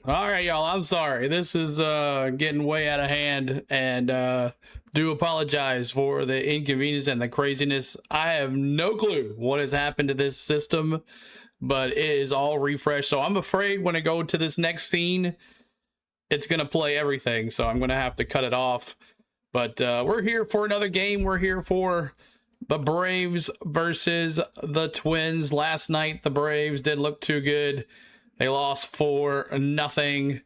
All right, y'all. I'm sorry. This is getting way out of hand, and do apologize for the inconvenience and the craziness. I have no clue what has happened to this system, but it is all refreshed. So I'm afraid when I go to this next scene, it's gonna play everything. So I'm gonna have to cut it off. But we're here for another game. We're here for the Braves versus the Twins. Last night, the Braves didn't look too good. They lost 4-0,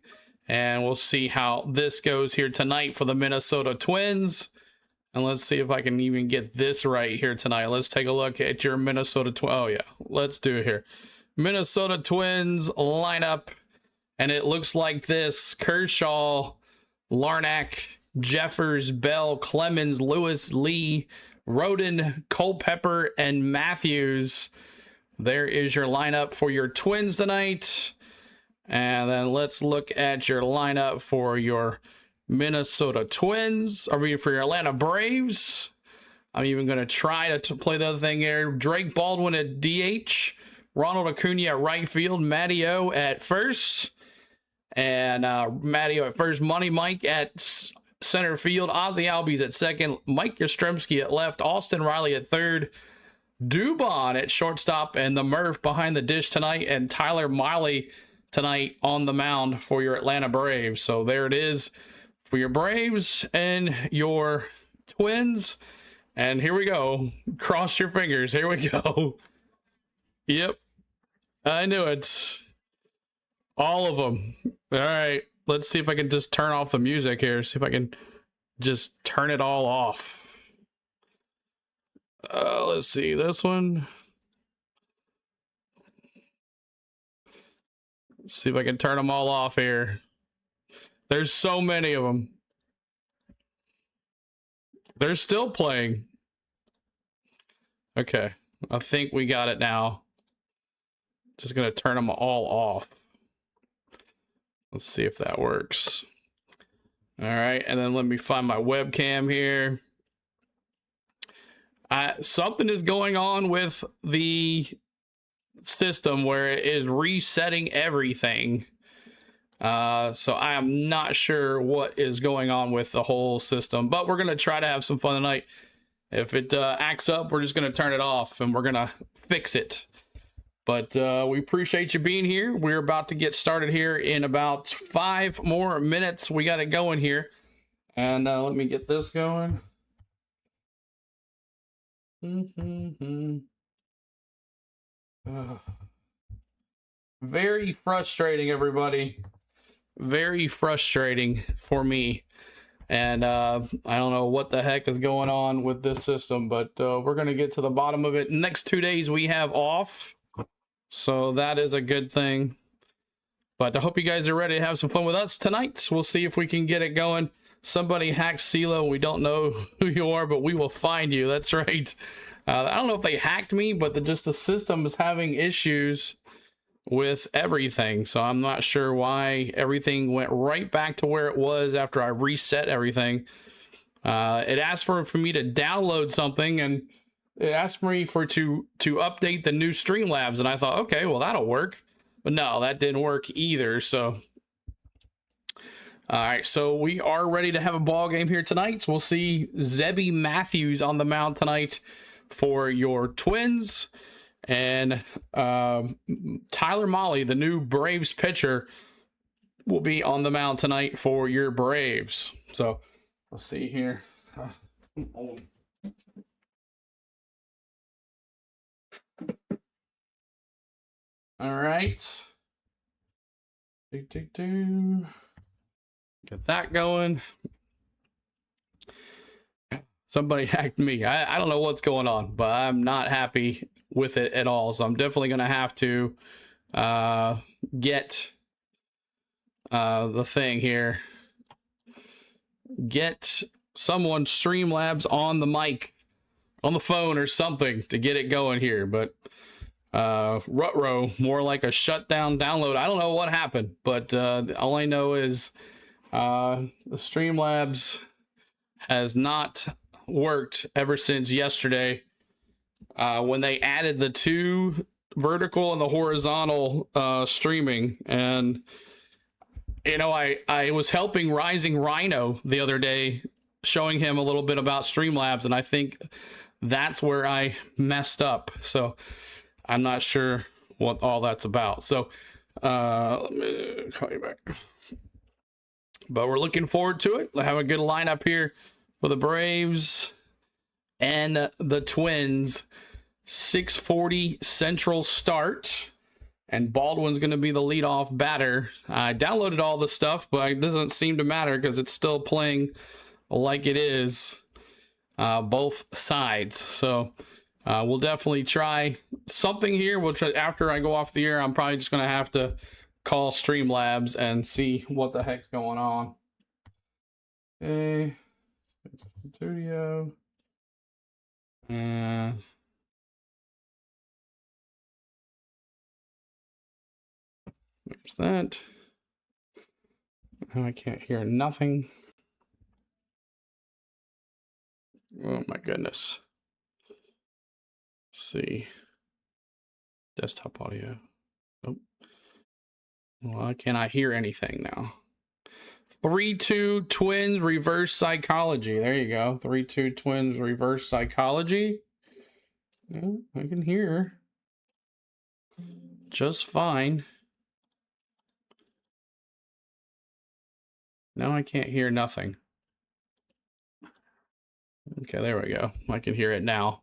and we'll see how this goes here tonight for the Minnesota Twins. And let's see if I can even get this right here tonight. Let's take a look at your Minnesota Twins. Oh, yeah, let's do it here. Minnesota Twins lineup, and it looks like this. Kershaw, Larnach, Jeffers, Bell, Clemens, Lewis, Lee, Roden, Culpepper, and Matthews. There is your lineup for your Twins tonight. And then let's look at your lineup for your Minnesota Twins. Or for your Atlanta Braves. I'm even going to try to play the other thing here. Drake Baldwin at DH. Ronald Acuna at right field. Matty O at first. And Matty O at first. Money Mike at center field. Ozzie Albies at second. Mike Yastrzemski at left. Austin Riley at third. Dubon at shortstop, and the Murph behind the dish tonight, and Tyler Miley tonight on the mound for your Atlanta Braves. So there it is for your Braves and your Twins. And here we go. Cross your fingers. Here we go. Yep. I knew it. All of them. All right. Let's see if I can just turn off the music here. See if I can just turn it all off. Let's see this one. Let's see if I can turn them all off here. There's so many of them. They're still playing. Okay, I think we got it now. Just gonna turn them all off. Let's see if that works. All right, and then let me find my webcam here. Something is going on with the system where it is resetting everything. So I am not sure what is going on with the whole system, but we're going to try to have some fun tonight. If it acts up, we're just going to turn it off and we're going to fix it. But we appreciate you being here. We're about to get started here in about 5 more minutes. We got it going here. And let me get this going. Very frustrating, everybody. Very frustrating for me. And I don't know what the heck is going on with this system, but we're going to get to the bottom of it. Next 2 days we have off, so that is a good thing. But I hope you guys are ready to have some fun with us tonight. We'll see if we can get it going. Somebody hacked CeeLo. We don't know who you are, but we will find you. That's right. I don't know if they hacked me, but the system is having issues with everything. So I'm not sure why everything went right back to where it was after I reset everything. It asked for me to download something, and it asked me to update the new Streamlabs. And I thought, okay, well, that'll work. But no, that didn't work either. So all right, so we are ready to have a ball game here tonight. We'll see Zebby Matthews on the mound tonight for your Twins, and Tyler Miley, the new Braves pitcher, will be on the mound tonight for your Braves. So let's see here. All right. Get that going. Somebody hacked me. I don't know what's going on, but I'm not happy with it at all. So I'm definitely going to have to get the thing here. Get someone Streamlabs on the mic, on the phone or something to get it going here. But Rutrow, more like a shutdown download. I don't know what happened, but all I know is the Streamlabs has not worked ever since yesterday when they added the 2 vertical and the horizontal streaming, and You know, I was helping Rising Rhino the other day, showing him a little bit about Streamlabs, and I think that's where I messed up. So I'm not sure what all that's about. So let me call you back. But we're looking forward to it. We'll have a good lineup here for the Braves and the Twins. 6:40 Central start. And Baldwin's going to be the leadoff batter. I downloaded all the stuff, but it doesn't seem to matter because it's still playing like it is both sides. So we'll definitely try something here. We'll try, after I go off the air, I'm probably just going to have to call Streamlabs and see what the heck's going on. Okay. Studio. There's that. Oh, I can't hear nothing. Oh my goodness. Let's see. Desktop audio. Oh. Well, I cannot hear anything now. 3-2 Twins reverse psychology. There you go. 3-2 Twins reverse psychology. Yeah, I can hear just fine. Now I can't hear nothing. Okay, there we go. I can hear it now.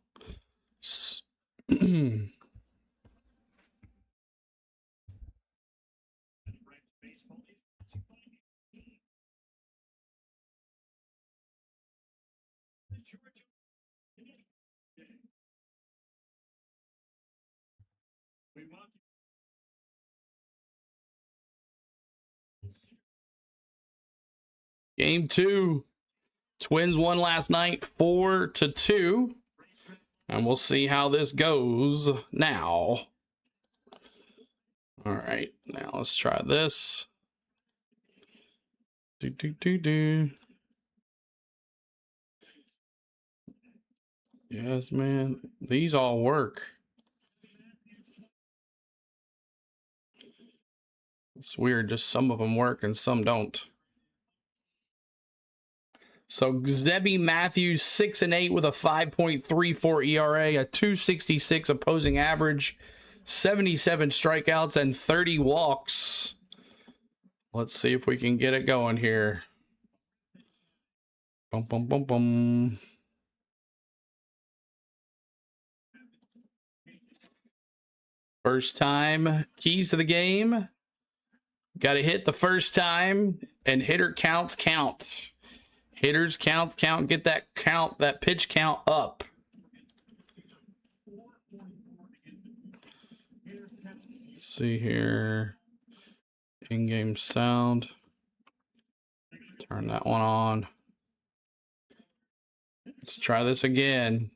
Game 2. Twins won last night 4-2. And we'll see how this goes now. All right, now let's try this. Yes, man. These all work. It's weird, just some of them work and some don't. So Zebby Matthews 6-8 with a 5.34 ERA, a 2.66 opposing average, 77 strikeouts and 30 walks. Let's see if we can get it going here. Bum, bum, bum, bum. First time keys to the game. Got to hit the first time, and hitter counts count. Hitters count, get that count, that pitch count up. Let's see here. In-game sound. Turn that one on. Let's try this again.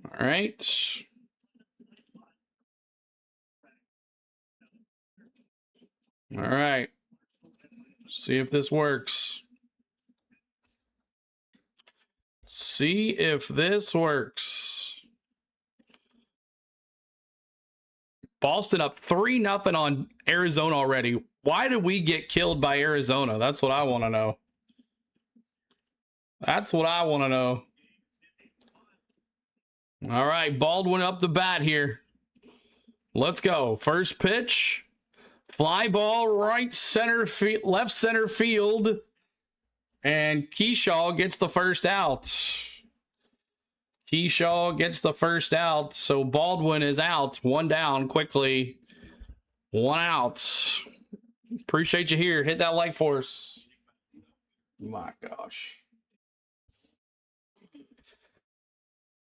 All right. All right. See if this works. See if this works. Boston up 3-0 on Arizona already. Why did we get killed by Arizona? That's what I want to know. That's what I want to know. All right, Baldwin up the bat here. Let's go. First pitch. Fly ball, right center field, left center field. And Keyshaw gets the first out. Keyshaw gets the first out. So Baldwin is out. One down quickly. One out. Appreciate you here. Hit that like for us. My gosh.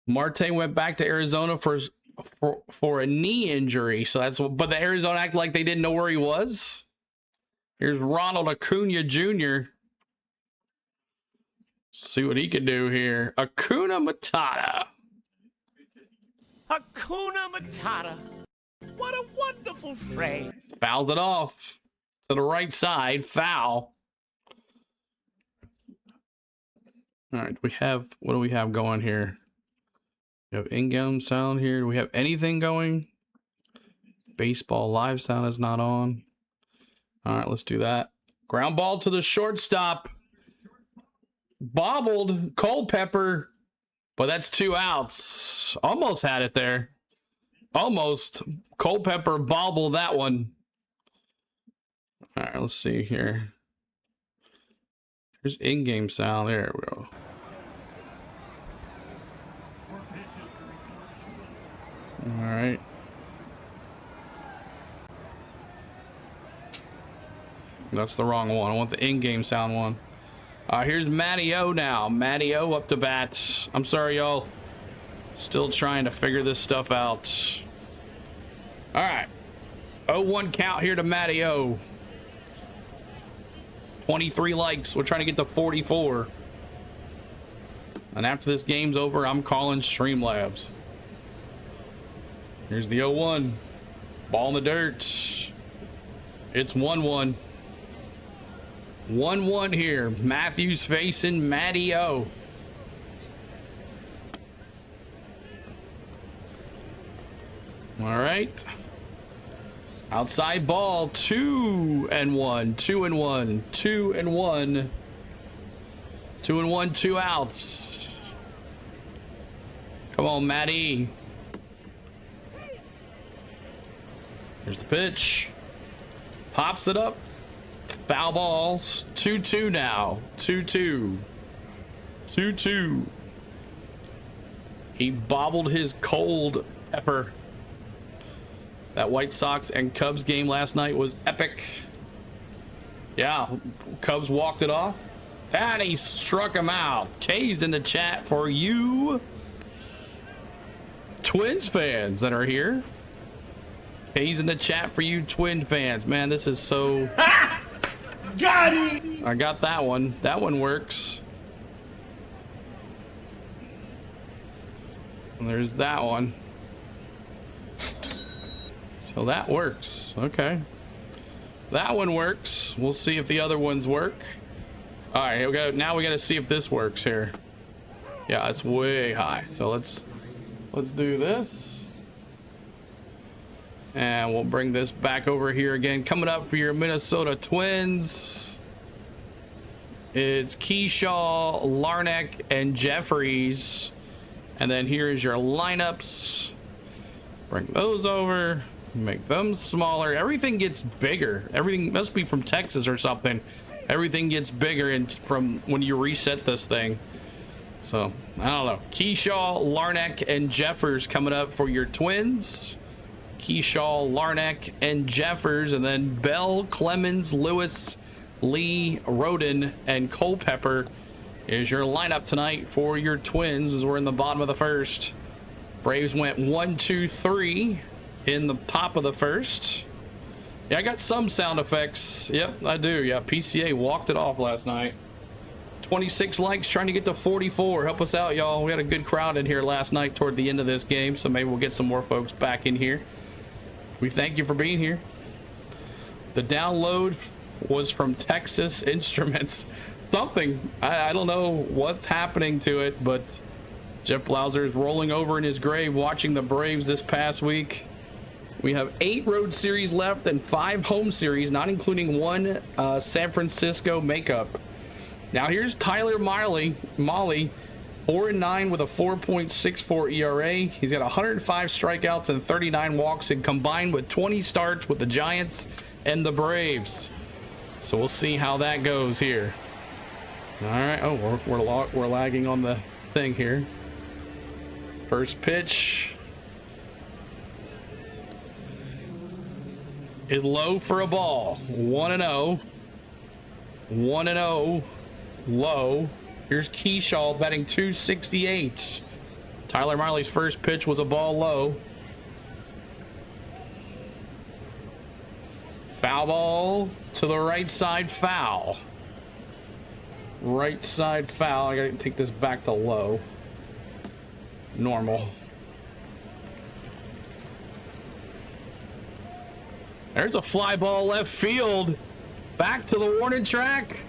Marte went back to Arizona for a knee injury. So that's what, but the Arizona act like they didn't know where he was. Here's Ronald Acuna Jr. See what he can do here. Hakuna Matata. Hakuna Matata. What a wonderful phrase. Fouled it off to the right side. Foul. All right, what do we have going here? We have in-game sound here. Do we have anything going? Baseball live sound is not on. All right, let's do that. Ground ball to the shortstop. Bobbled Culpepper, but that's 2 outs. Almost had it there. Almost. Culpepper bobbled that one. All right, let's see here. There's in-game sound. There we go. All right. That's the wrong one. I want the in-game sound one. Here's Matty O now. Matty O up to bat. I'm sorry, y'all. Still trying to figure this stuff out. All right. 0-1 count here to Matty O. 23 likes. We're trying to get to 44. And after this game's over, I'm calling Streamlabs. Here's the 0-1. Ball in the dirt. It's 1-1. 1-1 here. Matthews facing Matty O. All right. Outside ball. 2-1. 2-1. 2-1. 2-1. 2 outs. Come on, Matty. Here's the pitch. Pops it up. Foul balls. 2-2 now. 2-2. 2-2. He bobbled his cold pepper. That White Sox and Cubs game last night was epic. Yeah, Cubs walked it off. And he struck him out. K's in the chat for you Twins fans that are here. K's in the chat for you Twin fans. Man, this is so... Got it! I got that one. That one works. And there's that one. So that works. Okay. That one works. We'll see if the other ones work. All right, now we got to see if this works here. Yeah, it's way high. So let's do this. And we'll bring this back over here again. Coming up for your Minnesota Twins, it's Keyshaw, Larnach, and Jeffries. And then here is your lineups. Bring those over. Make them smaller. Everything gets bigger. Everything must be from Texas or something. Everything gets bigger from when you reset this thing. So, I don't know. Keyshaw, Larnach, and Jeffers coming up for your Twins. Keyshaw, Larnach, and Jeffers, and then Bell, Clemens, Lewis, Lee, Roden, and Culpepper is your lineup tonight for your Twins as we're in the bottom of the first. Braves went 1-2-3 in the top of the first. Yeah, I got some sound effects. Yep, I do. Yeah, PCA walked it off last night. 26 likes, trying to get to 44. Help us out, y'all. We had a good crowd in here last night toward the end of this game, so maybe we'll get some more folks back in here. We thank you for being here. The download was from Texas Instruments. Something. I don't know what's happening to it, but Jeff Blauser is rolling over in his grave watching the Braves this past week. We have 8 road series left and 5 home series, not including 1 San Francisco makeup. Now here's Tyler Molly, 4-9 with a 4.64 ERA. He's got 105 strikeouts and 39 walks, and combined with 20 starts with the Giants and the Braves. So we'll see how that goes here. All right. Oh, we're lagging on the thing here. First pitch is low for a ball. 1-0. 1-0. Low. Here's Keyshaw batting .268. Tyler Marley's first pitch was a ball low. Foul ball to the right side, foul. Right side foul. I gotta take this back to low. Normal. There's a fly ball left field. Back to the warning track.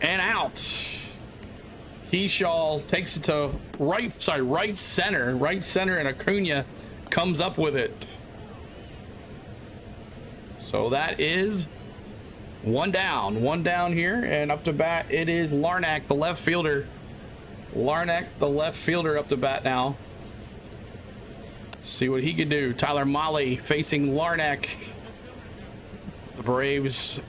And out. Keyshaw takes it to right center, and Acuna comes up with it. So that is one down here, and up to bat it is Larnack, the left fielder. Larnack, the left fielder, up to bat now. See what he can do. Tyler Mahle facing Larnack. The Braves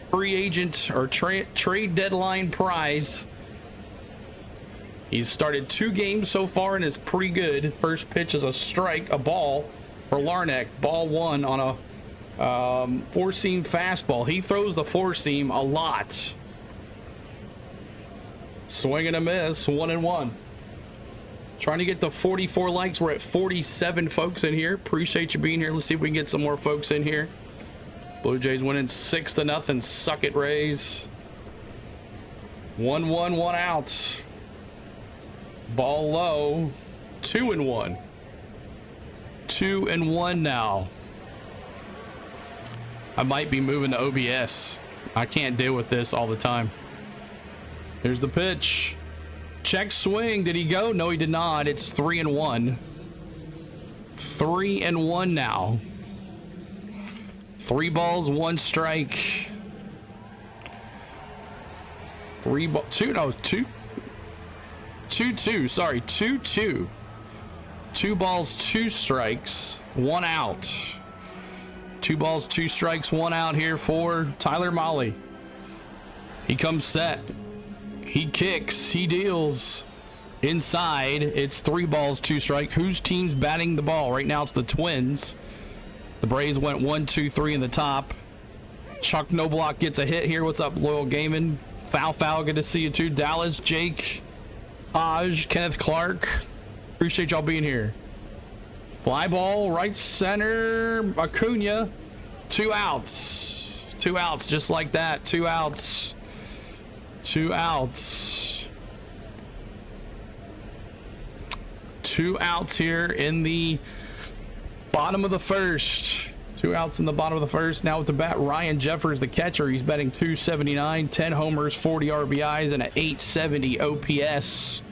free agent or trade deadline prize. He's started 2 games so far and is pretty good. First pitch is a strike, a ball for Larnack. Ball 1 on a 4-seam fastball. He throws the 4-seam a lot. Swing and a miss, 1-1. Trying to get to 44 likes. We're at 47 folks in here. Appreciate you being here. Let's see if we can get some more folks in here. Blue Jays winning 6-0. Suck it, Rays. 1-1, 1 out. Ball low. 2-1. 2-1 now. I might be moving to OBS. I can't deal with this all the time. Here's the pitch. Check swing. Did he go? No, he did not. It's 3-1. 3-1 now. 3 balls, 1 strike. 2-2. Sorry, 2-2. 2 balls, 2 strikes, 1 out. 2 balls, 2 strikes, 1 out here for Tyler Mahle. He comes set. He kicks. He deals. Inside, it's 3 balls, 2 strikes. Whose team's batting the ball? Right now, it's the Twins. The Braves went 1-2-3 in the top. Chuck Noblock gets a hit here. What's up, Loyal Gaming? Foul. Good to see you too. Dallas, Jake, Taj, Kenneth Clark. Appreciate y'all being here. Fly ball, right center, Acuna. 2 outs. 2 outs, just like that. 2 outs. 2 outs. 2 outs here in the bottom of the first. 2 outs in the bottom of the first. Now with the bat, Ryan Jeffers, the catcher. He's batting .279, 10 homers, 40 RBIs, and an .870 OPS.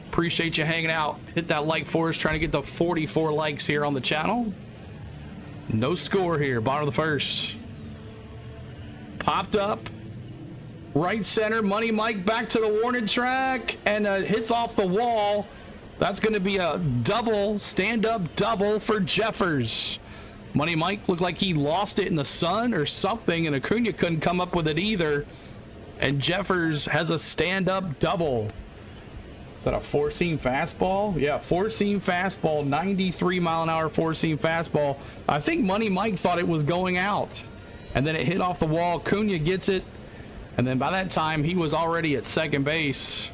Appreciate you hanging out. Hit that like for us. Trying to get to 44 likes here on the channel. No score here. Bottom of the first. Popped up. Right center. Money Mike back to the warning track. And hits off the wall. That's going to be a double. Stand-up double for Jeffers. Money Mike looked like he lost it in the sun or something. And Acuna couldn't come up with it either. And Jeffers has a stand-up double. Is that a 4-seam fastball? Yeah, 4-seam fastball, 93-mile-an-hour 4-seam fastball. I think Money Mike thought it was going out. And then it hit off the wall. Cunha gets it. And then by that time, he was already at second base.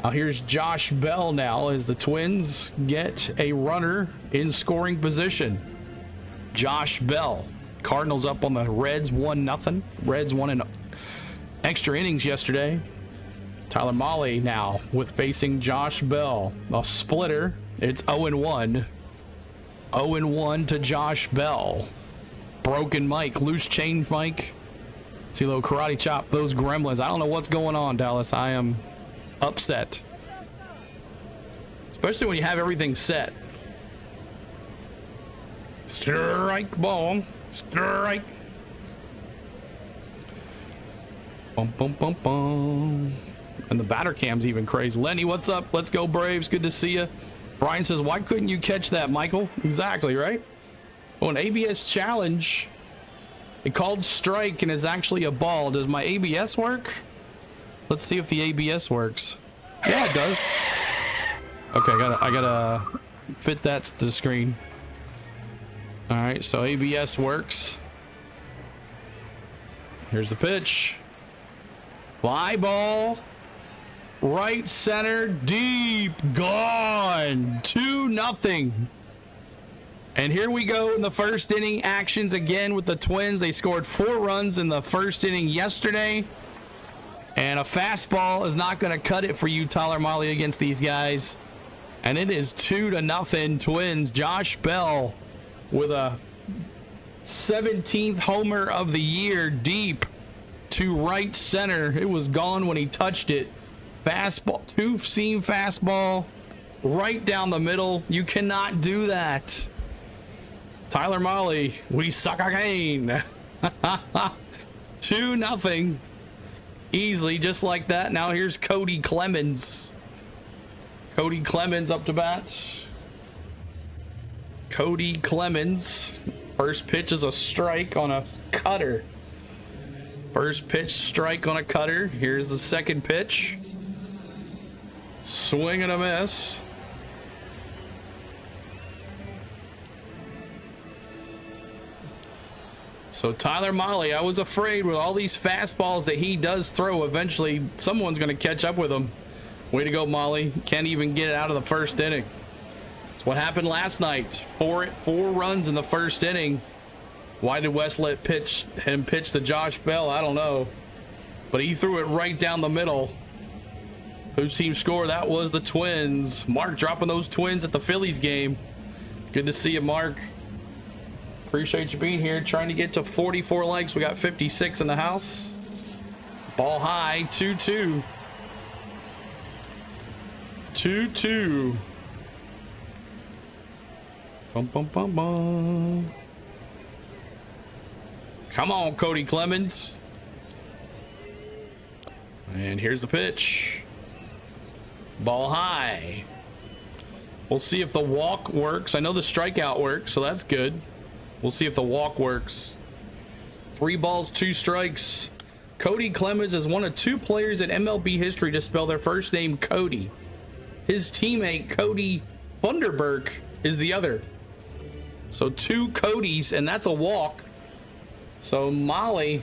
Now here's Josh Bell now as the Twins get a runner in scoring position. Josh Bell. Cardinals up on the Reds 1-0. Reds won in extra innings yesterday. Tyler Mahle now with facing Josh Bell. A splitter. It's 0-1. 0-1 to Josh Bell. Broken Mike. Loose change Mike. See a little karate chop those gremlins. I don't know what's going on, Dallas. I am upset. Especially when you have everything set. Strike ball. Strike. Bum, bum, bum, bum. And the batter cam's even crazy. Lenny, what's up? Let's go Braves. Good to see you. Brian says, why couldn't you catch that, Michael? Exactly, right? Oh, an ABS challenge. It called strike and it's actually a ball. Does my ABS work? Let's see if the ABS works. Yeah, it does. Okay, I gotta fit that to the screen. All right, so ABS works. Here's the pitch. Fly ball. Right center, deep, gone. 2-0. And here we go in the first inning actions again with the Twins. They scored 4 runs in the first inning yesterday. And a fastball is not going to cut it for you, Tyler Mahle, against these guys. And it is 2-0 Twins. Josh Bell with a 17th homer of the year, deep to right center. It was gone when he touched it. Fastball, 2-seam fastball, right down the middle. You cannot do that. Tyler Mahle, we suck again. 2-0. Easily, just like that. Now here's Cody Clemens. Cody Clemens up to bat. Cody Clemens. First pitch is a strike on a cutter. First pitch, strike on a cutter. Here's the second pitch. Swing and a miss. So Tyler Mahle, I was afraid with all these fastballs that he does throw, eventually someone's going to catch up with him. Way to go, Mahle. Can't even get it out of the first inning. That's what happened last night. Four runs in the first inning. Why did West let him pitch to Josh Bell? I don't know. But he threw it right down the middle. Whose team scored? That was the Twins. Mark dropping those Twins at the Phillies game. Good to see you, Mark. Appreciate you being here. Trying to get to 44 likes. We got 56 in the house. Ball high, 2-2. 2-2. Bum, bum, bum, bum. Come on, Cody Clemens. And here's the pitch. Ball high. We'll see if the walk works. I know the strikeout works, so that's good. We'll see if the walk works. 3 balls, 2 strikes. Cody Clemens is one of 2 players in MLB history to spell their first name Cody. His teammate Cody Funderburk is the other. So 2 Codys, and that's a walk. So Mahle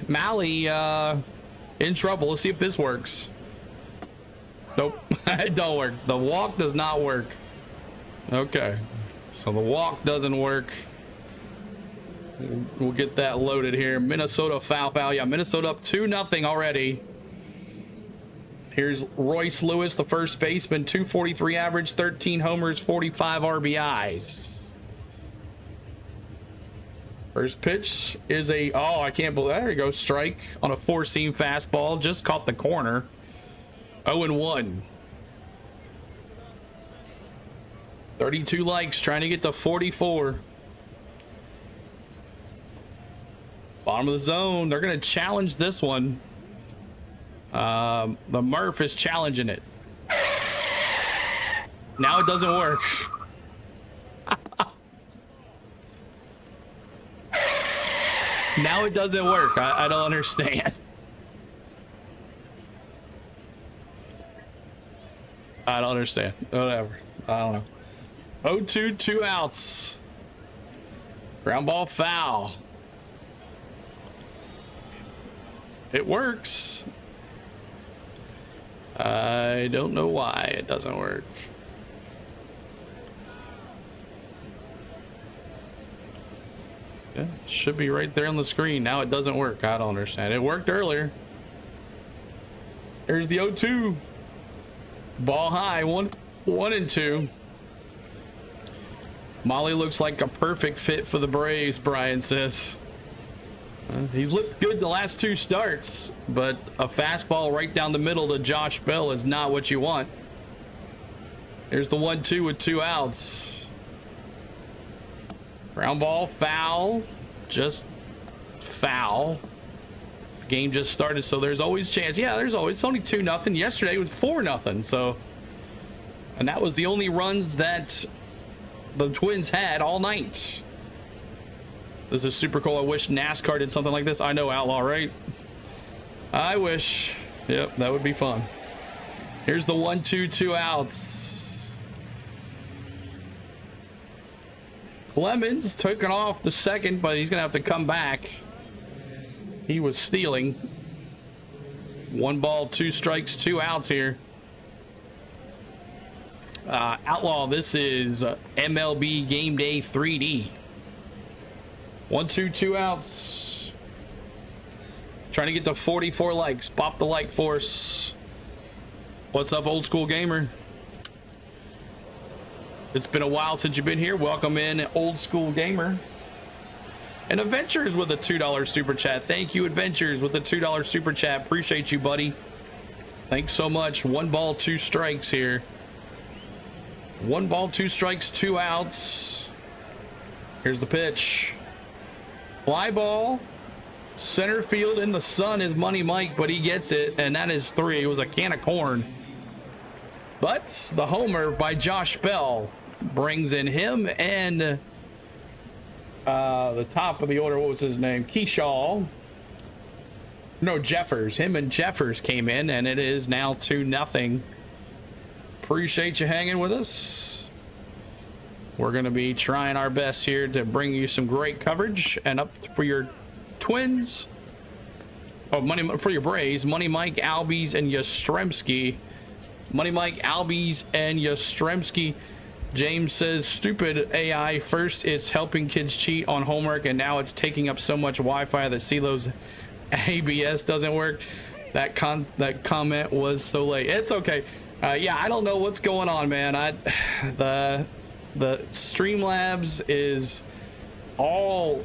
in trouble. Let's see if this works. Nope, it don't work. The walk does not work. Okay, so the walk doesn't work. We'll get that loaded here. Minnesota foul. Yeah, Minnesota up 2-0 already. Here's Royce Lewis, the first baseman, 243 average, 13 homers, 45 RBIs. First pitch is a, oh, I can't believe, there you go, strike on a 4-seam fastball. Just caught the corner. 0-1. 32 likes, trying to get to 44. Bottom of the zone. They're going to challenge this one. The Murph is challenging it. Now it doesn't work. Now it doesn't work. I don't understand. I don't understand. Whatever. I don't know. 0-2, 2 outs. Ground ball foul. It works. I don't know why it doesn't work. Yeah, should be right there on the screen. Now it doesn't work. I don't understand. It worked earlier. There's the 0-2. Ball high. 1-2. Mahle looks like a perfect fit for the Braves, Brian says. He's looked good the last 2 starts, but a fastball right down the middle to Josh Bell is not what you want. Here's the 1-2 with 2 outs. Ground ball, foul. Just foul. The game just started, so there's always chance. Yeah, there's always. It's only 2-0. Yesterday it was 4-0. So, and that was the only runs that the Twins had all night. This is super cool. I wish NASCAR did something like this. I know, Outlaw, right? I wish. Yep, that would be fun. Here's the 1-2, 2 outs. Clemens taking off the second, but he's going to have to come back. He was stealing. 1 ball, 2 strikes, 2 outs here. Outlaw, this is MLB Game Day 3D. 1-2, 2 outs. Trying to get to 44 likes. Pop the like force. What's up, old school gamer? It's been a while since you've been here. Welcome in, old school gamer. And Adventures with a $2 super chat. Thank you, Adventures, with a $2 super chat. Appreciate you, buddy. Thanks so much. 1 ball, 2 strikes here. 1 ball, 2 strikes, 2 outs. Here's the pitch. Fly ball. Center field in the sun is Money Mike, but he gets it, and that is 3. It was a can of corn. But the homer by Josh Bell brings in him and the top of the order. What was his name? Keyshaw. No, Jeffers. Him and Jeffers came in, and it is now 2-0. Appreciate you hanging with us. We're going to be trying our best here to bring you some great coverage. And up for your Twins. Oh, for your Braves. Money Mike, Albies, and Yastrzemski. Money Mike, Albies, and Yastrzemski. James says, stupid AI. First, it's helping kids cheat on homework, and now it's taking up so much Wi-Fi that CeeLo's ABS doesn't work. That comment was so late. It's okay. Yeah, I don't know what's going on, man. The Streamlabs is all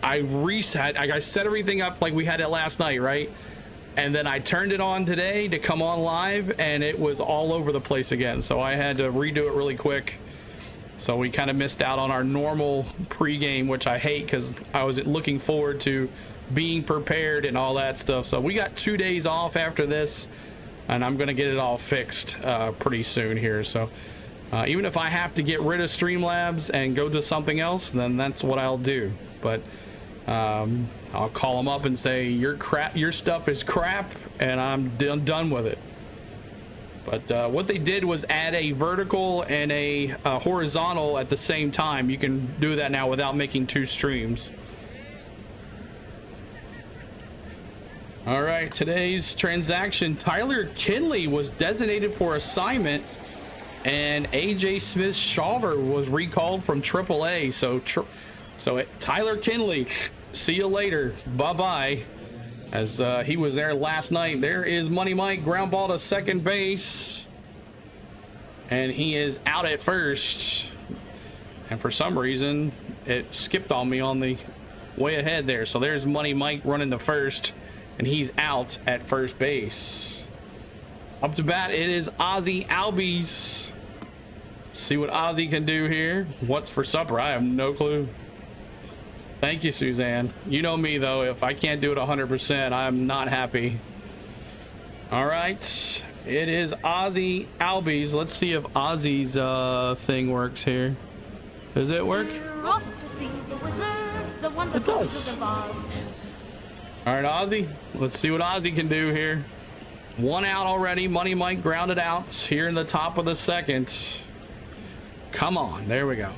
I reset. I set everything up like we had it last night, right? And then I turned it on today to come on live, and it was all over the place again. So I had to redo it really quick. So we kind of missed out on our normal pregame, which I hate because I was looking forward to being prepared and all that stuff. So we got 2 days off after this, and I'm going to get it all fixed pretty soon here. So even if I have to get rid of Streamlabs and go to something else, then that's what I'll do. But I'll call them up and say, your stuff is crap, and I'm done with it. But what they did was add a vertical and a horizontal at the same time. You can do that now without making 2 streams. All right, today's transaction, Tyler Kinley was designated for assignment, and AJ Smith-Shawver was recalled from AAA. So Tyler Kinley, see you later. Bye-bye. As he was there last night. There is Money Mike, ground ball to second base. And he is out at first. And for some reason, it skipped on me on the way ahead there. So there's Money Mike running to first. And he's out at first base. Up to bat, it is Ozzy Albies. See what Ozzy can do here. What's for supper? I have no clue. Thank you, Suzanne. You know me, though. If I can't do it 100%, I'm not happy. All right. It is Ozzy Albies. Let's see if Ozzy's thing works here. Does it work? Off to see the wizard, the It does. All right, Ozzy. Let's see what Ozzy can do here. 1 out already. Money Mike grounded out here in the top of the second. Come on. There we go.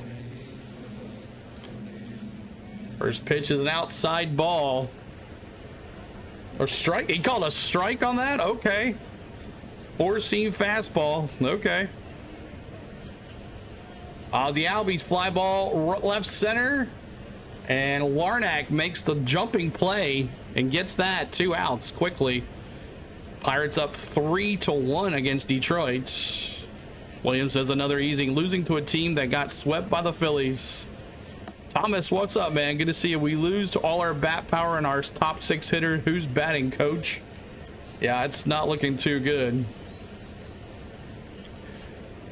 First pitch is an outside ball. Or strike. He called a strike on that? Okay. 4-seam fastball. Okay. The Albies fly ball left center. And Larnack makes the jumping play and gets that. 2 outs quickly. Pirates up 3-1 against Detroit. Williams says another easy, losing to a team that got swept by the Phillies. Thomas, what's up, man? Good to see you. We lose to all our bat power and our top 6 hitter. Who's batting, coach? Yeah, it's not looking too good.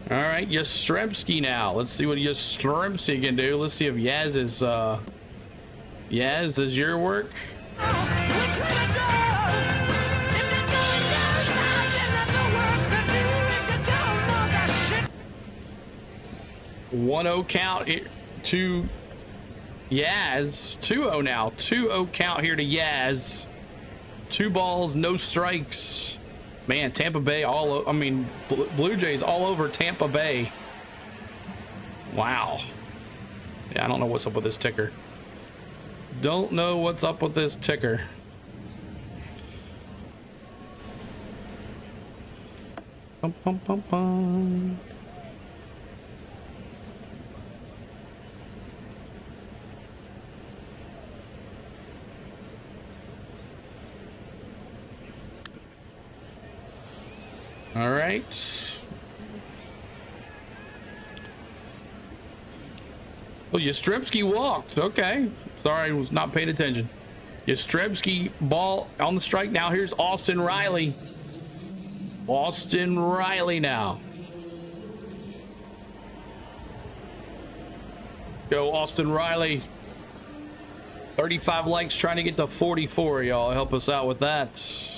All right, Yastrzemski now. Let's see what Yastrzemski can do. Let's see if Yaz is Yaz, does your work? 1-0 count to Yaz. 2-0 now. 2-0 count here to Yaz. 2 balls, no strikes. Man, Tampa Bay Blue Jays all over Tampa Bay. Wow. Yeah, I don't know what's up with this ticker. Don't know what's up with this ticker. Bum, bum, bum, bum. All right. Oh, Yastrzemski walked. Okay. Sorry, I was not paying attention. Yastrzemski ball on the strike. Now here's Austin Riley. Austin Riley now. Go Austin Riley. 35 likes, trying to get to 44, y'all. Help us out with that.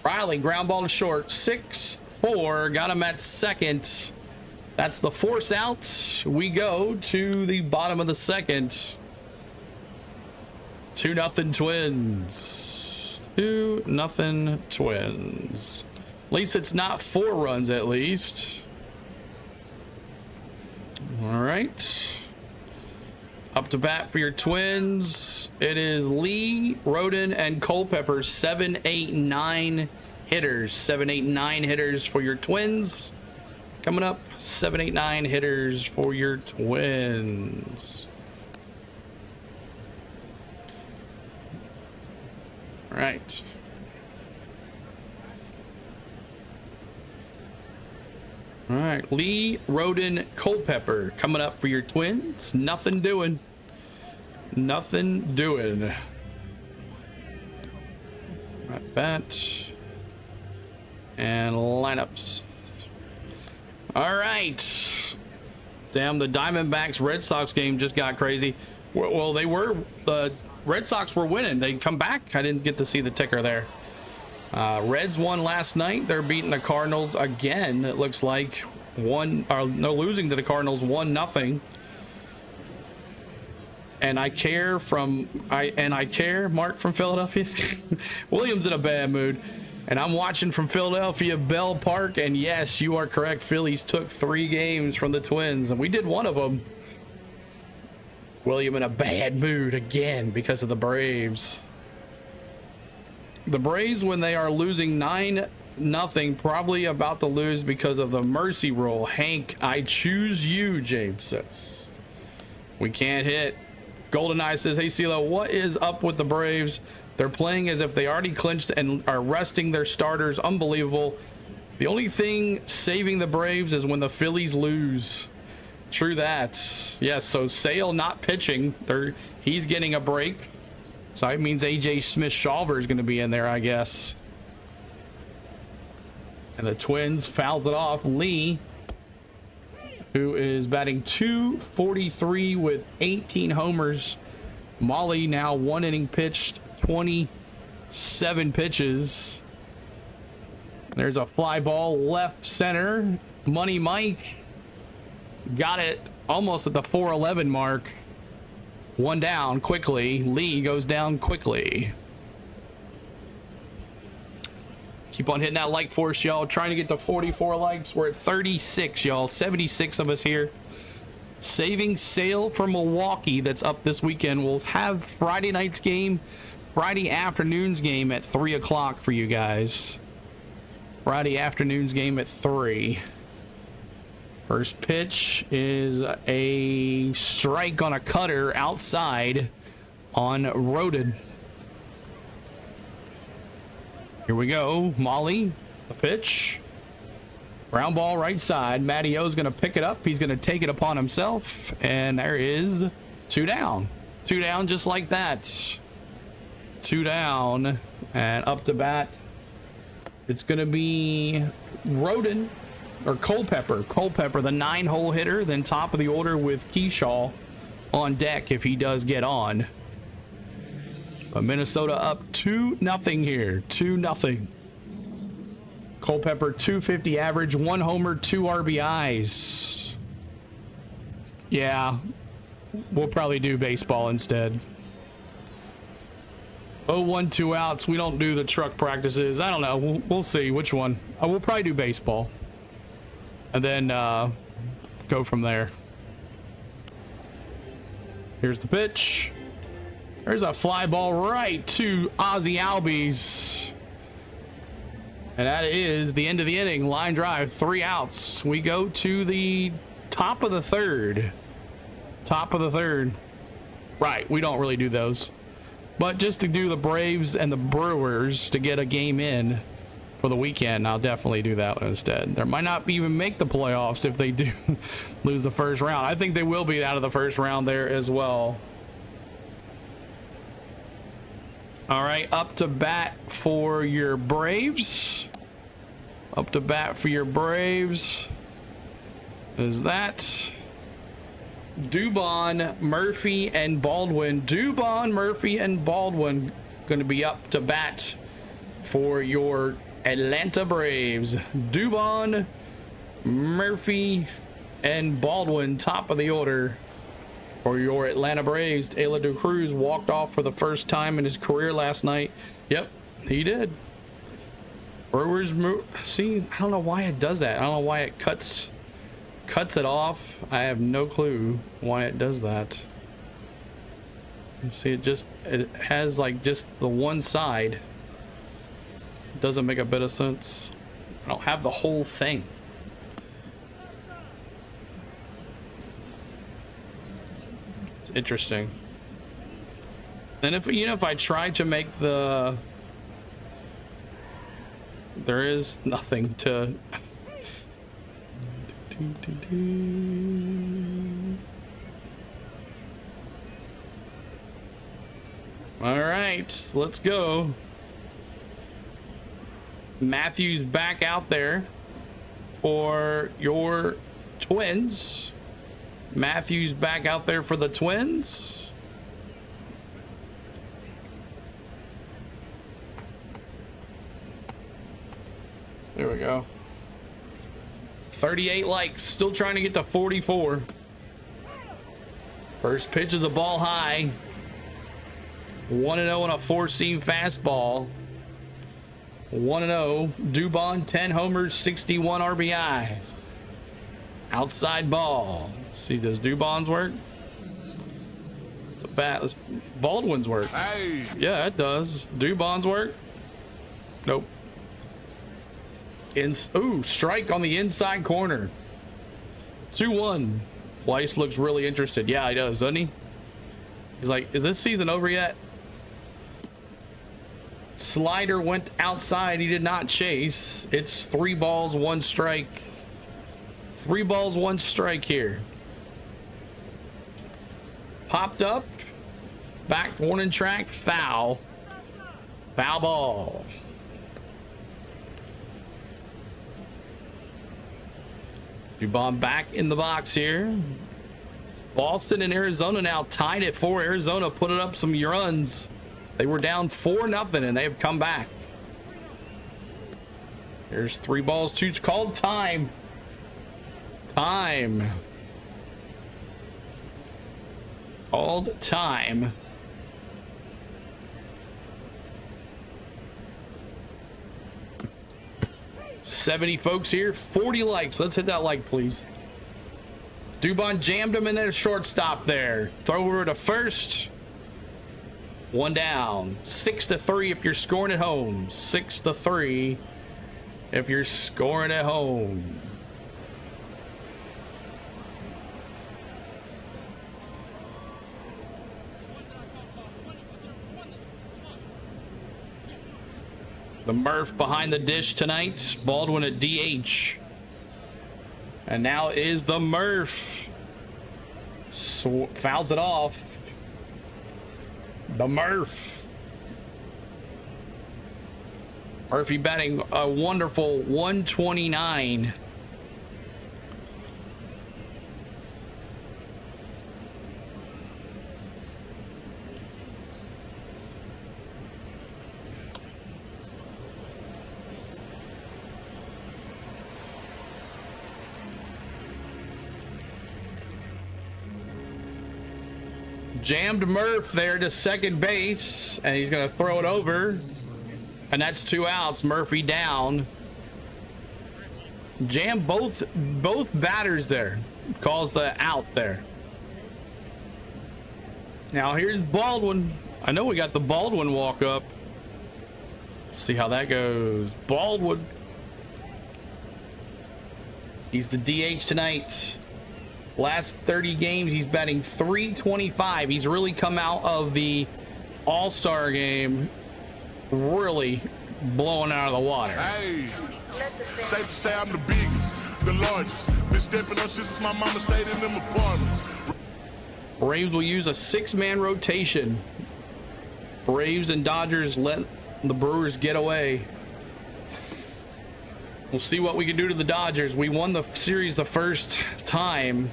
Riley, ground ball to short, 6-4, got him at second. That's the force out. We go to the bottom of the second. 2-0 Twins. 2-0 Twins. At least it's not 4 runs, at least. All right. Up to bat for your Twins. It is Lee, Roden, and Culpepper. 7, 8, 9 hitters. 7, 8, 9 hitters for your Twins. Coming up, 7, 8, 9 hitters for your Twins. All right. All right, Lee, Roden, Culpepper coming up for your Twins. Nothing doing. Nothing doing. Right, bat. And lineups. All right. Damn, the Diamondbacks Red Sox game just got crazy. Well, the Red Sox were winning. They come back. I didn't get to see the ticker there. Reds won last night. They're beating the Cardinals again. It looks like losing to the Cardinals 1-0. And I care Mark from Philadelphia. Williams in a bad mood. And I'm watching from Philadelphia Bell Park, and yes, you are correct. Phillies took 3 games from the Twins, and we did one of them. William in a bad mood again because of the Braves. The Braves, when they are losing 9-0, probably about to lose because of the mercy rule. Hank, I choose you, James says. We can't hit. GoldenEye says, hey, CeeLo, what is up with the Braves? They're playing as if they already clinched and are resting their starters. Unbelievable. The only thing saving the Braves is when the Phillies lose. True that. Yes, so Sale not pitching. He's getting a break. So it means AJ Smith-Shawver is going to be in there, I guess. And the Twins fouls it off. Lee, who is batting .243 with 18 homers. Molly now 1 inning pitched, 27 pitches. There's a fly ball left center. Money Mike got it almost at the 411 mark. 1 down quickly. Lee goes down quickly. Keep on hitting that like for us, y'all. Trying to get to 44 likes. We're at 36, y'all. 76 of us here. Saving Sale for Milwaukee that's up this weekend. We'll have Friday night's game, Friday afternoon's game at 3 o'clock for you guys. Friday afternoon's game at 3. First pitch is a strike on a cutter outside on Roden. Here we go. Molly, the pitch. Ground ball right side. Matty O's going to pick it up. He's going to take it upon himself. And there is 2 down. 2 down just like that. 2 down. And up to bat. It's going to be Roden or Culpepper. Culpepper, the 9-hole hitter. Then top of the order with Keyshaw on deck if he does get on. But Minnesota up 2-0 here. 2-0. Culpepper 250 average, 1 homer, 2 RBIs. Yeah, we'll probably do baseball instead. 0-1, 2 outs. We don't do the truck practices. I don't know. We'll see which one. We'll probably do baseball. And then go from there. Here's the pitch. There's a fly ball right to Ozzy Albies. And that is the end of the inning. Line drive, 3 outs. We go to the top of the 3rd. Top of the 3rd. Right, we don't really do those. But just to do the Braves and the Brewers to get a game in for the weekend, I'll definitely do that one instead. There might not even make the playoffs if they do lose the first round. I think they will be out of the first round there as well. All right, up to bat for your Braves. Up to bat for your Braves is that Dubon, Murphy, and Baldwin. Dubon, Murphy, and Baldwin going to be up to bat for your Atlanta Braves. Dubon, Murphy, and Baldwin, top of the order for your Atlanta Braves. Taylor DeCruz walked off for the first time in his career last night. Yep, he did. Brewers, see, I don't know why it does that. I don't know why it cuts it off. I have no clue why it does that. See, it has like just the one side. It doesn't make a bit of sense. I don't have the whole thing. It's interesting. And if I try to make the, there is nothing to. All right, let's go. Matthews back out there for your Twins. Matthews back out there for the Twins. There we go. 38 likes, still trying to get to 44. First pitch is a ball high. 1-0 on a four-seam fastball. 1-0. Dubon, 10 homers, 61 RBIs. Outside ball. Let's see, does Dubon's work? The bat. Baldwin's work. Hey. Yeah, it does. Dubon's work? Nope. Ooh, strike on the inside corner. 2-1. Weiss looks really interested. Yeah, he does, doesn't he? He's like, is this season over yet? Slider went outside. He did not chase. It's 3 balls, 1 strike. 3 balls, 1 strike here. Popped up. Back warning track. Foul. Foul ball. Dubon back in the box here. Boston and Arizona now tied at 4. Arizona put it up some runs. They were down 4-0 and they have come back. There's 3 balls, 2 called time. Time. Called time. $70 folks here, 40 likes. Let's hit that like, please. Dubon jammed him in there, shortstop there. Throw over to first. 1 down. 6-3 if you're scoring at home. 6-3 if you're scoring at home. The Murph behind the dish tonight. Baldwin at DH. And now is the Murph. So, fouls it off. The Murph. Murphy batting a wonderful 129. Jammed Murph there to second base, and he's going to throw it over. And that's 2 outs. Murphy down. Jammed both batters there. Calls the out there. Now here's Baldwin. I know we got the Baldwin walk up. Let's see how that goes. Baldwin. He's the DH tonight. Last 30 games, he's batting .325. He's really come out of the All-Star game really blowing out of the water. Hey, safe to say I'm the biggest, the largest. Been stepping up since my mama stayed in them apartments. Braves will use a 6-man rotation. Braves and Dodgers let the Brewers get away. We'll see what we can do to the Dodgers. We won the series the first time.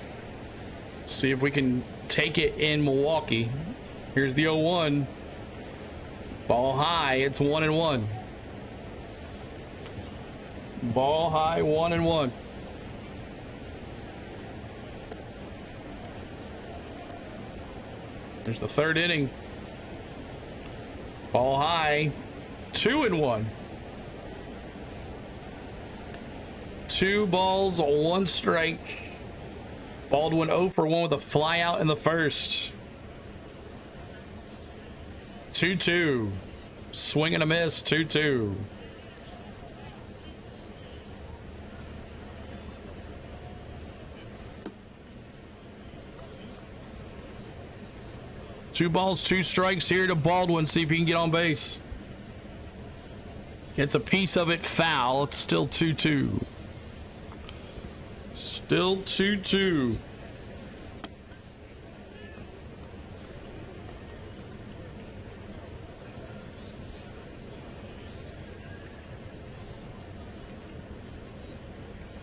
See if we can take it in Milwaukee. Here's the 0-1. Ball high. It's 1-1. Ball high, 1-1. There's the third inning. Ball high, 2-1. 2 balls, 1 strike. Baldwin 0 for 1 with a fly out in the first. 2-2. Swing and a miss, 2-2. Two balls, 2 strikes here to Baldwin. See if he can get on base. Gets a piece of it foul. It's still 2-2. Still 2-2.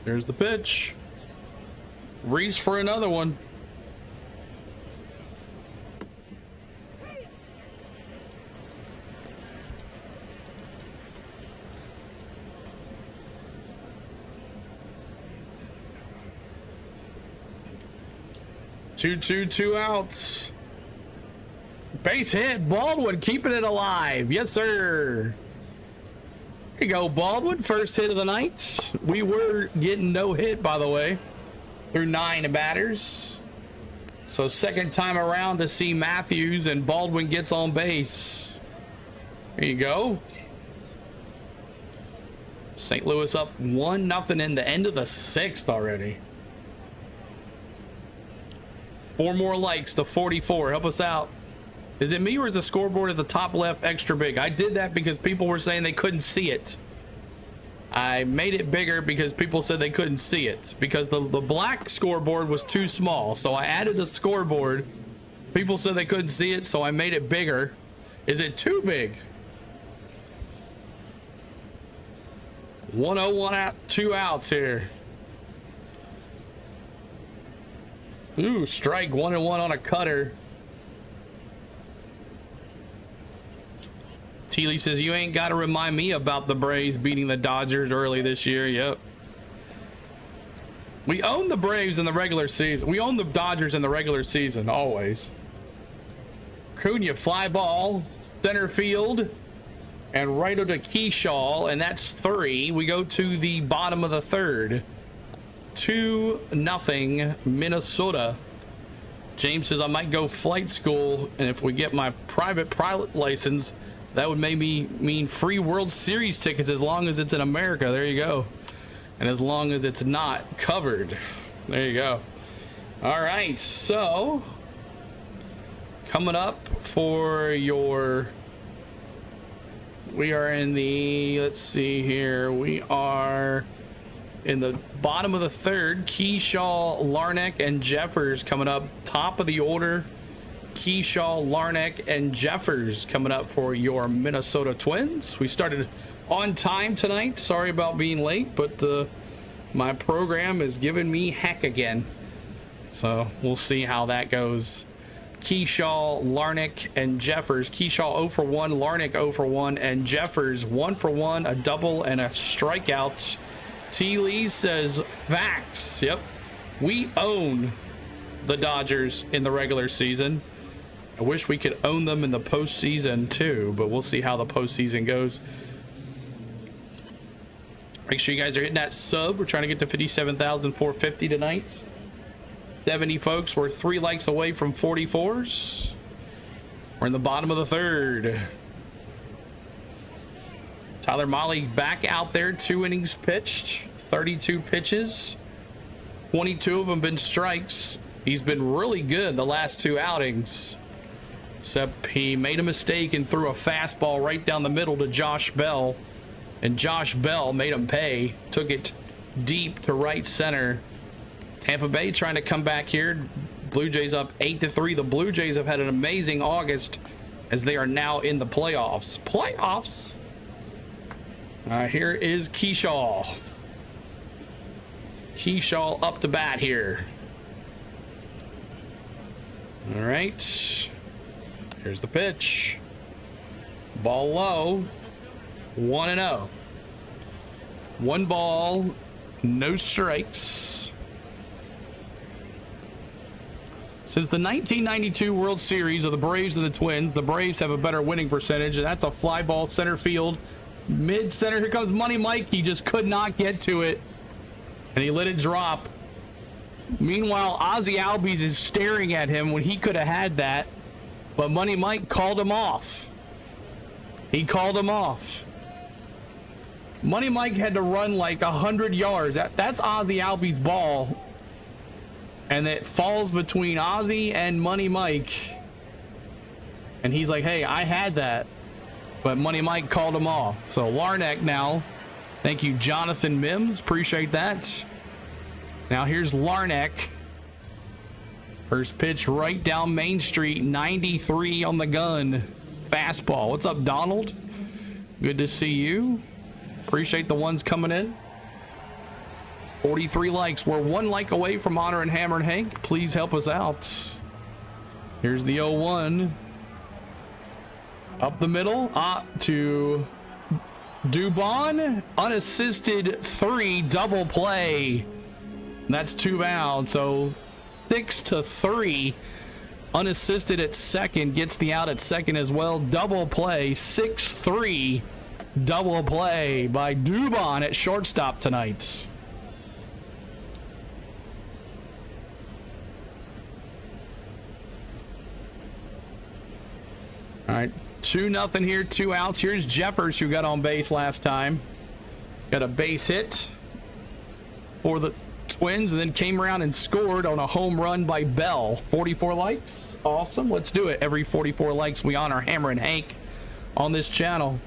There's the pitch. Reach for another one. Two outs. Base hit. Baldwin keeping it alive. Yes, sir. There you go, Baldwin. First hit of the night. We were getting no hit, by the way, through 9 batters. So second time around to see Matthews and Baldwin gets on base. There you go. St. Louis up 1-0 in the end of the 6th already. 4 more likes to 44. Help us out. Is it me or is the scoreboard at the top left extra big? I did that because people were saying they couldn't see it. I made it bigger because people said they couldn't see it because the black scoreboard was too small. So I added a scoreboard. People said they couldn't see it, so I made it bigger. Is it too big? 1-0, 1 out, 2 outs here. Ooh, strike 1-1 on a cutter. Teely says, you ain't got to remind me about the Braves beating the Dodgers early this year. Yep. We own the Braves in the regular season. We own the Dodgers in the regular season, always. Cunha, fly ball, center field, and right to Keyshaw, and that's 3. We go to the bottom of the 3rd. 2-0 Minnesota. James says I might go flight school, and if we get my private pilot license, that would maybe mean free World Series tickets as long as it's in America. There you go. And as long as it's not covered. There you go. All right, so coming up for your, we are in the, let's see here, we are in the bottom of the 3rd. Keyshaw, Larnach, and Jeffers coming up. Top of the order. Keyshaw, Larnach, and Jeffers coming up for your Minnesota Twins. We started on time tonight. Sorry about being late, but my program is giving me heck again. So we'll see how that goes. Keyshaw, Larnach, and Jeffers. Keyshaw 0 for 1, Larnach 0 for 1, and Jeffers 1 for 1, a double and a strikeout. T. Lee says facts. Yep, we own the Dodgers in the regular season. I wish we could own them in the postseason too, but we'll see how the postseason goes. Make sure you guys are hitting that sub. We're trying to get to 57,450 tonight. 70 folks. We're 3 likes away from 44s. We're in the bottom of the 3rd. Tyler Mahle back out there, 2 innings pitched, 32 pitches, 22 of them been strikes. He's been really good the last 2 outings, except he made a mistake and threw a fastball right down the middle to Josh Bell, and Josh Bell made him pay, took it deep to right center. Tampa Bay trying to come back here. Blue Jays up 8-3. The Blue Jays have had an amazing August as they are now in the playoffs. Here is Keyshaw. Keyshaw up to bat here. All right. Here's the pitch. Ball low. 1-0. 1 ball, no strikes. Since the 1992 World Series of the Braves and the Twins, the Braves have a better winning percentage, and that's a fly ball center field. Mid center, here comes Money Mike. He just could not get to it, and he let it drop. Meanwhile, Ozzie Albies is staring at him when he could have had that, but Money Mike called him off. He called him off. Money Mike had to run like 100 yards. That's Ozzie Albies' ball, and it falls between Ozzie and Money Mike, and he's like, hey, I had that, but Money Mike called him off. So Larnach now. Thank you, Jonathan Mims. Appreciate that. Now here's Larnach. First pitch right down Main Street. 93 on the gun. Fastball. What's up, Donald? Good to see you. Appreciate the ones coming in. 43 likes. We're 1 like away from honoring Hammer and Hank. Please help us out. Here's the 0-1. Up the middle. To Dubon. Unassisted 3. Double play. That's 2 out. So 6-3. Unassisted at second. Gets the out at second as well. Double play. 6-3. Double play by Dubon at shortstop tonight. All right, 2-0 here, 2 outs. Here's Jeffers, who got on base last time. Got a base hit for the Twins, and then came around and scored on a home run by Bell. 44 likes. Awesome. Let's do it. Every 44 likes, we honor Hammer and Hank on this channel.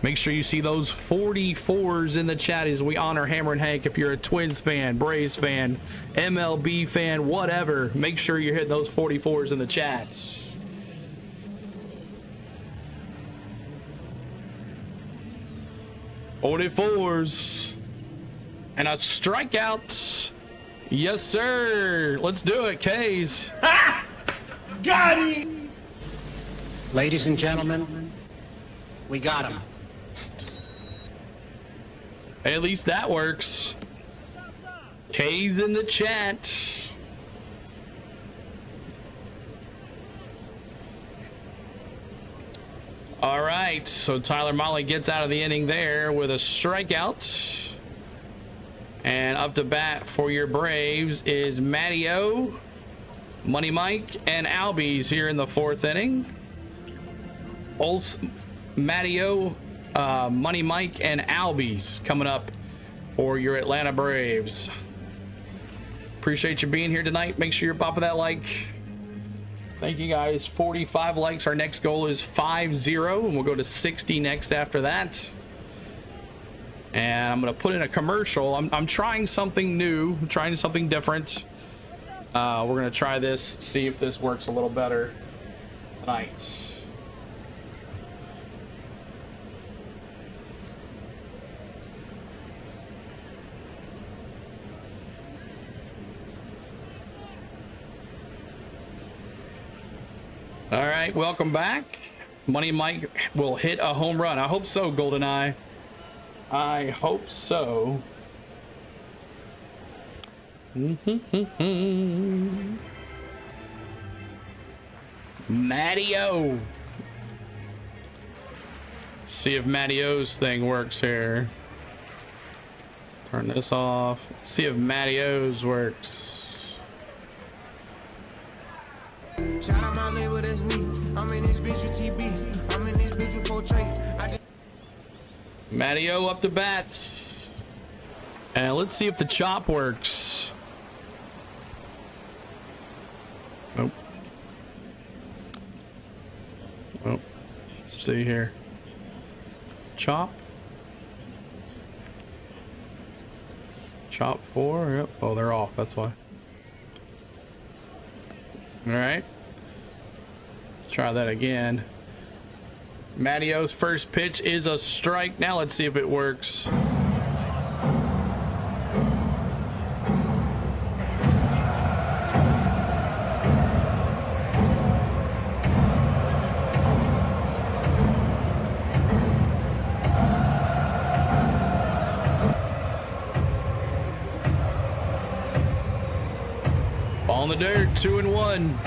Make sure you see those 44s in the chat as we honor Hammer and Hank. If you're a Twins fan, Braves fan, MLB fan, whatever, make sure you hit those 44s in the chats. '44s and a strikeout. Yes, sir. Let's do it, K's. Ha! Got him! Ladies and gentlemen, we got him. Hey, at least that works. K's in the chat. All right, so Tyler Molly gets out of the inning there with a strikeout. And up to bat for your Braves is Matty-O, Money Mike, and Albies here in the 4th inning. Matty-O, Money Mike, and Albies coming up for your Atlanta Braves. Appreciate you being here tonight. Make sure you're popping that like. Thank you guys. 45 likes. Our next goal is 50, and we'll go to 60 next after that. And I'm gonna put in a commercial. I'm trying something new. I'm trying something different. We're gonna try this, see if this works a little better tonight. All right, welcome back. Money Mike will hit a home run. I hope so, GoldenEye. I hope so. Matty-O. See if Matty-O's thing works here. Turn this off. See if Matty-O's works. Shout out my label, that's me. I'm in this bitch with TB. I'm in this bitch with 4 Trey. Matty-O up to bat. And let's see if the chop works. Nope. Oh, let's see here. Chop. Chop 4. Yep. Oh, they're off. That's why. All right. Let's try that again. Matty-O's first pitch is a strike. Now let's see if it works. the dirt, 2-1.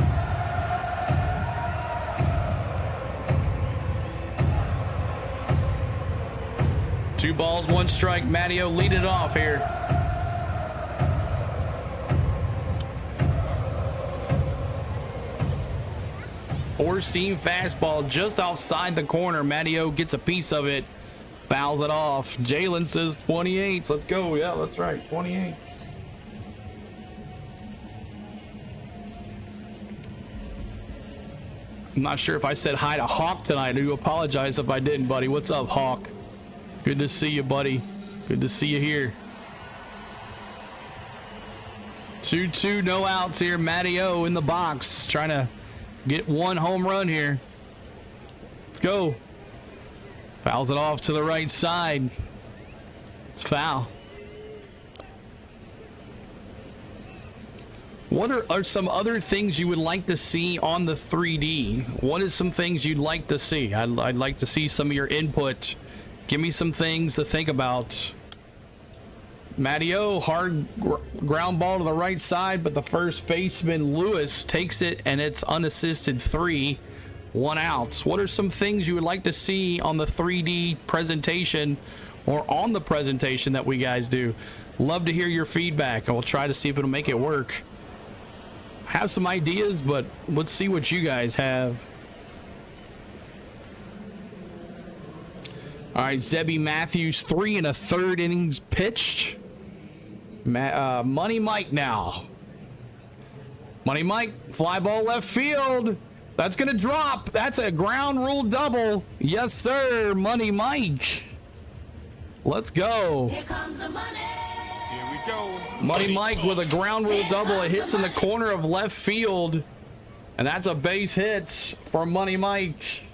Two balls, one strike. Matteo leading it off here. Four-seam fastball just offside the corner. Matteo gets a piece of it, fouls it off. Jalen says 28s. Let's go. Yeah, that's right, 28s. I'm not sure if I said hi to Hawk tonight. I do apologize if I didn't, buddy. What's up, Hawk? Good to see you, buddy. Good to see you here. 2-2, no outs here. Matteo in the box, trying to get one home run here. Let's go. Fouls it off to the right side. It's foul. What are some other things you would like to see on the 3D? What is some things you'd like to see? I'd like to see some of your input. Give me some things to think about. Matteo, hard ground ball to the right side, but the first baseman, Lewis, takes it, and it's unassisted 3, 1 out. What are some things you would like to see on the 3D presentation or on the presentation that we guys do? Love to hear your feedback, and we'll try to see if it'll make it work. I have some ideas, but let's see what you guys have. All right, Zebby Matthews, 3 1/3 innings pitched. Money Mike now. Money Mike, fly ball left field. That's going to drop. That's a ground rule double. Yes, sir, Money Mike. Let's go. Here comes the money. Here we go. Money Mike with a ground rule double. It hits in the corner of left field. And that's a base hit for Money Mike.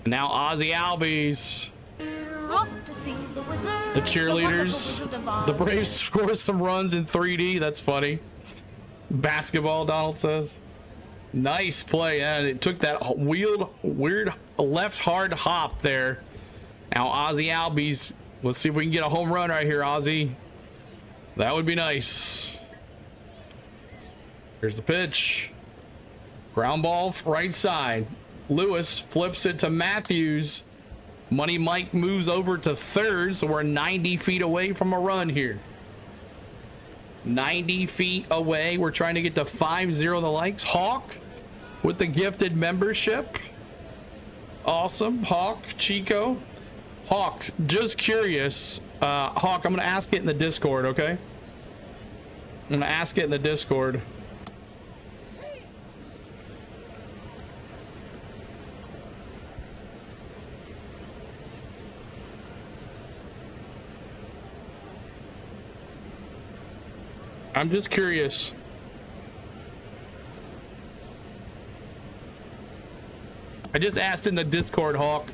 And now Ozzy Albies. Off to see the wizard, The cheerleaders. The Braves score some runs in 3D. That's funny. Basketball, Donald says. Nice play. And it took that weird left hard hop there. Now Ozzy Albies. Let's see if we can get a home run right here, Ozzy. That would be nice. Here's the pitch. Ground ball right side. Lewis flips it to Matthews. Money Mike moves over to third, so we're 90 feet away from a run here. 90 feet away. We're trying to get to 50 the likes. Hawk with the gifted membership. Awesome. Hawk, Chico. Hawk, just curious. Hawk, I'm going to ask it in the Discord, okay? I'm going to ask it in the Discord. I'm just curious. I just asked in the Discord, Hawk.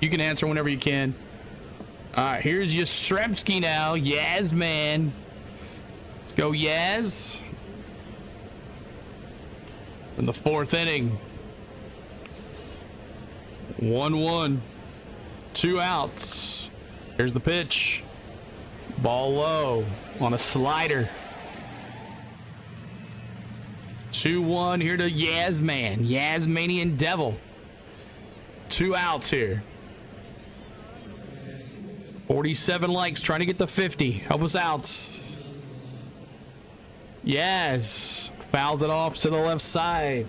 You can answer whenever you can. All right, here's Yastrzemski now. Yaz, man. Let's go, Yaz. In the 4th inning. 1-1. 2 outs. Here's the pitch. Ball low on a slider. 2-1 here to Yazman. Yazmanian Devil. 2 outs here. 47 likes, trying to get the 50. Help us out. Yes. Fouls it off to the left side.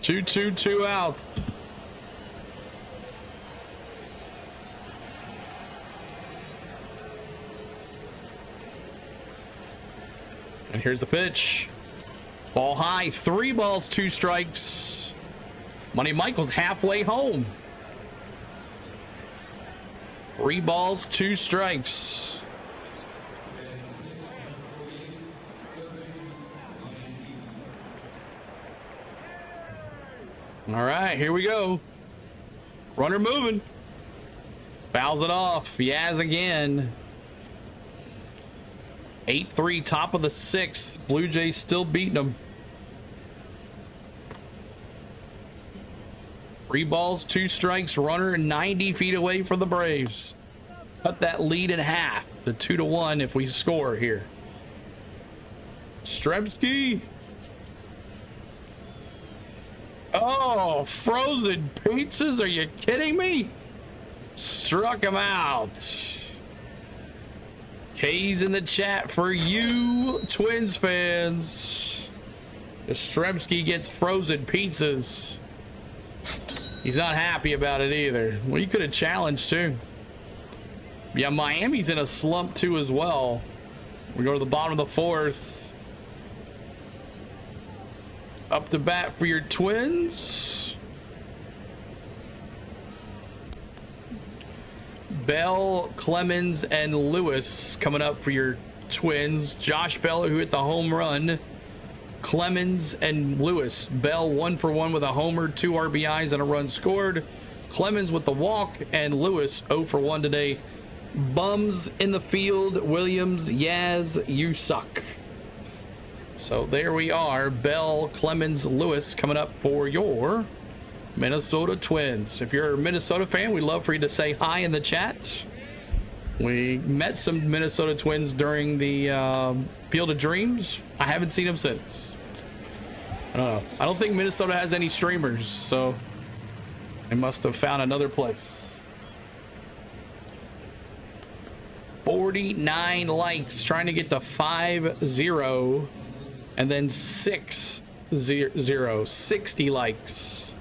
Two outs. And here's the pitch. Ball high, 3 balls, 2 strikes. Money Michael's halfway home. 3 balls, 2 strikes. All right, here we go. Runner moving. Fouls it off. Yaz again. 8-3, top of the 6th. Blue Jays still beating them. 3 balls, 2 strikes, runner 90 feet away from the Braves. Cut that lead in half to 2-1 if we score here. Stremski. Oh, frozen pizzas. Are you kidding me? Struck him out. K's in the chat for you Twins fans. Stremski gets frozen pizzas. He's not happy about it either. Well, you could have challenged too. Yeah, Miami's in a slump too as well. We go to the bottom of the 4th. Up to bat for your Twins. Bell, Clemens, and Lewis coming up for your Twins. Josh Bell, who hit the home run. Clemens and Lewis. Bell 1 for 1 with a homer, 2 RBIs, and a run scored. Clemens with the walk, and Lewis 0 for 1 today. Bums in the field. Williams, Yaz, you suck. So there we are. Bell, Clemens, Lewis coming up for your Minnesota Twins. If you're a Minnesota fan, we'd love for you to say hi in the chat. We met some Minnesota Twins during the Field of Dreams. I haven't seen them since. I don't know. I don't think Minnesota has any streamers, so they must have found another place. 49 likes, trying to get to 5-0. And then 60, 60 likes.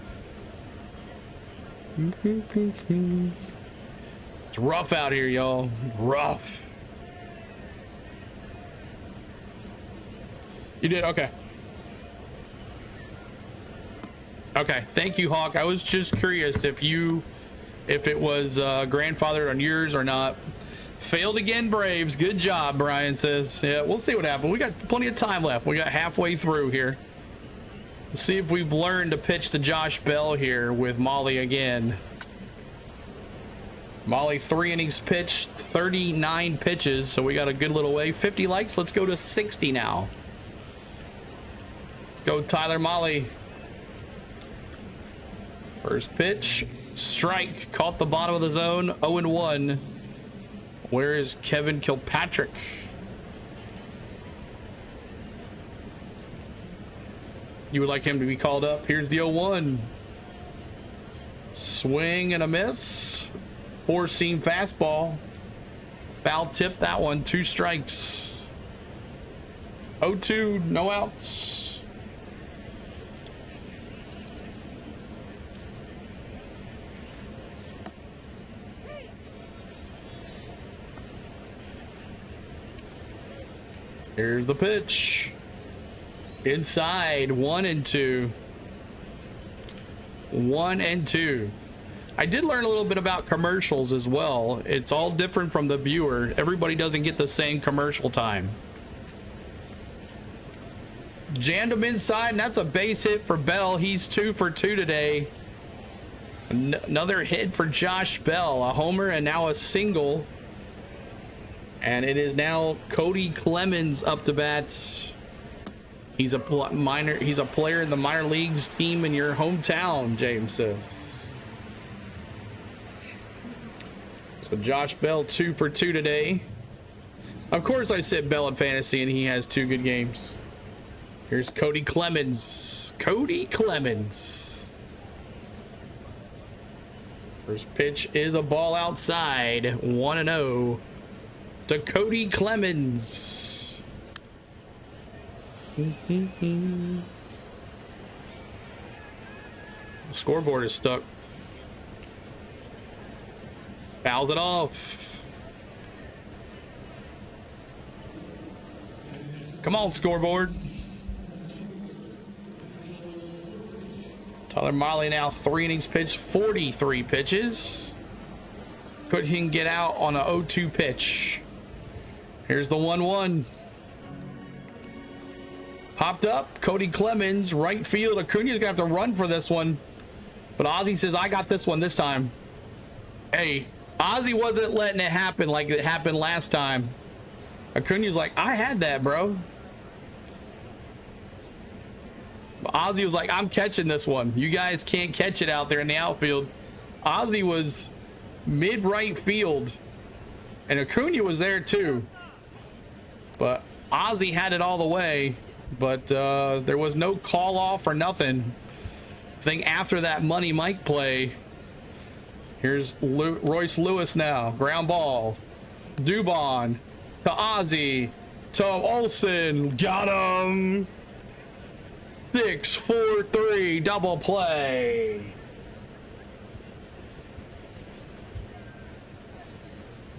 It's rough out here, y'all. Rough. You did? Okay. Okay, thank you, Hawk. I was just curious if it was grandfathered on yours or not. Failed again, Braves. Good job, Brian says. Yeah, we'll see what happens. We got plenty of time left. We got halfway through here. Let's see if we've learned to pitch to Josh Bell here with Molly again. Molly 3 innings pitched, 39 pitches, so we got a good little way. 50 likes. Let's go to 60 now. Let's go, Tyler Molly. First pitch, strike. Caught the bottom of the zone. 0-1. Where is Kevin Kilpatrick? You would like him to be called up. Here's the 0-1. Swing and a miss. 4-seam fastball. Foul tip that one. 2 strikes. 0-2. No outs. Here's the pitch. Inside. 1-2. 1-2. I did learn a little bit about commercials as well. It's all different from the viewer. Everybody doesn't get the same commercial time. Jammed him inside, and that's a base hit for Bell. He's 2 for 2 today. Another hit for Josh Bell. A homer and now a single. And it is now Cody Clemens up to bat. He's a player in the minor leagues team in your hometown, James says. So Josh Bell 2 for 2 today. Of course I said Bell in fantasy and he has 2 good games. Here's Cody Clemens. Cody Clemens. First pitch is a ball outside. 1-0. To Cody Clemens. The scoreboard is stuck. Fouled it off. Come on, scoreboard. Tyler Molly now 3 innings pitched, 43 pitches. Could he get out on a 0-2 pitch? Here's the 1-1. Popped up. Cody Clemens, right field. Acuna's gonna have to run for this one. But Ozzy says, I got this one this time. Hey, Ozzy wasn't letting it happen like it happened last time. Acuna's like, I had that, bro. Ozzy was like, I'm catching this one. You guys can't catch it out there in the outfield. Ozzy was mid-right field, and Acuna was there too. But Ozzy had it all the way, but there was no call off or nothing. I think after that Money Mike play, here's Royce Lewis now. Ground ball. Dubon to Ozzy to Olsen. Got him. 6-4-3 double play.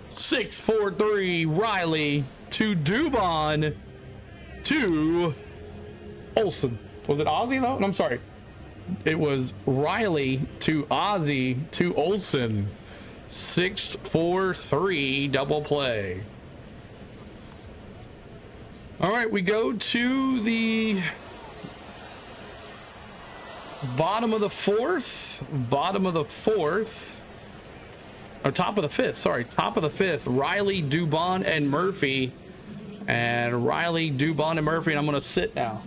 6-4-3 Riley to Dubon to Olsen. Was it Ozzy though? No, I'm sorry. It was Riley to Ozzy to Olsen. 6-4-3 double play. All right, we go to the bottom of the fourth. Or top of the fifth, sorry. Top of the fifth. Riley, Dubon, and Murphy. And Riley, Dubon, and Murphy. And I'm going to sit now.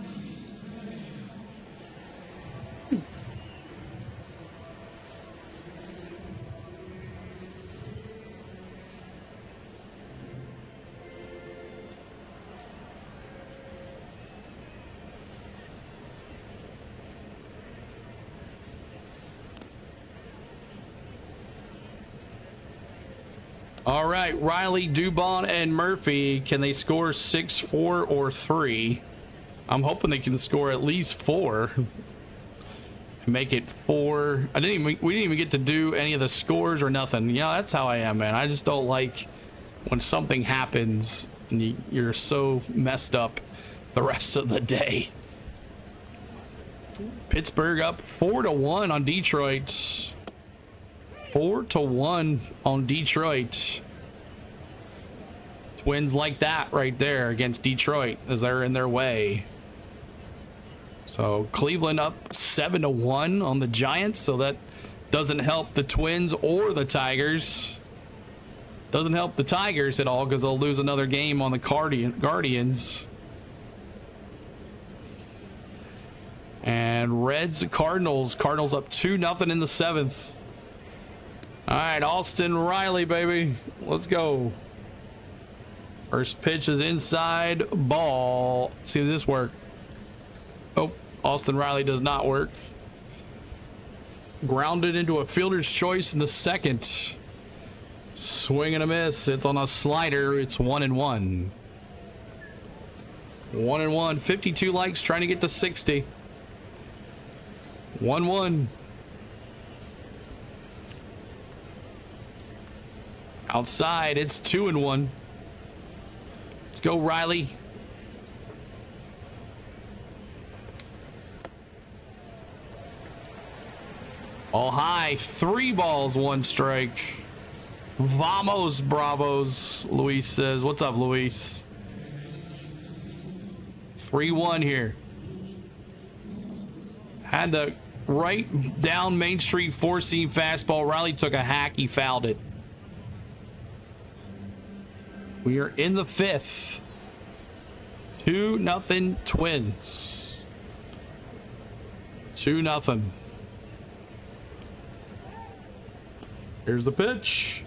All right, Riley, Dubon, and Murphy. Can they score 6, 4, or 3? I'm hoping they can score at least 4. Make it 4. We didn't even get to do any of the scores or nothing. You know, that's how I am, man. I just don't like when something happens and you're so messed up the rest of the day. Pittsburgh up 4-1 on Detroit. 4-1 on Detroit. Twins like that right there against Detroit as they're in their way. So Cleveland up 7-1 on the Giants, so that doesn't help the Twins or the Tigers. Doesn't help the Tigers at all because they'll lose another game on the Guardians. And Reds, Cardinals up 2-0 in the 7th. All right, Austin Riley, baby. Let's go. First pitch is inside. Ball. Let's see if this works. Oh, Austin Riley does not work. Grounded into a fielder's choice in the second. Swing and a miss. It's on a slider. It's 1-1. 1-1. 52 likes, trying to get to 60. 1-1. Outside, it's 2-1. Let's go, Riley. All high, 3 balls, 1 strike. Vamos, bravos, Luis says. What's up, Luis? 3-1 here. Had the right down Main Street 4-seam fastball. Riley took a hack. He fouled it. We are in the 5th. 2-0 Twins. 2-0. Here's the pitch.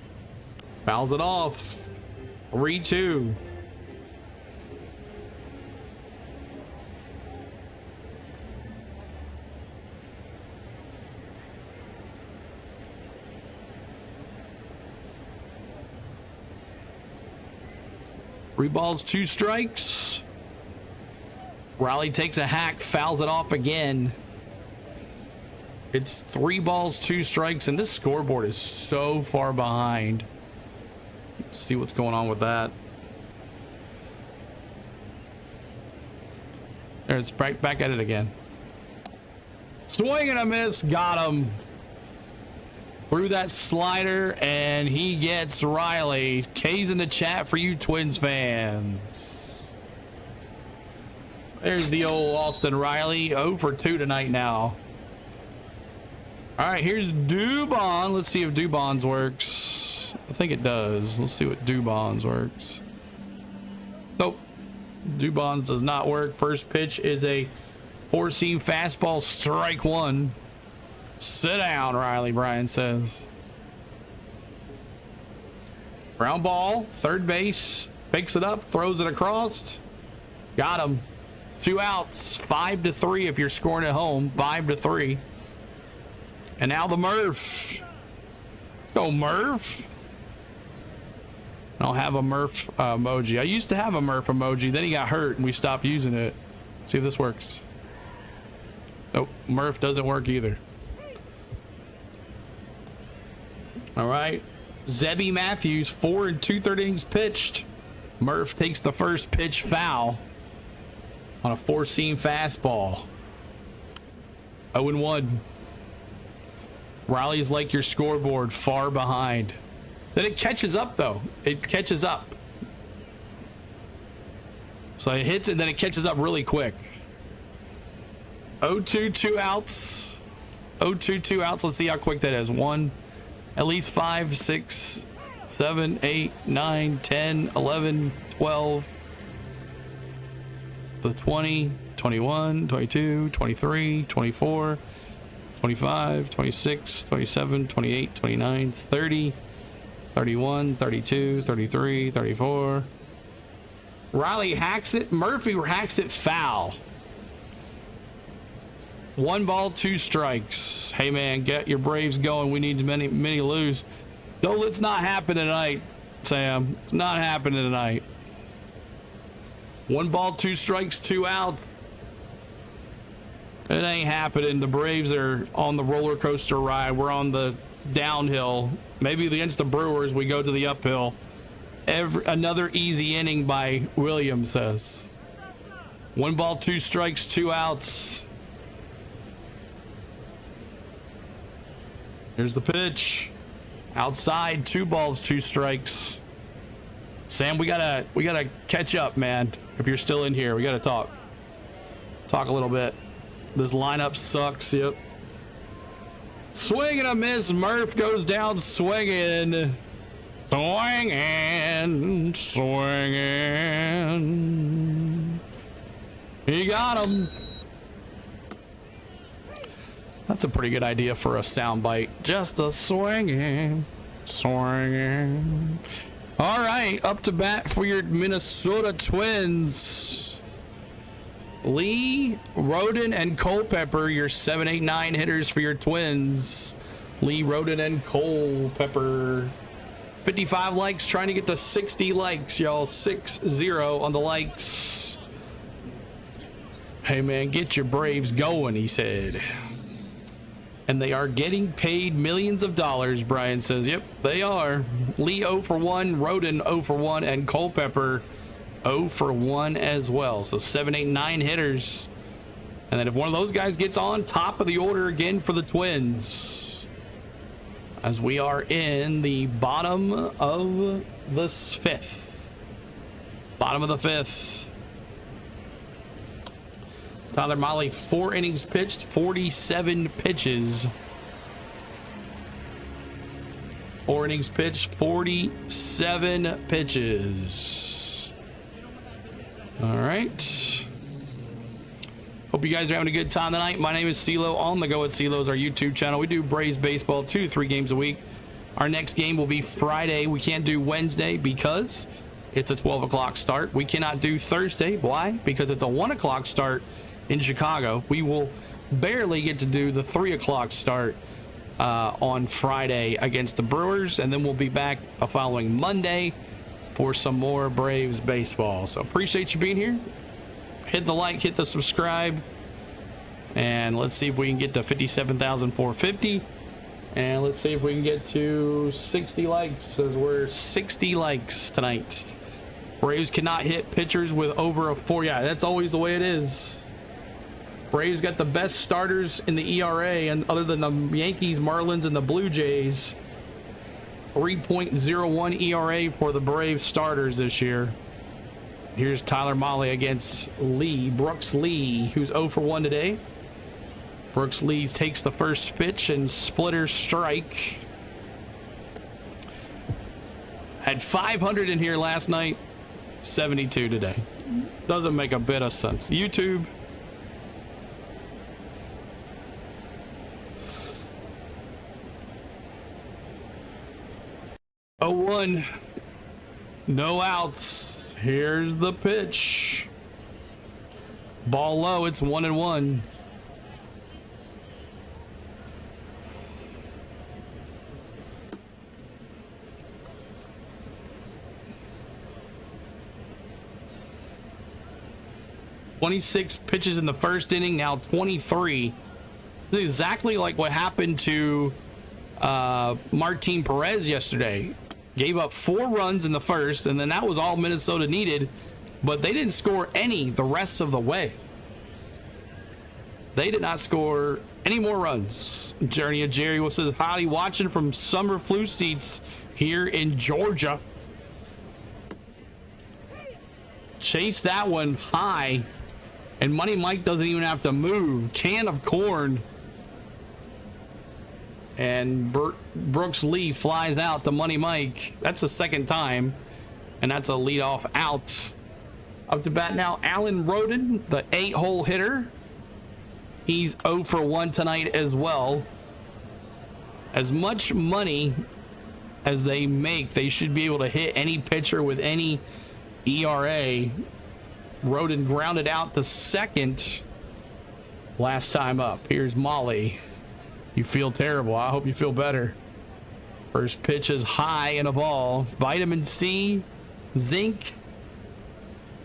Fouls it off. 3-2. Three balls, 2 strikes. Riley takes a hack, fouls it off again. It's 3 balls, 2 strikes, and this scoreboard is so far behind. Let's see what's going on with that. There, it's back at it again. Swing and a miss, got him. Through that slider, and he gets Riley. K's in the chat for you Twins fans. There's the old Austin Riley. 0 for 2 tonight now. All right, here's Dubon. Let's see if Dubon's works. I think it does. Let's see what Dubon's works. Nope. Dubon's does not work. First pitch is a 4-seam fastball, strike one. Sit down, Riley, Brian says. Ground ball, third base, picks it up, throws it across. Got him. 2 outs, 5-3 if you're scoring at home, 5-3. And now the Murph. Let's go, Murph. I don't have a Murph emoji. I used to have a Murph emoji, then he got hurt and we stopped using it. See if this works. Nope, Murph doesn't work either. All right. Zebby Matthews, 4 2/3 innings pitched. Murph takes the first pitch foul on a 4-seam fastball. 0-1. Riley's like your scoreboard, far behind. Then it catches up, though. It catches up. So it hits and then it catches up really quick. 0-2, 2 outs. 0-2, 2 outs. Let's see how quick that is. At least 5, 6, 7, 8, 9, 10, 11, 12, the 20, 21, 22, 23, 24, 25, 26, 27, 28, 29, 30, 31, 32, 33, 34. Riley hacks it. Murphy hacks it foul. 1 ball, 2 strikes. Hey man, get your Braves going. We need many to lose. Don't let's not happen tonight, Sam. It's not happening tonight. 1 ball, 2 strikes, 2 outs. It ain't happening. The Braves are on the roller coaster ride. We're on the downhill. Maybe against the Brewers, we go to the uphill. Another easy inning by Williams says. 1 ball, 2 strikes, 2 outs. Here's the pitch. Outside, 2 balls, 2 strikes. Sam, we gotta catch up, man. If you're still in here, we gotta talk a little bit. This lineup sucks. Yep. Swing and a miss. Murph goes down swinging. Swinging. He got him. That's a pretty good idea for a soundbite. Just a swinging. All right, up to bat for your Minnesota Twins. Lee, Roden, and Culpepper, your 7, 8, 9 hitters for your Twins. Lee, Roden, and Culpepper. 55 likes, trying to get to 60 likes, y'all. 6-0 on the likes. Hey, man, get your Braves going, he said. And they are getting paid millions of dollars, Brian says. Yep, they are. Lee 0 for 1, Roden 0 for 1, and Culpepper 0 for 1 as well. So 7, 8, 9 hitters. And then if one of those guys gets on, top of the order again for the Twins. As we are in the bottom of the 5th. Bottom of the 5th. Tyler Mahle, 4 innings pitched, 47 pitches. 4 innings pitched, 47 pitches. All right. Hope you guys are having a good time tonight. My name is CeeLo. On the Go at CeeLo is our YouTube channel. We do Braves baseball 2 to 3 games a week. Our next game will be Friday. We can't do Wednesday because it's a 12 o'clock start. We cannot do Thursday. Why? Because it's a 1 o'clock start in Chicago. We will barely get to do the 3 o'clock start on Friday against the Brewers, and then we'll be back the following Monday for some more Braves baseball. So appreciate you being here. Hit the like, hit the subscribe, and let's see if we can get to 57,450, and let's see if we can get to 60 likes, as we're 60 likes tonight. Braves cannot hit pitchers with over a 4. Yeah, that's always the way it is. Braves got the best starters in the ERA, and other than the Yankees, Marlins, and the Blue Jays. 3.01 ERA for the Braves starters this year. Here's Tyler Mahle against Lee, Brooks Lee, who's 0 for 1 today. Brooks Lee takes the first pitch and splitter strike. Had 500 in here last night, 72 today. Doesn't make a bit of sense. YouTube, 1. No outs. Here's the pitch. Ball low. It's 1-1. "26 pitches in the first inning, now 23. This is exactly like what happened to Martin Perez yesterday. Gave up 4 runs in the first, and then that was all Minnesota needed, but they didn't score any the rest of the way. They did not score any more runs. Journey of Jerry says, howdy, watching from summer flu seats here in Georgia. Chase that one high, and Money Mike doesn't even have to move. Can of corn. And Brooks Lee flies out to Money Mike. That's the second time, and that's a leadoff out. Up to bat now, Alan Roden, the 8-hole hitter. He's 0 for 1 tonight as well. As much money as they make, they should be able to hit any pitcher with any ERA. Roden grounded out to second last time up. Here's Molly. You feel terrible. I hope you feel better. First pitch is high and a ball. Vitamin C, zinc,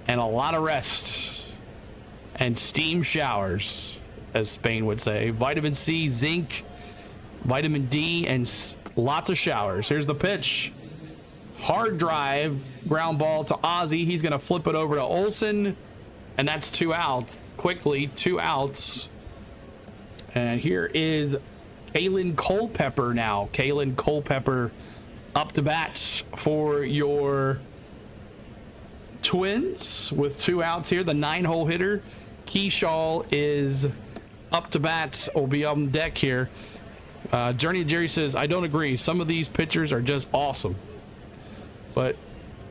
and a lot of rest. And steam showers, as Spain would say. Vitamin C, zinc, vitamin D, and lots of showers. Here's the pitch. Hard drive, ground ball to Ozzie. He's going to flip it over to Olsen, and that's 2 outs. Quickly, 2 outs. And here is Kalen Culpepper now. Kalen Culpepper up to bat for your Twins with 2 outs here. The 9-hole hitter. Keyshaw is up to bat. Will be on deck here. Journey Jerry says, I don't agree. Some of these pitchers are just awesome. But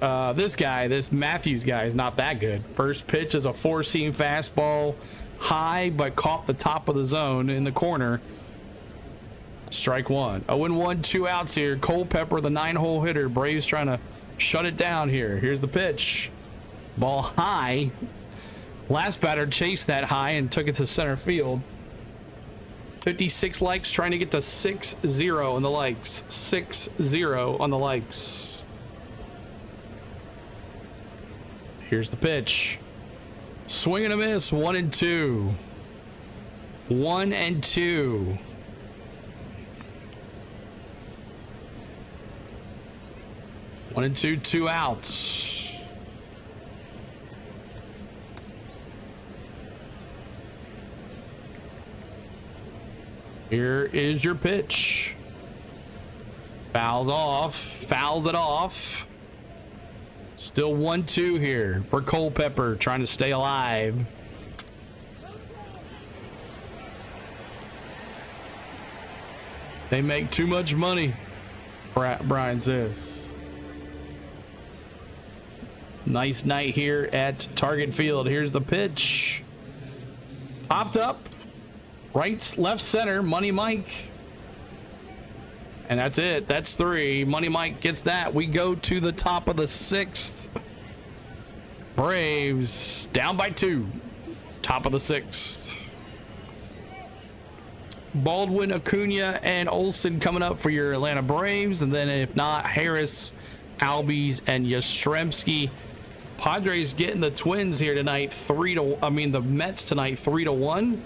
this Matthews guy is not that good. First pitch is a 4-seam fastball. High, but caught the top of the zone in the corner. Strike 1. 0-1, 2 outs here. Culpepper, the 9-hole hitter. Braves trying to shut it down here. Here's the pitch. Ball high. Last batter chased that high and took it to center field. 56 likes, trying to get to 6-0 on the likes. 6-0 on the likes. Here's the pitch. Swing and a miss. 1-2. 1-2. 1-2, 2 outs. Here is your pitch. Fouls it off. Still 1-2 here for Culpepper, trying to stay alive. They make too much money, Brian says. Nice night here at Target Field. Here's the pitch. Popped up. Right, left center, Money Mike. And that's it. That's 3. Money Mike gets that. We go to the top of the 6th. Braves down by 2. Top of the 6th. Baldwin, Acuna, and Olsen coming up for your Atlanta Braves. And then if not, Harris, Albies, and Yastrzemski. Padres getting the Twins here tonight. The Mets tonight 3-1.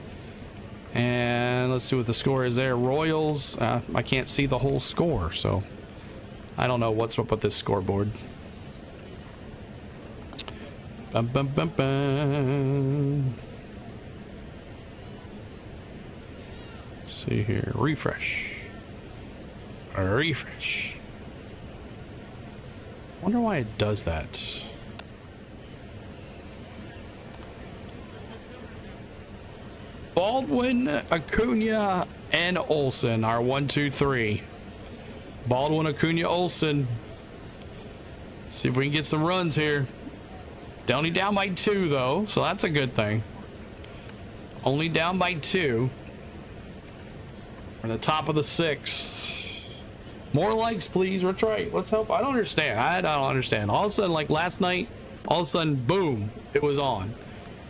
And let's see what the score is there. Royals, I can't see the whole score, so I don't know what's up with this scoreboard. Bum, bum, bum, bum. Let's see here. Refresh. Wonder why it does that. Baldwin, Acuna, and Olsen are 1, 2, 3. Baldwin, Acuna, Olsen. See if we can get some runs here. Only down by 2 though, so that's a good thing. Only down by 2. We're at the top of the 6th. More likes, please. Retry. Let's help. I don't understand. I don't understand. All of a sudden, like last night, all of a sudden, boom, it was on.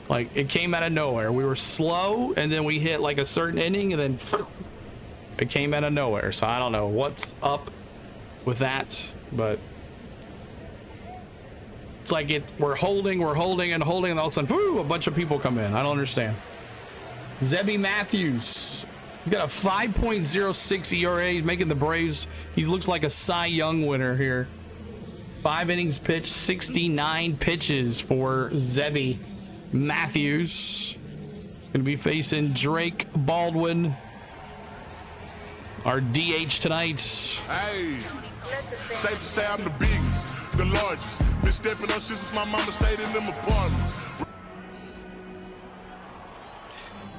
Like it came out of nowhere. We were slow, and then we hit like a certain inning, and then it came out of nowhere. So I don't know what's up with that, but it's like we're holding, and all of a sudden, whoo, a bunch of people come in. I don't understand. Zebby Matthews. He's got a 5.06 ERA. He's making the Braves. He looks like a Cy Young winner here. 5 innings pitched, 69 pitches for Zebby Matthews. Gonna be facing Drake Baldwin, our DH tonight. Hey, safe to say I'm the biggest, the largest. Been stepping up since my mama stayed in them apartments.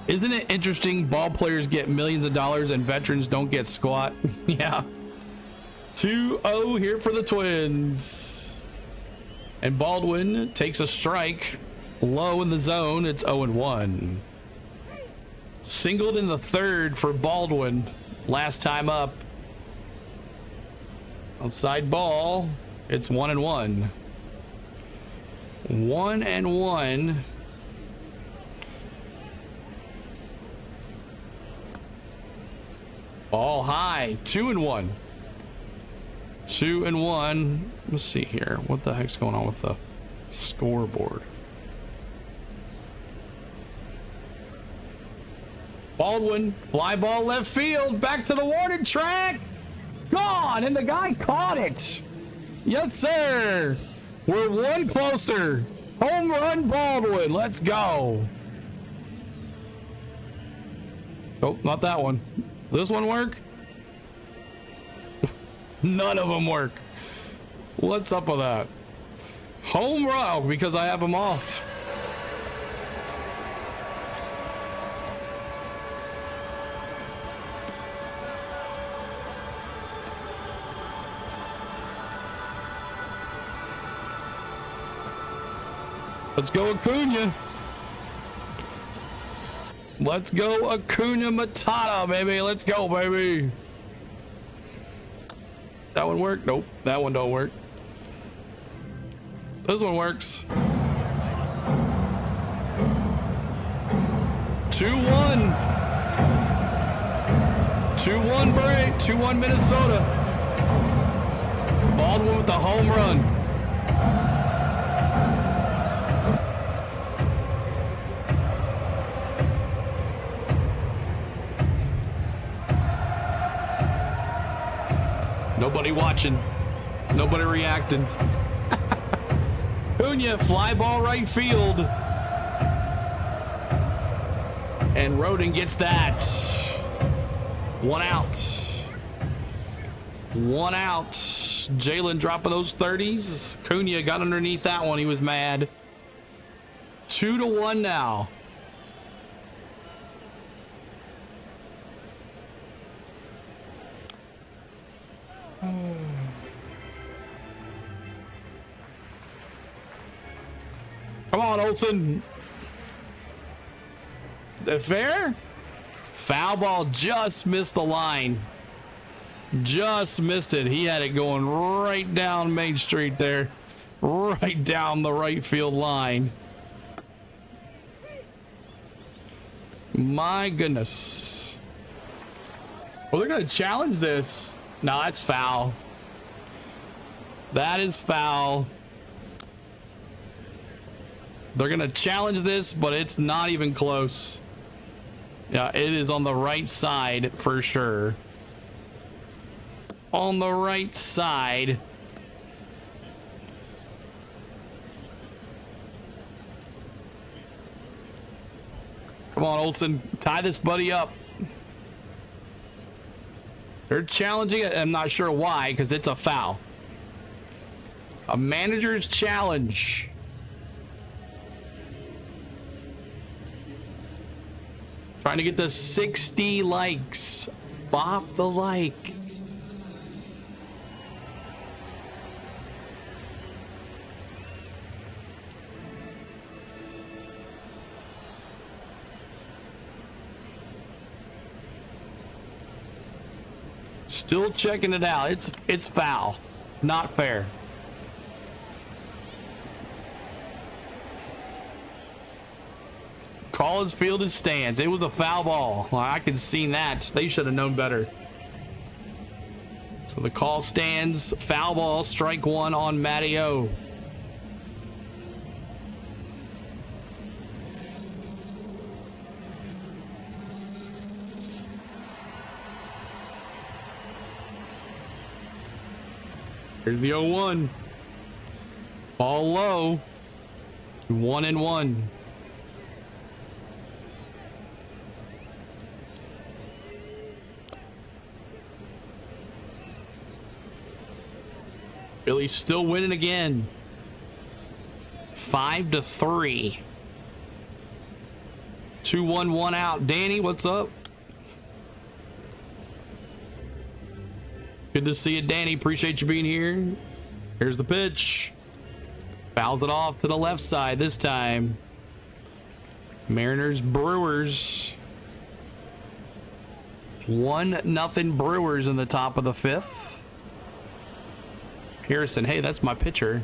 Isn't it interesting? Ball players get millions of dollars and veterans don't get squat. Yeah. 2-0 here for the Twins. And Baldwin takes a strike. Low in the zone. It's 0-1. Singled in the third for Baldwin. Last time up. Outside ball. It's 1-1. 1-1. Ball high. 2-1. 2-1. Let's see here. What the heck's going on with the scoreboard? Baldwin, fly ball left field, back to the warning track. Gone, and the guy caught it. Yes, sir. We're one closer. Home run, Baldwin. Let's go. Oh, not that one. This one work? None of them work. What's up with that? Home run, because I have them off. Let's go Acuna. Let's go Acuna Matata, baby. Let's go, baby. That one work? Nope. That one don't work. This one works. 2-1. 2-1 break. 2-1 Minnesota. Baldwin with the home run. Nobody watching. Nobody reacting. Cunha, fly ball right field. And Roden gets that. 1 out. 1 out. Jalen dropping those 30s. Cunha got underneath that one. He was mad. 2-1 now. Come on, Olsen. Is that fair? Foul ball just missed the line. Just missed it. He had it going right down Main Street there. Right down the right field line. My goodness. Well, they're going to challenge this. No, that's foul. That is foul. They're going to challenge this, but it's not even close. Yeah, it is on the right side for sure. On the right side. Come on, Olsen. Tie this buddy up. They're challenging it. I'm not sure why, because it's a foul. A manager's challenge. Trying to get to 60 likes. Bop the like. Still checking it out. It's foul. Not fair. Call his field as stands. It was a foul ball. Well, I could see that. They should have known better. So the call stands. Foul ball. Strike one on Matty O. Here's the 0-1. Ball low. 1-1. Billy's still winning again. 5-3. 2-1, 1 out. Danny, what's up? Good to see you, Danny. Appreciate you being here. Here's the pitch. Fouls it off to the left side this time. Mariners, Brewers. 1-0 Brewers in the top of the 5th. Harrison, hey, that's my pitcher.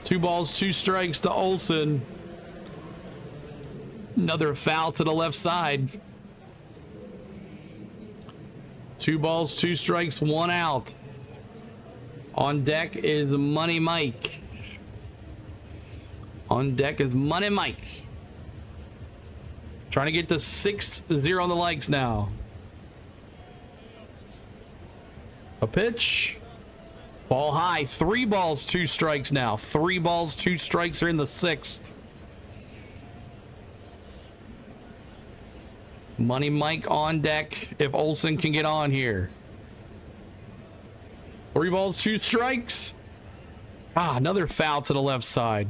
2 balls, 2 strikes to Olsen. Another foul to the left side. 2 balls, 2 strikes, 1 out. On deck is Money Mike. On deck is Money Mike. Trying to get to 6-0 on the likes now. A pitch. Ball high. 3 balls, 2 strikes now. 3 balls, 2 strikes are in the 6th. Money Mike on deck if Olsen can get on here. 3 balls, 2 strikes. Another foul to the left side.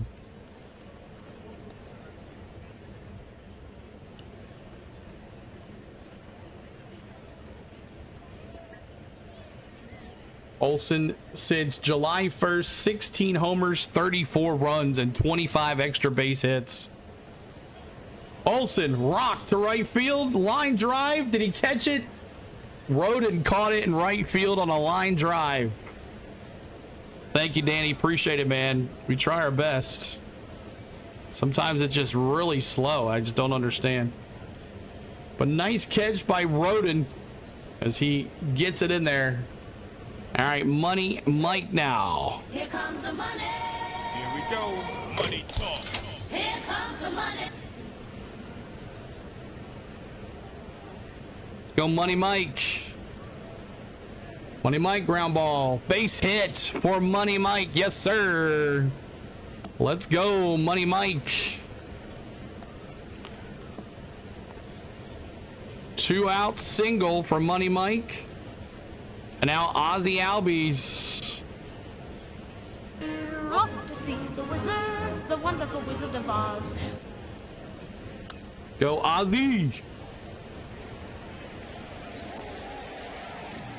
Olsen since July 1st, 16 homers, 34 runs, and 25 extra base hits. Olsen rocked to right field, line drive. Did he catch it? Roden caught it in right field on a line drive. Thank you, Danny. Appreciate it, man. We try our best. Sometimes it's just really slow. I just don't understand. But nice catch by Roden as he gets it in there. All right, Money Mike now. Here comes the money. Here we go. Money talk. Here comes the money. Let's go, Money Mike. Money Mike, ground ball. Base hit for Money Mike. Yes, sir. Let's go, Money Mike. 2 out single for Money Mike. And now Ozzy Albies. We're off to see the wizard, the wonderful Wizard of Oz. Go Ozzy.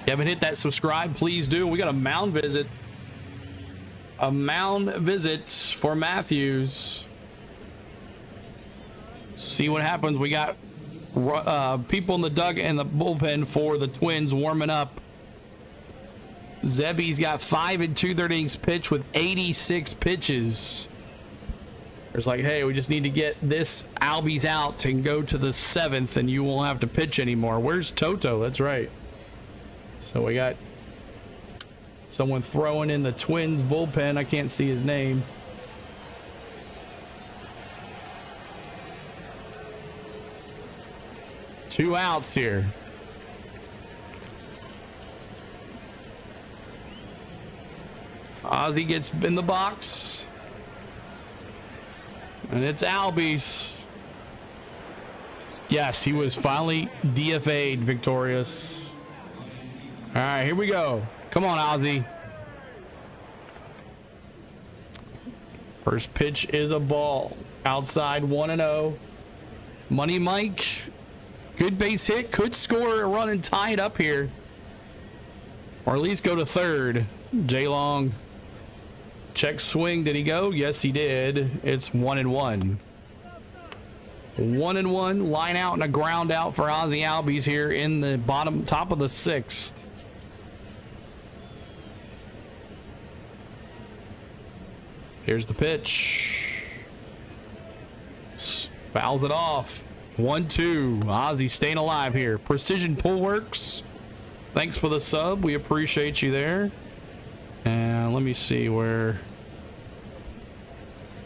You haven't hit that subscribe, please do. We got a mound visit. A mound visit for Matthews. See what happens. We got people in the dugout and the bullpen for the Twins warming up. Zebby's got 5 2/3 innings pitched with 86 pitches. There's like, hey, we just need to get this Albies out and go to the 7th, and you won't have to pitch anymore. Where's Toto? That's right. So we got someone throwing in the Twins bullpen. I can't see his name. Two outs here. Ozzy gets in the box. And it's Albies. Yes, he was finally DFA'd victorious. All right, here we go. Come on, Ozzy. First pitch is a ball. Outside 1-0. Money Mike. Good base hit. Could score a run and tie it up here. Or at least go to third. J Long. Check swing. Did he go? Yes, he did. It's 1-1. 1-1, line out and a ground out for Ozzy Albies here in the top of the 6th. Here's the pitch. Fouls it off. 1-2. Ozzy staying alive here. Precision Pull Works. Thanks for the sub. We appreciate you there. And let me see where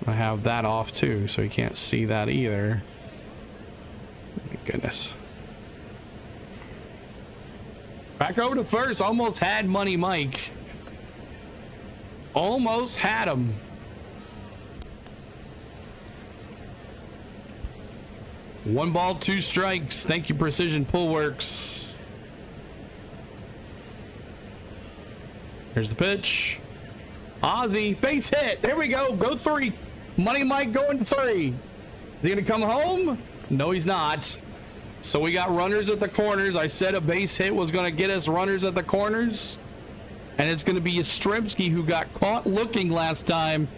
I have that off too, so you can't see that either. My goodness. Back over to first. Almost had Money Mike. Almost had him. One ball, 2 strikes. Thank you, Precision Pull Works. Here's the pitch. Ozzy, base hit. There we go. Go 3. Money Mike going to 3. Is he going to come home? No, he's not. So we got runners at the corners. I said a base hit was going to get us runners at the corners. And it's going to be Yastrzemski who got caught looking last time.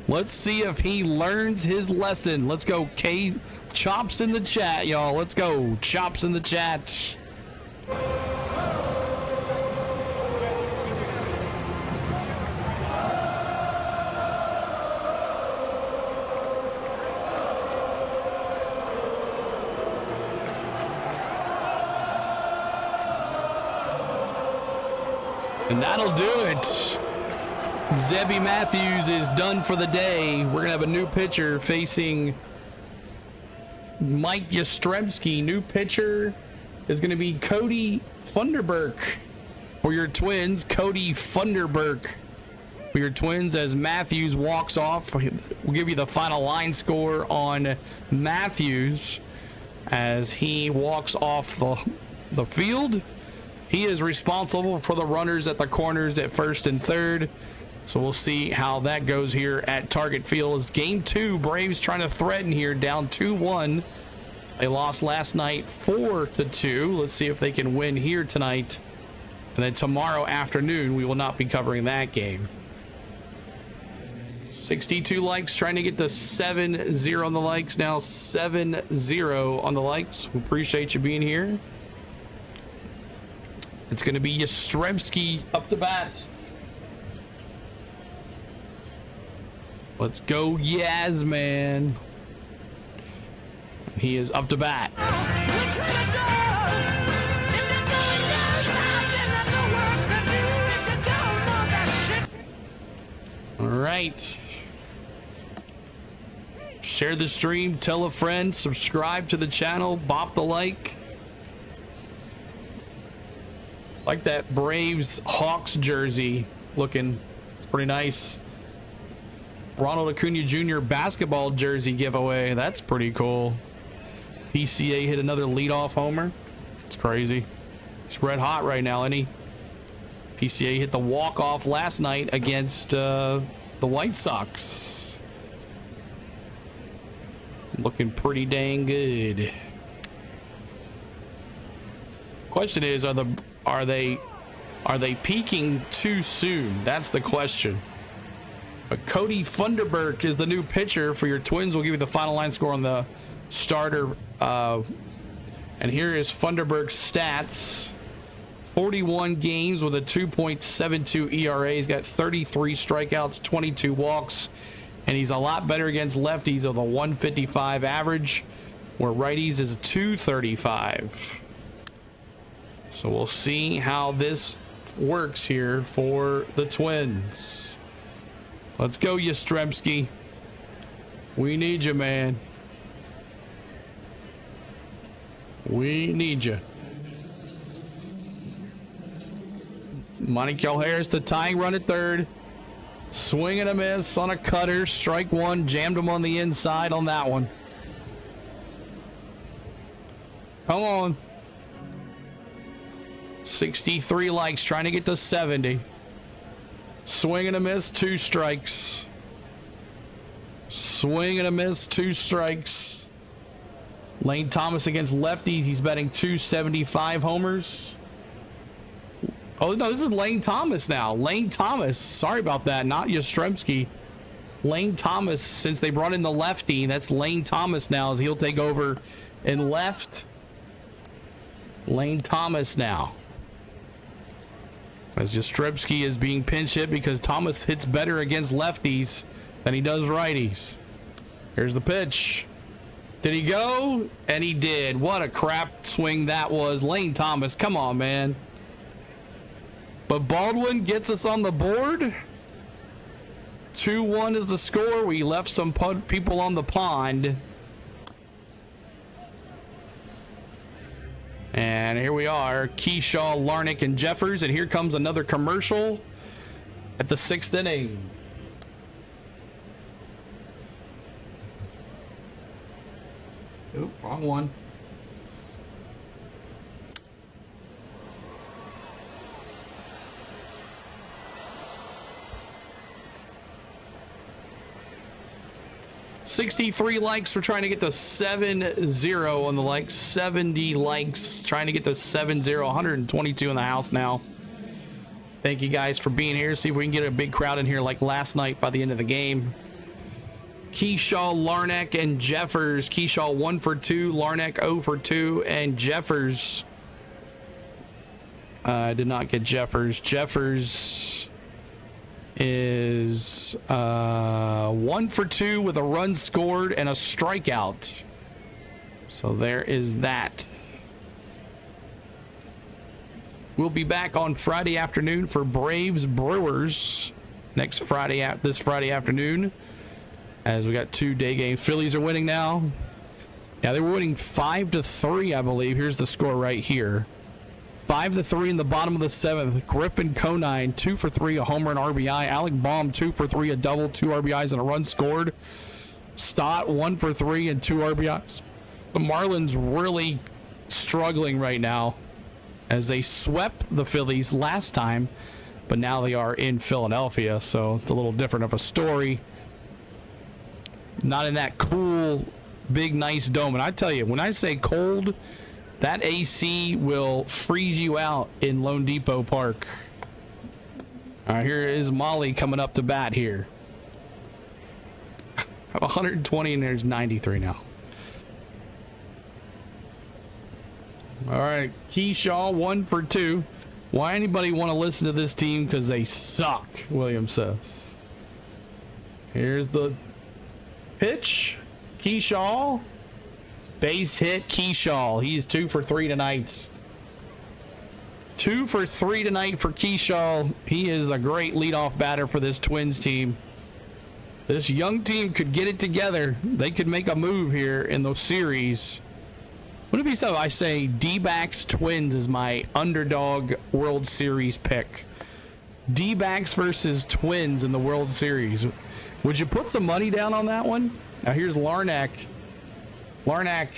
Let's see if he learns his lesson. Let's go, K Chops in the chat, y'all. Let's go, Chops in the chat. And that'll do it. Zebby Matthews is done for the day. We're gonna have a new pitcher facing Mike Yastrzemski. New pitcher is gonna be Cody Funderburk for your Twins. Cody Funderburk for your Twins as Matthews walks off. We'll give you the final line score on Matthews as he walks off the field. He is responsible for the runners at the corners at first and third. So we'll see how that goes here at Target Field. It's game 2. Braves trying to threaten here, down 2-1. They lost last night 4-2. Let's see if they can win here tonight. And then tomorrow afternoon, we will not be covering that game. 62 likes, trying to get to 7-0 on the likes. Now 7-0 on the likes. We appreciate you being here. It's going to be Yastrzemski up to bat. Let's go, Yaz, man. He is up to bat. All right. Share the stream, tell a friend, subscribe to the channel, bop the like. Like that Braves Hawks jersey looking. It's pretty nice. Ronald Acuna Jr. basketball jersey giveaway. That's pretty cool. PCA hit another leadoff homer. It's crazy. He's red hot right now, isn't he? PCA hit the walk-off last night against the White Sox. Looking pretty dang good. Question is, are they peaking too soon? That's the question. But Cody Funderburk is the new pitcher for your Twins. We'll give you the final line score on the starter. And here is Funderburk's stats. 41 games with a 2.72 ERA. He's got 33 strikeouts, 22 walks. And he's a lot better against lefties with a 155 average, where righties is 235. So we'll see how this works here for the Twins. Let's go, Yastrzemski. We need you, man. We need you. Monica Harris, the tying run at third. Swing and a miss on a cutter. Strike one. Jammed him on the inside on that one. Come on. 63 likes, trying to get to 70. Swing and a miss, 2 strikes. Swing and a miss, 2 strikes. Lane Thomas against lefties. He's betting 275 homers. Oh, no, this is Lane Thomas now. Lane Thomas. Sorry about that. Not Yastrzemski. Lane Thomas, since they brought in the lefty, that's Lane Thomas now, as he'll take over in left. Lane Thomas now. As Jastrzebski is being pinch hit because Thomas hits better against lefties than he does righties. Here's the pitch. Did he go? And he did. What a crap swing that was. Lane Thomas, come on, man. But Baldwin gets us on the board. 2-1 is the score. We left some people on the pond. And here we are, Keyshaw, Larnach, and Jeffers. And here comes another commercial at the 6th inning. Oop, wrong one. $63 likes. We're trying to get to 7-0 on the likes. 70 likes. Trying to get to 7-0. 122 in the house now. Thank you guys for being here. See if we can get a big crowd in here like last night by the end of the game. Keyshaw, Larnach, and Jeffers. Keyshaw 1 for 2. Larnach 0 for 2. And Jeffers. I did not get Jeffers. Jeffers is 1 for 2 with a run scored and a strikeout. So there is that. We'll be back on Friday afternoon for Braves Brewers this Friday afternoon, as we got 2 day games. Phillies are winning now. Yeah, they were winning 5-3, I believe. Here's the score right here. 5-3 in the bottom of the 7th. Griffin Conine, 2 for 3, a homer and RBI. Alec Baum, 2 for 3, a double, 2 RBIs and a run scored. Stott, 1 for 3 and 2 RBIs. The Marlins really struggling right now, as they swept the Phillies last time, but now they are in Philadelphia, so it's a little different of a story. Not in that cool, big, nice dome. And I tell you, when I say cold, that AC will freeze you out in Lone Depot Park. All right, here is Molly coming up to bat here. I have 120 and there's 93 now. All right, Keyshaw 1 for 2. Why anybody want to listen to this team? Because they suck, William says. Here's the pitch. Keyshaw. Base hit, Keyshaw. He's 2 for 3 tonight. 2 for 3 tonight for Keyshaw. He is a great leadoff batter for this Twins team. This young team could get it together. They could make a move here in the series. Wouldn't it be so? I say D-backs Twins is my underdog World Series pick. D-backs versus Twins in the World Series. Would you put some money down on that one? Now here's Larnach. Larnach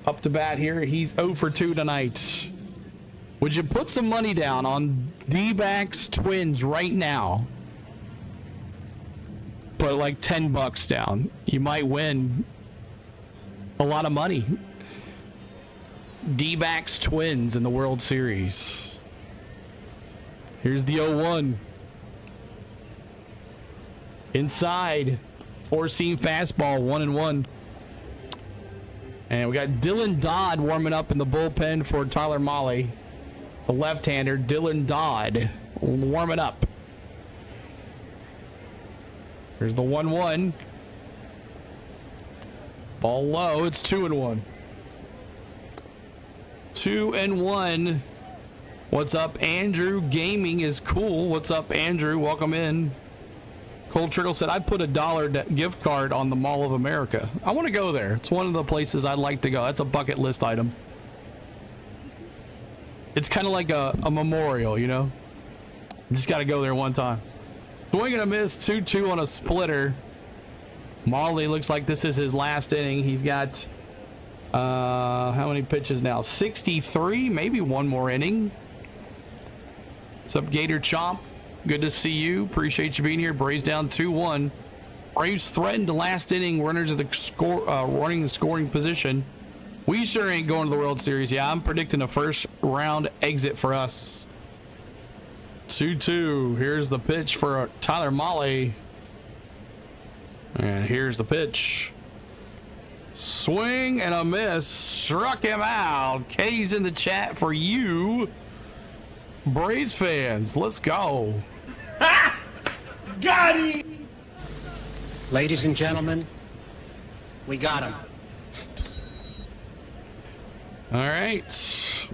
up to bat here. He's 0 for 2 tonight. Would you put some money down on D-backs Twins right now? Put like $10 down. You might win a lot of money. D-backs Twins in the World Series. Here's the 0-1. Inside. 4-seam fastball, 1-1. And we got Dylan Dodd warming up in the bullpen for Tyler Mahle. The left-hander, Dylan Dodd, warming up. Here's the 1-1. Ball low, it's 2-1. 2-1. What's up, Andrew? Gaming is cool. What's up, Andrew? Welcome in. Cold Trickle said, I'd put $1 gift card on the Mall of America. I want to go there. It's one of the places I'd like to go. That's a bucket list item. It's kind of like a memorial, you know? You just got to go there one time. Swing and a miss, 2-2 on a splitter. Mahle looks like this is his last inning. He's got, how many pitches now? 63, maybe one more inning. What's up, Gator Chomp? Good to see you. Appreciate you being here. Braves down 2-1. Braves threatened the last inning. Runners at the running the scoring position. We sure ain't going to the World Series. Yeah, I'm predicting a first round exit for us. 2-2. Here's the pitch for Tyler Mahle. And here's the pitch. Swing and a miss. Struck him out. K's in the chat for you, Braves fans. Let's go. Got him! Ladies and gentlemen, we got him. All right.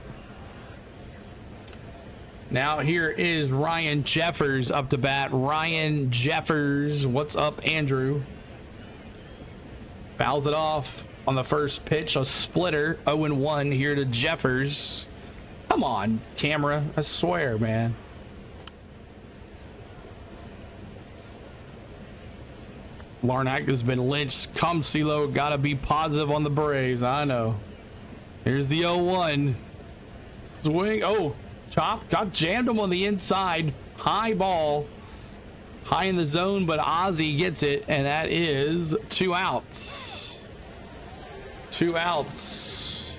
Now here is Ryan Jeffers up to bat. Ryan Jeffers, what's up, Andrew? Fouls it off on the first pitch, a splitter. 0-1 here to Jeffers. Come on, camera. I swear, man. Larnack has been lynched. Come, CeeLo. Gotta be positive on the Braves. I know. Here's the 0-1. Swing. Oh, chop. Got jammed him on the inside. High ball. High in the zone, but Ozzie gets it, and that is 2 outs. 2 outs.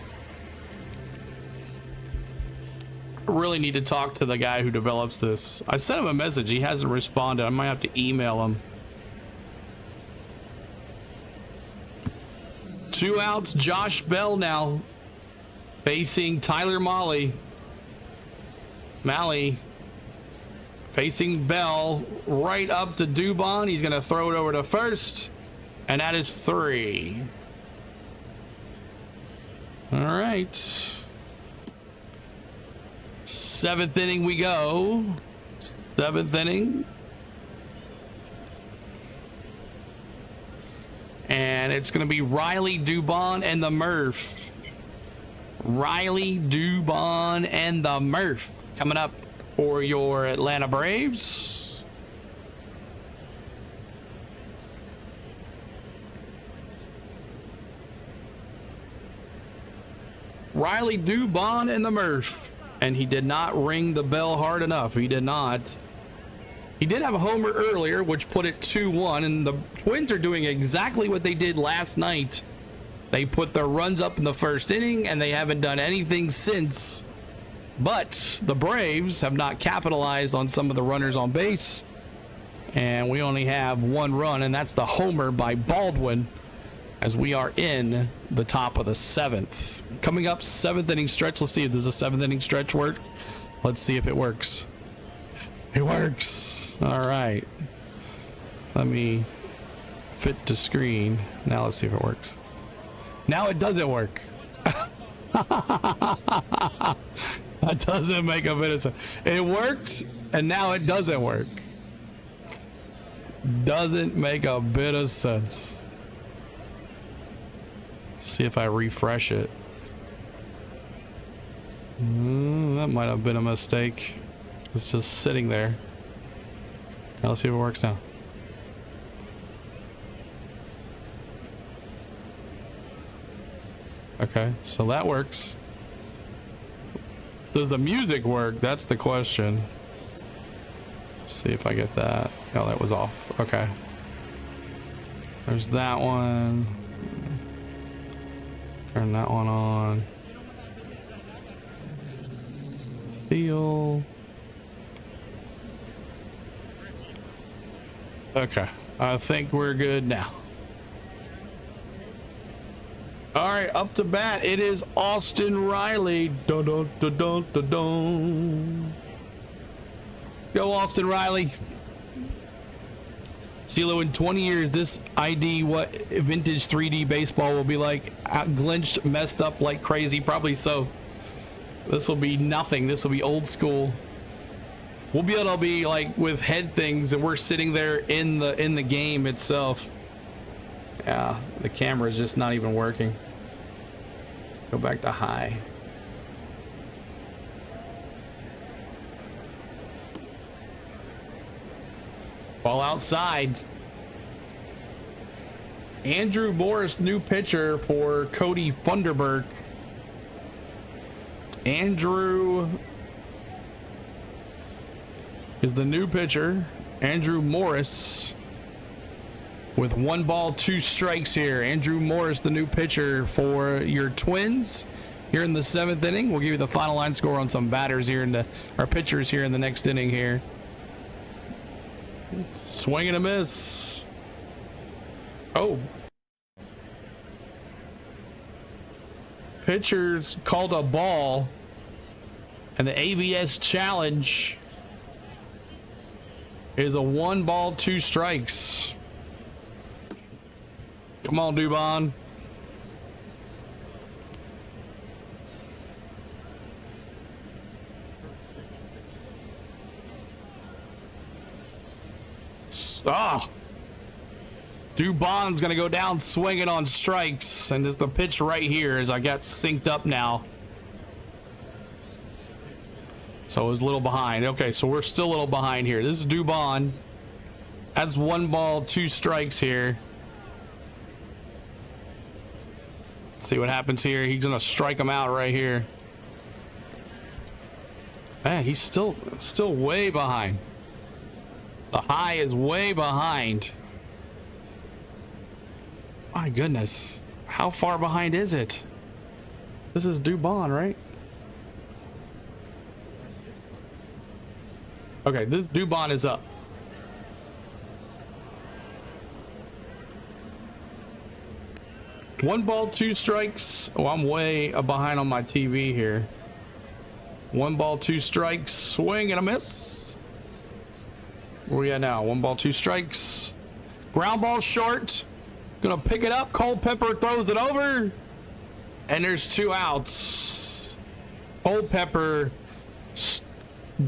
I really need to talk to the guy who develops this. I sent him a message. He hasn't responded. I might have to email him. 2 outs. Josh Bell now facing Tyler Mahle. Facing Bell, right up to Dubon. He's going to throw it over to first, and that is 3. All right. 7th inning we go. 7th inning. And it's going to be Riley, Dubon, and the Murph. Riley, Dubon, and the Murph coming up for your Atlanta Braves. Riley, Dubon, and the Murph. And he did not ring the bell hard enough. He did not. He did have a homer earlier, which put it 2-1, and the Twins are doing exactly what they did last night. They put their runs up in the first inning, and they haven't done anything since. But the Braves have not capitalized on some of the runners on base, and we only have 1 run, and that's the homer by Baldwin, as we are in the top of the 7th. Coming up, 7th inning stretch. Let's see if does a 7th inning stretch work. Let's see if it works. It works. All right. Let me fit to screen. Now let's see if it works. Now it doesn't work. That doesn't make a bit of sense. It worked, and now it doesn't work. Doesn't make a bit of sense. See if I refresh it. That might have been a mistake. It's just sitting there. Now let's see if it works now. Okay, so that works. Does the music work? That's the question. Let's see if I get that. Oh, that was off. Okay. There's that one. Turn that one on. Steal. Okay, I think we're good now. All right, up to bat, it is Austin Riley. Dun, dun, dun, dun, dun, dun. Go, Austin Riley. CeeLo, in 20 years, this ID, what vintage 3D baseball will be like, glitched, messed up like crazy, probably so. This will be nothing. This will be old school. We'll be able to be like with head things, and we're sitting there in the game itself. Yeah, the camera is just not even working. Go back to high. Ball outside. Andrew Morris, new pitcher for Cody Funderburk. Andrew is the new pitcher. Andrew Morris with 1 ball, 2 strikes here. Andrew Morris, the new pitcher for your Twins here in the 7th inning. We'll give you the final line score on some batters here in our pitchers here in the next inning here. Swing and a miss. Oh. Pitcher's called a ball. And the ABS challenge is a 1 ball, 2 strikes. Come on, Dubon. Oh. Dubon's gonna go down swinging on strikes, and there's the pitch right here as I got synced up now. So it was a little behind. Okay, so we're still a little behind here. This is Dubon. That's 1 ball, 2 strikes here. Let's see what happens here. He's gonna strike him out right here. Man, he's still way behind. The high is way behind. My goodness. How far behind is it? This is Dubon, right? Okay, this Dubon is up. One ball, 2 strikes. Oh, I'm way behind on my TV here. 1 ball, 2 strikes. Swing and a miss. Where we at now? 1 ball, 2 strikes. Ground ball short. Gonna pick it up. Culpepper throws it over. And there's 2 outs. Culpepper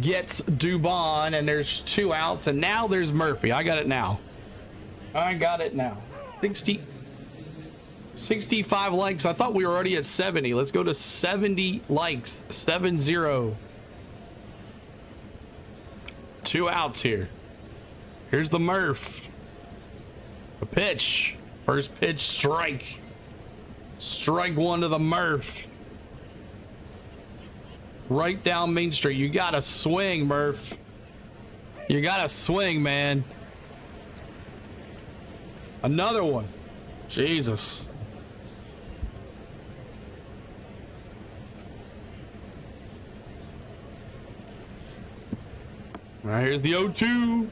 gets Dubon, and there's 2 outs. And now there's Murphy. I got it now. 65 likes. I thought we were already at 70. Let's go to 70 likes. 70. 2 outs here. Here's the Murph. The pitch. First pitch, strike. Strike 1 to the Murph. Right down Main Street. You gotta swing, Murph. You gotta swing, man. Another one. Jesus. All right, here's the 0-2.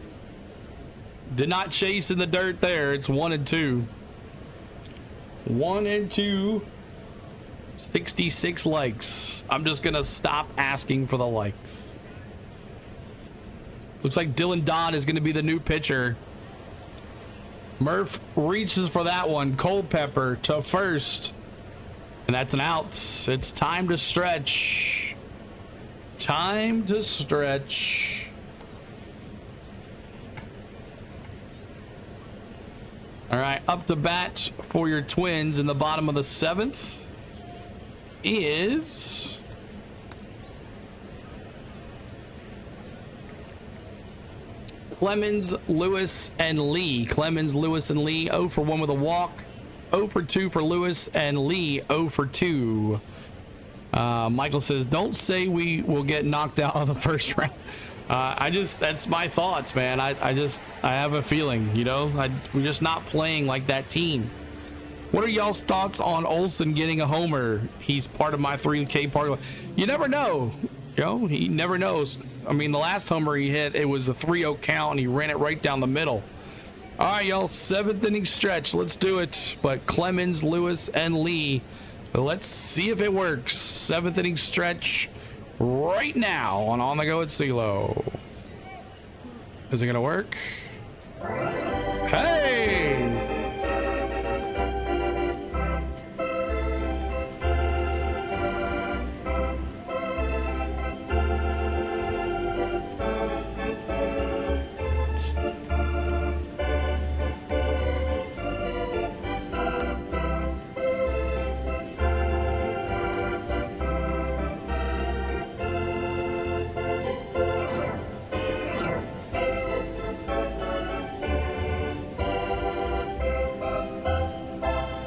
Did not chase in the dirt there. It's 1 and 2. 1 and 2. 66 likes. I'm just gonna stop asking for the likes. Looks like Dylan Dodd is gonna be the new pitcher. Murph reaches for that one. Culpepper to first. And that's an out. It's time to stretch. Time to stretch. All right, up to bat for your Twins in the bottom of the 7th is Clemens, Lewis, and Lee. Clemens, Lewis, and Lee 0 for 1 with a walk. 0 for 2 for Lewis, and Lee 0 for 2. Michael says, don't say we will get knocked out of the first round. That's my thoughts, man. I have a feeling, you know, we're just not playing like that team. What are y'all's thoughts on Olsen getting a homer? He's part of my 3K party. You never know, you know, he never knows. I mean, the last homer he hit, it was a 3-0 count and he ran it right down the middle. All right, y'all, 7th inning stretch. Let's do it. But Clemens, Lewis, and Lee, let's see if it works. 7th inning stretch. Right now on the go at CeeLo. Is it gonna work? Hey!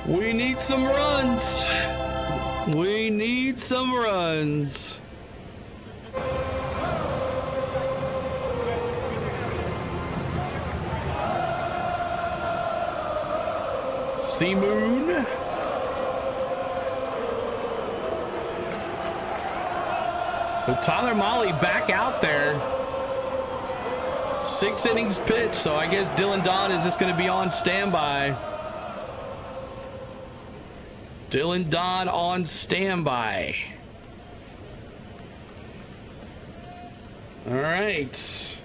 We need some runs. We need some runs. Sea Moon. So Tyler Molly back out there. 6 innings pitched, so I guess Dylan Dodd is just going to be on standby. Dylan Dodd on standby. All right.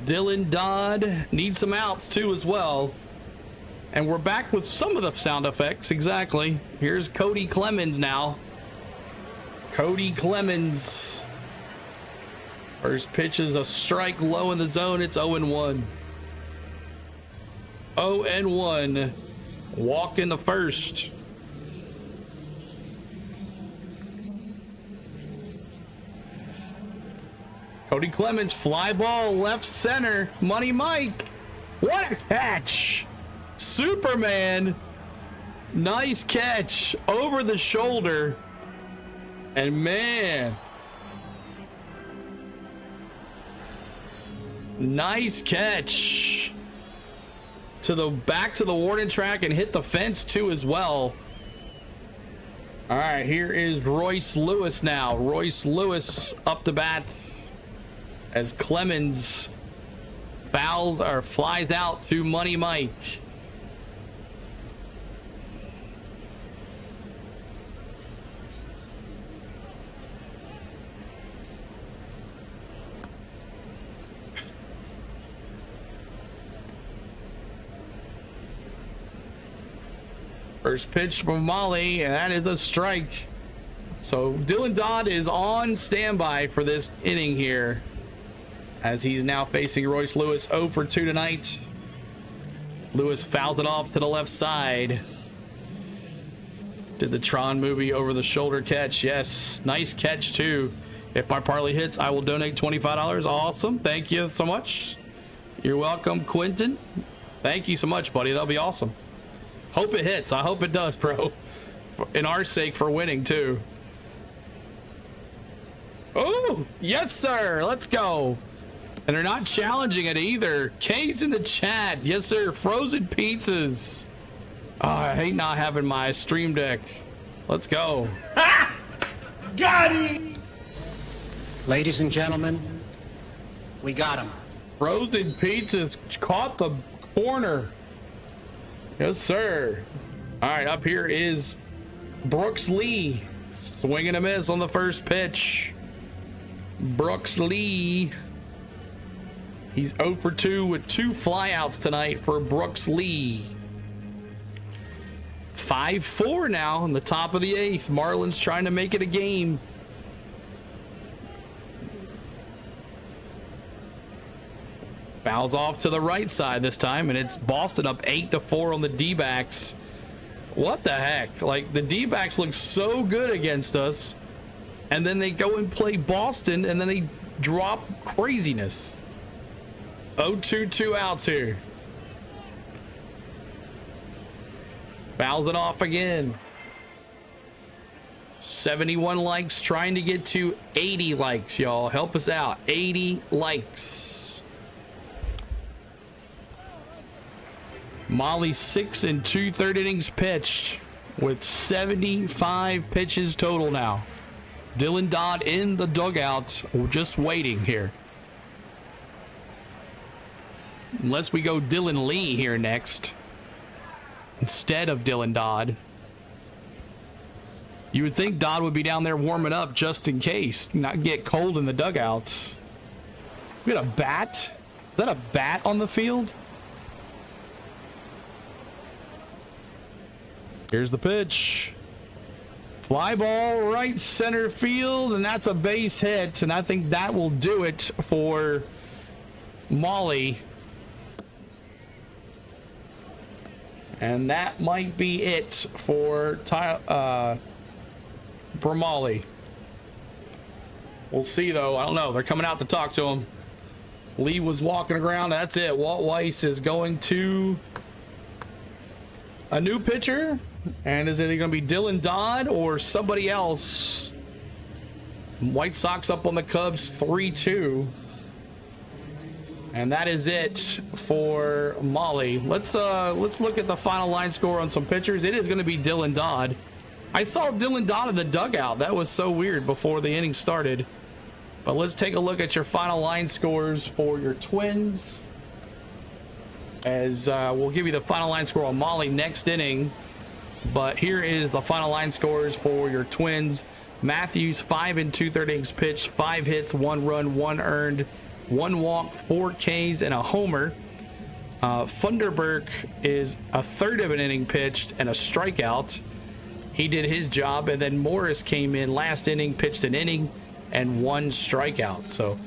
Dylan Dodd needs some outs too as well. And we're back with some of the sound effects. Exactly. Here's Cody Clemens now. Cody Clemens. First pitch is a strike low in the zone. It's 0-1. 0-1. Walk in the first. Cody Clemens, fly ball, left center. Money Mike. What a catch. Superman. Nice catch over the shoulder. And man, nice catch to the back to the warning track and hit the fence too as well. All right, here is Royce Lewis now. Royce Lewis up to bat as Clemens fouls or flies out to Money Mike. First pitch from Molly, and that is a strike. So Dylan Dodd is on standby for this inning here, as he's now facing Royce Lewis. 0 for 2 tonight. Lewis fouls it off to the left side. Did the Tron movie over the shoulder catch. Yes, nice catch too. If my parlay hits, I will donate $25. Awesome. Thank you so much. You're welcome, Quentin. Thank you so much, buddy. That'll be awesome. Hope it hits. I hope it does, bro. In our sake for winning too. Oh, yes, sir. Let's go. And they're not challenging it either. K's in the chat. Yes, sir. Frozen pizzas. Oh, I hate not having my stream deck. Let's go. Got him! Ladies and gentlemen, we got him. Frozen pizzas caught the corner. Yes, sir. All right, up here is Brooks Lee. Swing and a miss on the first pitch. Brooks Lee. He's 0 for 2 with 2 flyouts tonight for Brooks Lee. 5-4 now in the top of the 8th. Marlins trying to make it a game. Fouls off to the right side this time, and it's Boston up 8-4 on the D-backs. What the heck? Like, the D-backs look so good against us, and then they go and play Boston, and then they drop craziness. 0-2, 2 outs here. Fouls it off again. 71 likes, trying to get to 80 likes, y'all. Help us out. 80 likes. Molly 6 2/3 innings pitched with 75 pitches total now. Dylan Dodd in the dugout, just waiting here. Unless we go Dylan Lee here next instead of Dylan Dodd. You would think Dodd would be down there warming up just in case, not get cold in the dugout. We got a bat? Is that a bat on the field? Here's the pitch. Fly ball right center field, and that's a base hit, and I think that will do it for Molly. And that might be it for Molly. We'll see though. I don't know. They're coming out to talk to him. Lee was walking around. That's it. Walt Weiss is going to a new pitcher. And is it going to be Dylan Dodd or somebody else? White Sox up on the Cubs 3-2. And that is it for Molly. Let's look at the final line score on some pitchers. It is going to be Dylan Dodd. I saw Dylan Dodd in the dugout. That was so weird before the inning started. But let's take a look at your final line scores for your Twins. as we'll give you the final line score on Molly next inning. But here is the final line scores for your Twins. Matthews, 5 2/3 innings pitched, 5 hits, 1 run, 1 earned, 1 walk, 4 Ks, and a homer. Funderburk is a third of an inning pitched and a strikeout. He did his job, and then Morris came in last inning, pitched an inning, and 1 strikeout. So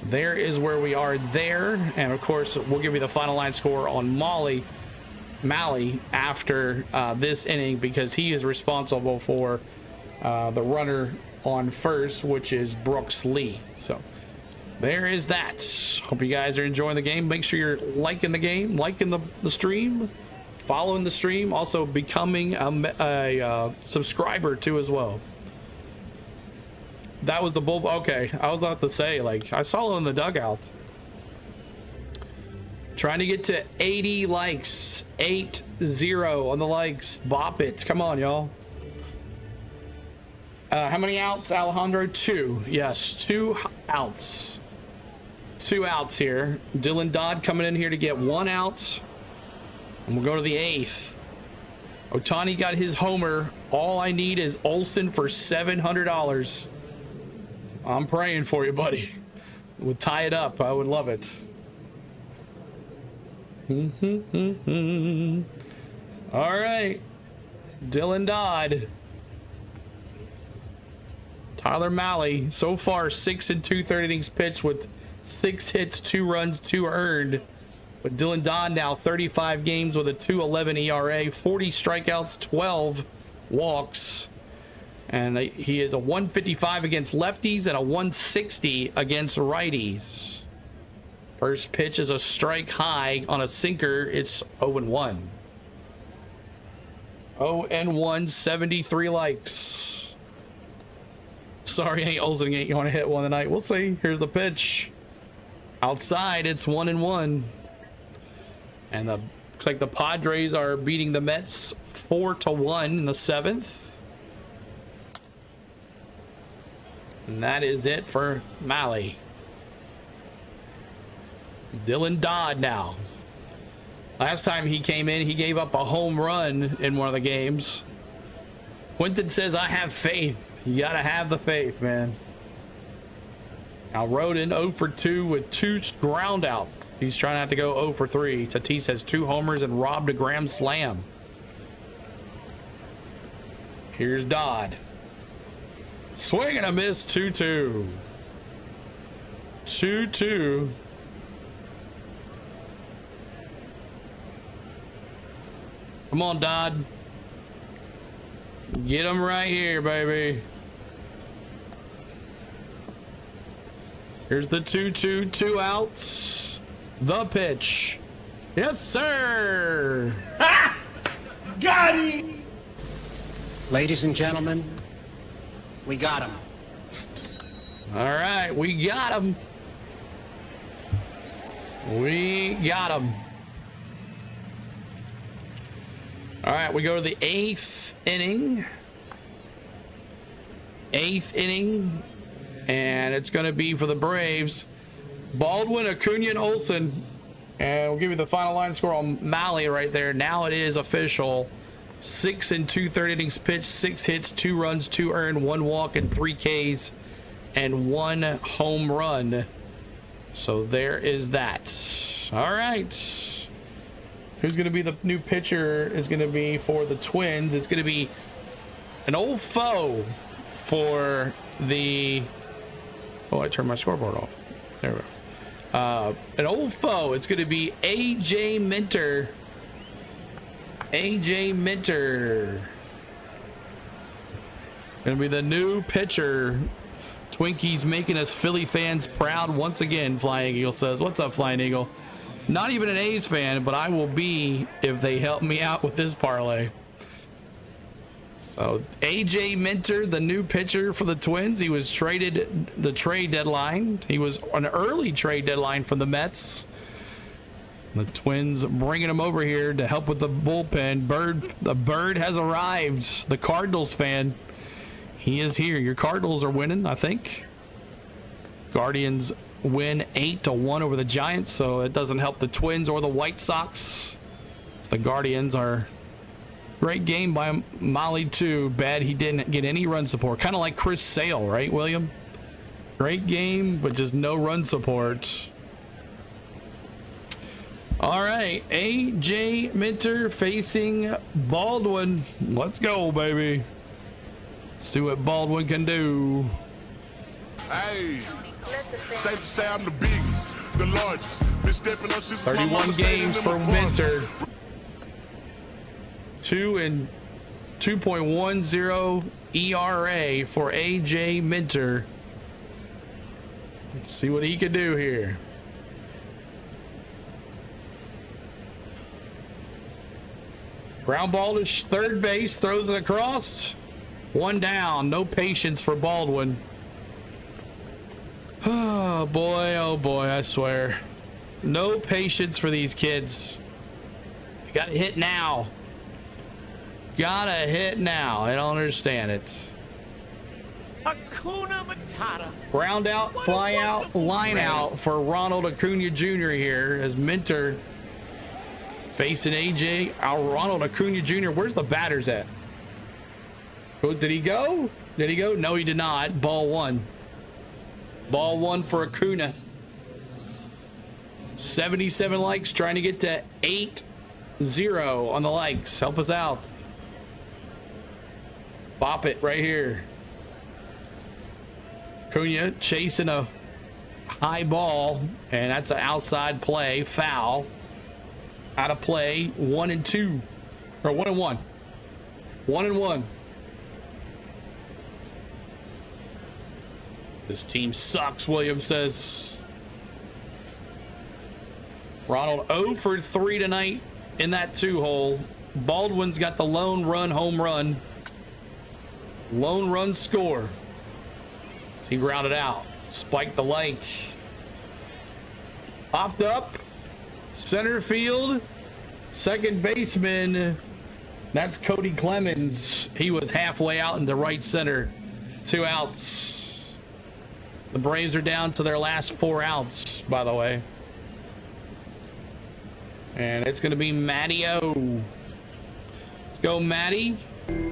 there is where we are there. And of course, we'll give you the final line score on Mally after this inning, because he is responsible for the runner on first, which is Brooks Lee. So there is that. Hope you guys are enjoying the game. Make sure you're liking the game, liking the stream, following the stream, also becoming a subscriber too as well. That was the bull. Okay, I was about to say, like, I saw it in the dugout. Trying to get to 80 likes. 80 on the likes. Bop it. Come on, y'all. How many outs, Alejandro? 2. Yes, 2 outs. 2 outs here. Dylan Dodd coming in here to get 1 out. And we'll go to the 8th. Ohtani got his homer. All I need is Olsen for $700. I'm praying for you, buddy. We'll tie it up. I would love it. All right. Dylan Dodd. Tyler Malley, so far 6 2/3 innings pitched with 6 hits, 2 runs, 2 earned. But Dylan Dodd now 35 games with a 2.11 ERA, 40 strikeouts, 12 walks. And he is a 155 against lefties and a 160 against righties. First pitch is a strike high on a sinker. It's 0-1. 0-1, 73 likes. Sorry, Hank Olsen ain't going to hit one tonight. We'll see. Here's the pitch. Outside, it's 1-1. And looks like the Padres are beating the Mets 4-1 in the 7th. And that is it for Malley. Dylan Dodd now. Last time he came in, he gave up a home run in one of the games. Quentin says, I have faith. You gotta have the faith, man. Now Rodin 0 for 2 with 2 ground outs. He's trying not to go 0 for 3. Tatis has 2 homers and robbed a grand slam. Here's Dodd. Swing and a miss, 2-2. 2-2. Come on, Dodd. Get him right here, baby. Here's the 2-2, 2 outs. The pitch. Yes, sir. Ha! Got him! Ladies and gentlemen, we got him. All right, we got him. We got him. All right, we go to the 8th inning. 8th inning. And it's going to be for the Braves. Baldwin, Acuna, and Olsen. And we'll give you the final line score on Malley right there. Now it is official. 6 2/3 innings pitched, 6 hits, 2 runs, 2 earned, 1 walk, and 3 Ks, and 1 home run. So there is that. All right. Who's going to be the new pitcher is going to be for the Twins. It's going to be an old foe for the... Oh, I turned my scoreboard off. There we go. An old foe. It's going to be AJ Minter. AJ Minter. Going to be the new pitcher. Twinkies making us Philly fans proud once again, Flying Eagle says. What's up, Flying Eagle? Not even an A's fan, but I will be if they help me out with this parlay. So AJ Minter, the new pitcher for the Twins. He was traded the trade deadline. He was an early trade deadline from the Mets. The Twins bringing him over here to help with the bullpen. The bird has arrived. The Cardinals fan, he is here. Your Cardinals are winning, I think. Guardians win 8-1 over the Giants, so it doesn't help the Twins or the White Sox. The Guardians are great game by Molly too. Bad he didn't get any run support. Kind of like Chris Sale, right, William? Great game, but just no run support. All right, AJ Minter facing Baldwin. Let's go, baby. See what Baldwin can do. Hey, safe to say I'm the biggest, the largest. Been stepping up since 31 games for Minter. 2.10 ERA for AJ Minter. Let's see what he can do here. Ground ball to third base, throws it across. One down, no patience for Baldwin. Oh boy, I swear. No patience for these kids. You gotta hit now. Gotta hit now. I don't understand it. Hakuna Matata. Ground out, fly out, line out for Ronald Acuna Jr. here as Minter facing AJ. Ronald Acuna Jr. Where's the batters at? Oh, did he go? Did he go? No, he did not. Ball one. Ball one for Acuna. 77 likes, trying to get to 8-0 on the likes. Help us out. Bop it right here. Acuna chasing a high ball, and that's an outside play. Foul. Out of play. 1-2. Or 1-1. 1-1. This team sucks, Williams says. Ronald 0 for 3 tonight in that 2-hole. Baldwin's got the lone run home run. Lone run score. He grounded out. Spiked the lake. Popped up. Center field. Second baseman. That's Cody Clemens. He was halfway out into right center. 2 outs. The Braves are down to their last 4 outs, by the way. And it's going to be Matty-O. Let's go, Matty.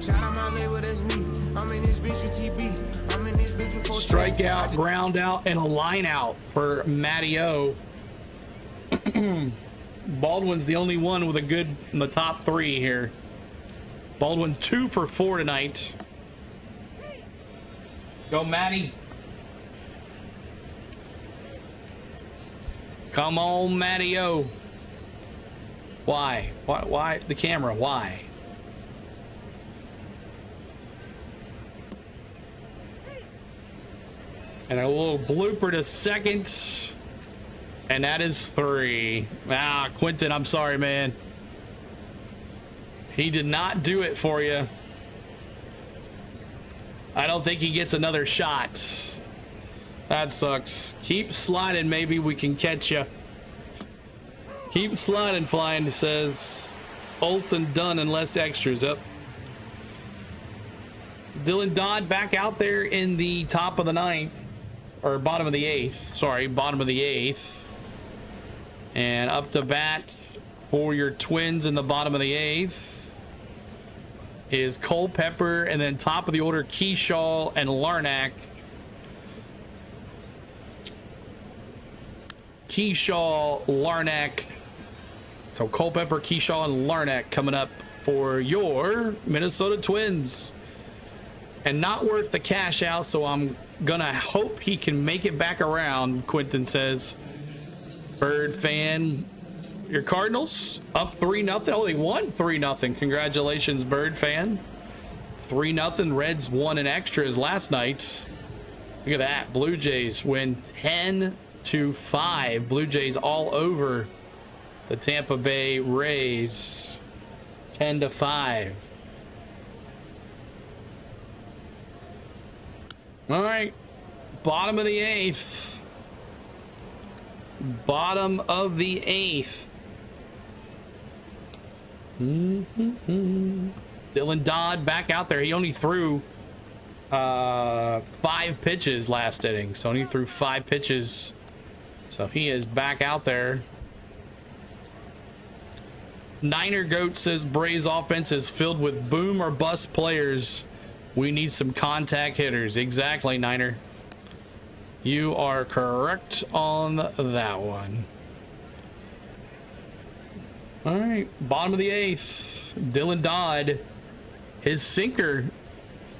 Shout out my label, that's me. I'm in this bitch with TB. I'm in this bitch with Strikeout, ground out, and a line out for Matty-O. Baldwin's the only one with a good in the top 3 here. Baldwin 2 for 4 tonight. Go, Matty. Come on, Matty-O. Why? Why the camera? Why? And a little blooper to second. And that is 3. Ah, Quentin, I'm sorry, man. He did not do it for you. I don't think he gets another shot. That sucks. Keep sliding, maybe we can catch you. Keep sliding, flying, says Olsen. Done and less extras. Up. Dylan Dodd back out there in the top of the 9th. Or bottom of the 8th. Sorry, bottom of the 8th. And up to bat for your Twins in the bottom of the 8th is Culpepper, and then top of the order Keyshaw and Larnack. Keyshaw, Larnack. So Culpepper, Keyshaw, and Larnack coming up for your Minnesota Twins. And not worth the cash out, so I'm gonna hope he can make it back around, Quentin says. Bird fan. Your Cardinals up 3-0. Oh, they won 3-0. Congratulations, Bird fan. 3-0. Reds won in extras last night. Look at that. Blue Jays win 10-5. Blue Jays all over the Tampa Bay Rays. 10-5. All right. Bottom of the 8th. Bottom of the 8th. Dylan Dodd back out there. He only threw 5 pitches last inning. So he threw 5 pitches So he is back out there. Niner Goat says Braves offense is filled with boom or bust players. We need some contact hitters. Exactly, Niner. You are correct on that one. All right, bottom of the 8th. Dylan Dodd, his sinker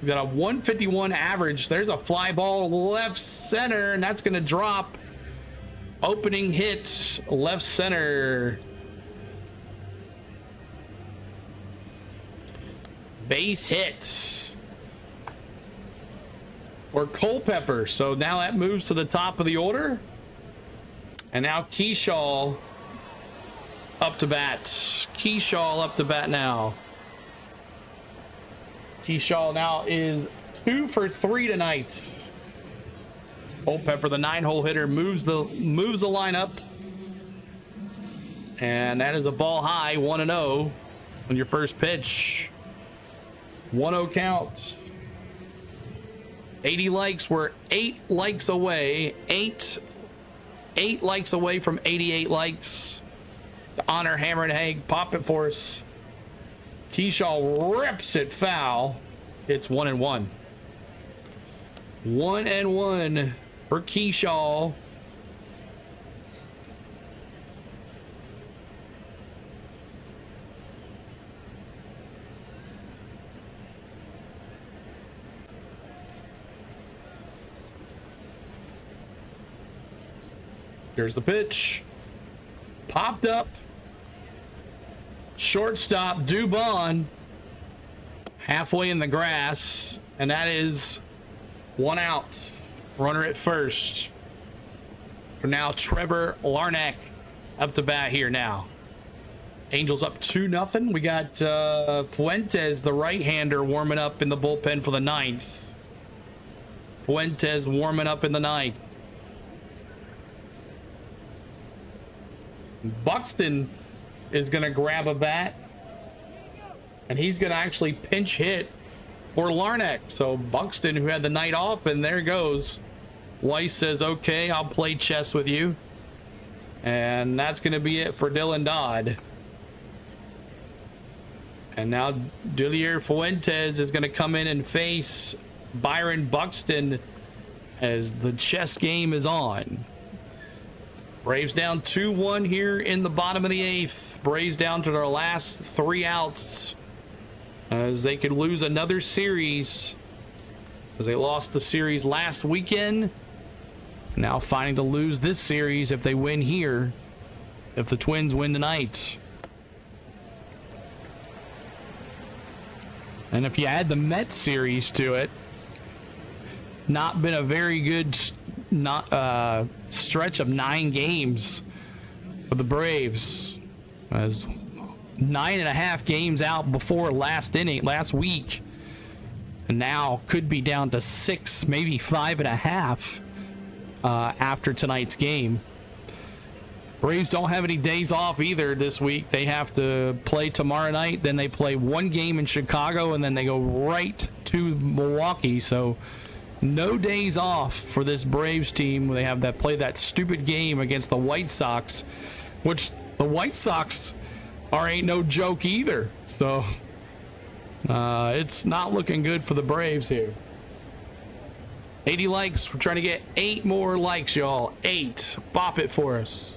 got a 151 average. There's a fly ball left center, and that's going to drop. Opening hit left center. Base hit for Culpepper. So now that moves to the top of the order. And now Keyshaw up to bat. Keyshaw up to bat now. Keyshaw now is 2 for 3 tonight. Culpepper, the 9-hole hitter, moves the lineup. And that is a ball high, 1-0 on your first pitch. 1-0 count. 80 likes. We're 8 likes away. 8 likes away from 88 likes. To honor Hammer and Haig. Pop it for us. Keyshaw rips it foul. It's 1-1. 1-1 for Keyshaw. Here's the pitch. Popped up. Shortstop Dubon. Halfway in the grass. And that is 1 out. Runner at first. For now, Trevor Larnach up to bat here now. Angels up 2-0. We got Fuentes, the right-hander, warming up in the bullpen for the 9th. Fuentes warming up in the 9th. Buxton is going to grab a bat. And he's going to actually pinch hit for Larnach. So Buxton, who had the night off, and there goes. Weiss says, okay, I'll play chess with you. And that's going to be it for Dylan Dodd. And now Dulier Fuentes is going to come in and face Byron Buxton as the chess game is on. Braves down 2-1 here in the bottom of the 8th. Braves down to their last 3 outs as they could lose another series as they lost the series last weekend. Now fighting to lose this series if they win here, if the Twins win tonight. And if you add the Mets series to it, not been a very good stretch of 9 games for the Braves, as 9.5 games out before last week, and now could be down to 6, maybe 5.5 after tonight's game. Braves don't have any days off either this week. They have to play tomorrow night, then they play 1 game in Chicago, and then they go right to Milwaukee. So no days off for this Braves team. They have that play that stupid game against the White Sox, which the White Sox ain't no joke either. So it's not looking good for the Braves here. 80 likes. We're trying to get 8 more likes, y'all. 8. Bop it for us.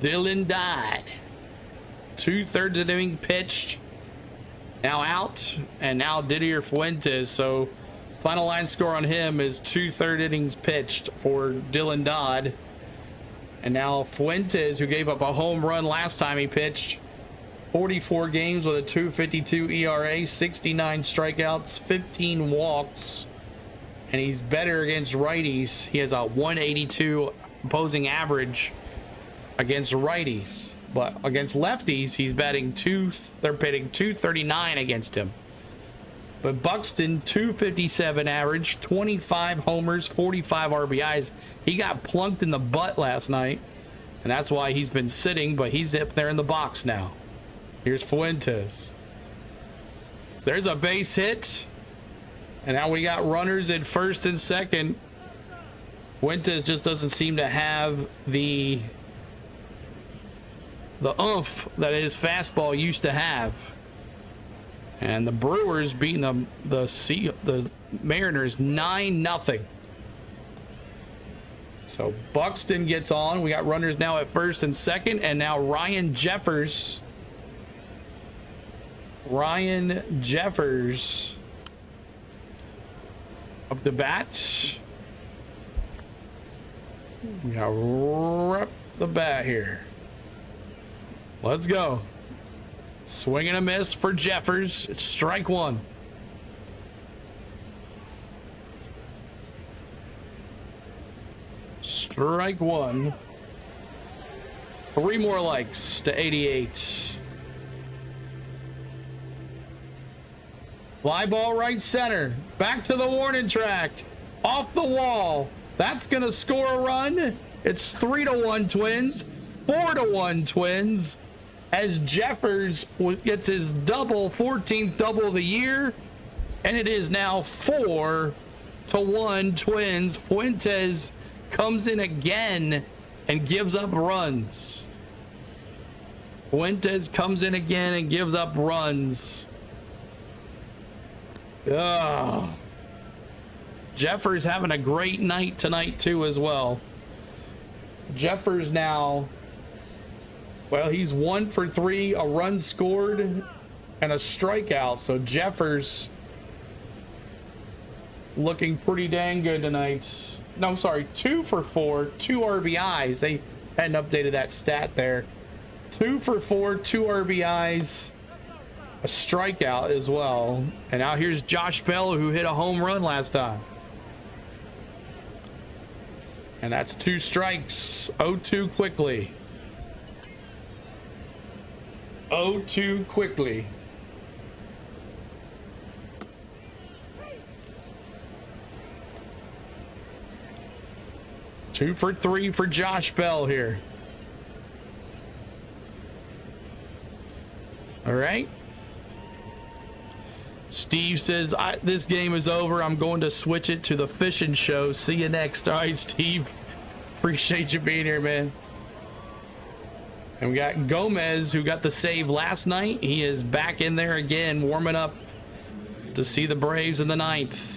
Dylan Dodd, 2/3 of the inning pitched, now out, and now Didier Fuentes. So final line score on him is 2/3 innings pitched for Dylan Dodd. And now Fuentes, who gave up a home run last time he pitched, 44 games with a 2.52 ERA, 69 strikeouts, 15 walks, and he's better against righties. He has a 182 opposing average against righties, but against lefties he's batting they're batting 239 against him. But Buxton, 257 average, 25 homers, 45 RBIs. He got plunked in the butt last night, and that's why he's been sitting, but he's up there in the box now. Here's Fuentes. There's a base hit. And now we got runners at first and second. Fuentes just doesn't seem to have the oomph that his fastball used to have. And the Brewers beating the Mariners 9-0. So Buxton gets on. We got runners now at first and second, and now Ryan Jeffers up the bat. We got rep the bat here. Let's go. Swing and a miss for Jeffers. It's strike one. Strike one. 3 more likes to 88. Fly ball right center. Back to the warning track. Off the wall. That's going to score a run. It's 3-1 Twins. 4-1 Twins. As Jeffers gets his 14th double of the year. And it is now 4-1 Twins. Fuentes comes in again and gives up runs. Fuentes comes in again and gives up runs. Ugh. Jeffers having a great night tonight too as well. Jeffers now, well, he's 1 for 3, a run scored and a strikeout. So Jeffers looking pretty dang good tonight. No, sorry, 2 for 4, 2 RBIs. They hadn't updated that stat there. 2 for 4, 2 RBIs, a strikeout as well. And now here's Josh Bell, who hit a home run last time. And that's 2 strikes. 0-2 quickly. 0-2 quickly. Two for 3 for Josh Bell here. All right. Steve says, this game is over. I'm going to switch it to the fishing show. See you next. All right, Steve. Appreciate you being here, man. And we got Gomez, who got the save last night. He is back in there again, warming up to see the Braves in the 9th.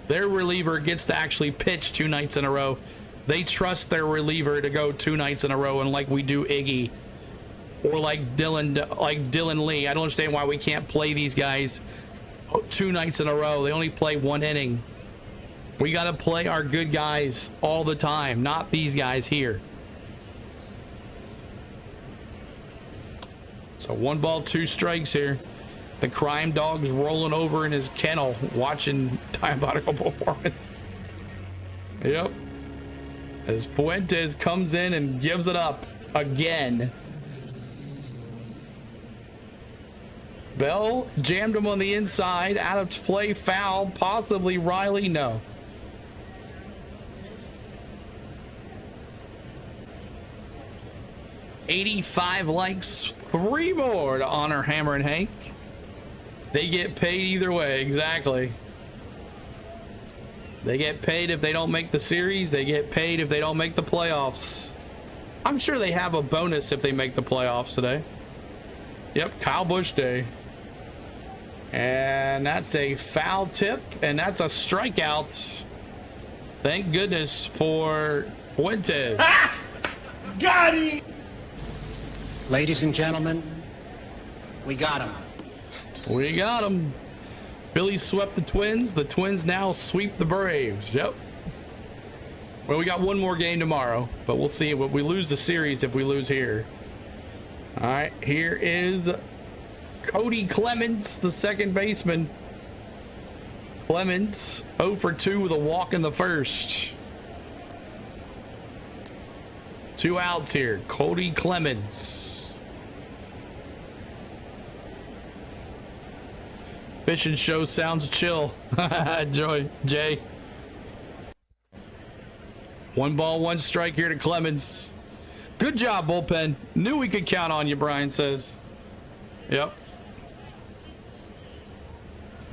Their reliever gets to actually pitch 2 nights in a row. They trust their reliever to go 2 nights in a row, and like we do Iggy or like Dylan Lee. I don't understand why we can't play these guys 2 nights in a row. They only play 1 inning. We got to play our good guys all the time, not these guys here. So 1 ball, 2 strikes here. The crime dog's rolling over in his kennel watching Diabolical Performance. Yep. As Fuentes comes in and gives it up again. Bell jammed him on the inside. Out of play, foul. Possibly Riley. No. $85 likes. 3 more to honor Hammer and Hank. They get paid either way. Exactly. They get paid if they don't make the series. They get paid if they don't make the playoffs. I'm sure they have a bonus if they make the playoffs today. Yep, Kyle Busch Day. And that's a foul tip, and that's a strikeout. Thank goodness for Fuentes. Got him! Ladies and gentlemen, we got him. We got him. Phillies swept the Twins. The Twins now sweep the Braves. Yep. Well, we got 1 more game tomorrow, but we'll see. We lose the series if we lose here. All right, here is Cody Clemens, the second baseman. Clemens 0 for 2 with a walk in the first. 2 outs here. Cody Clemens. Fishing show sounds chill. Enjoy, Jay. 1 ball, 1 strike here to Clemens. Good job, bullpen. Knew we could count on you, Brian says. Yep.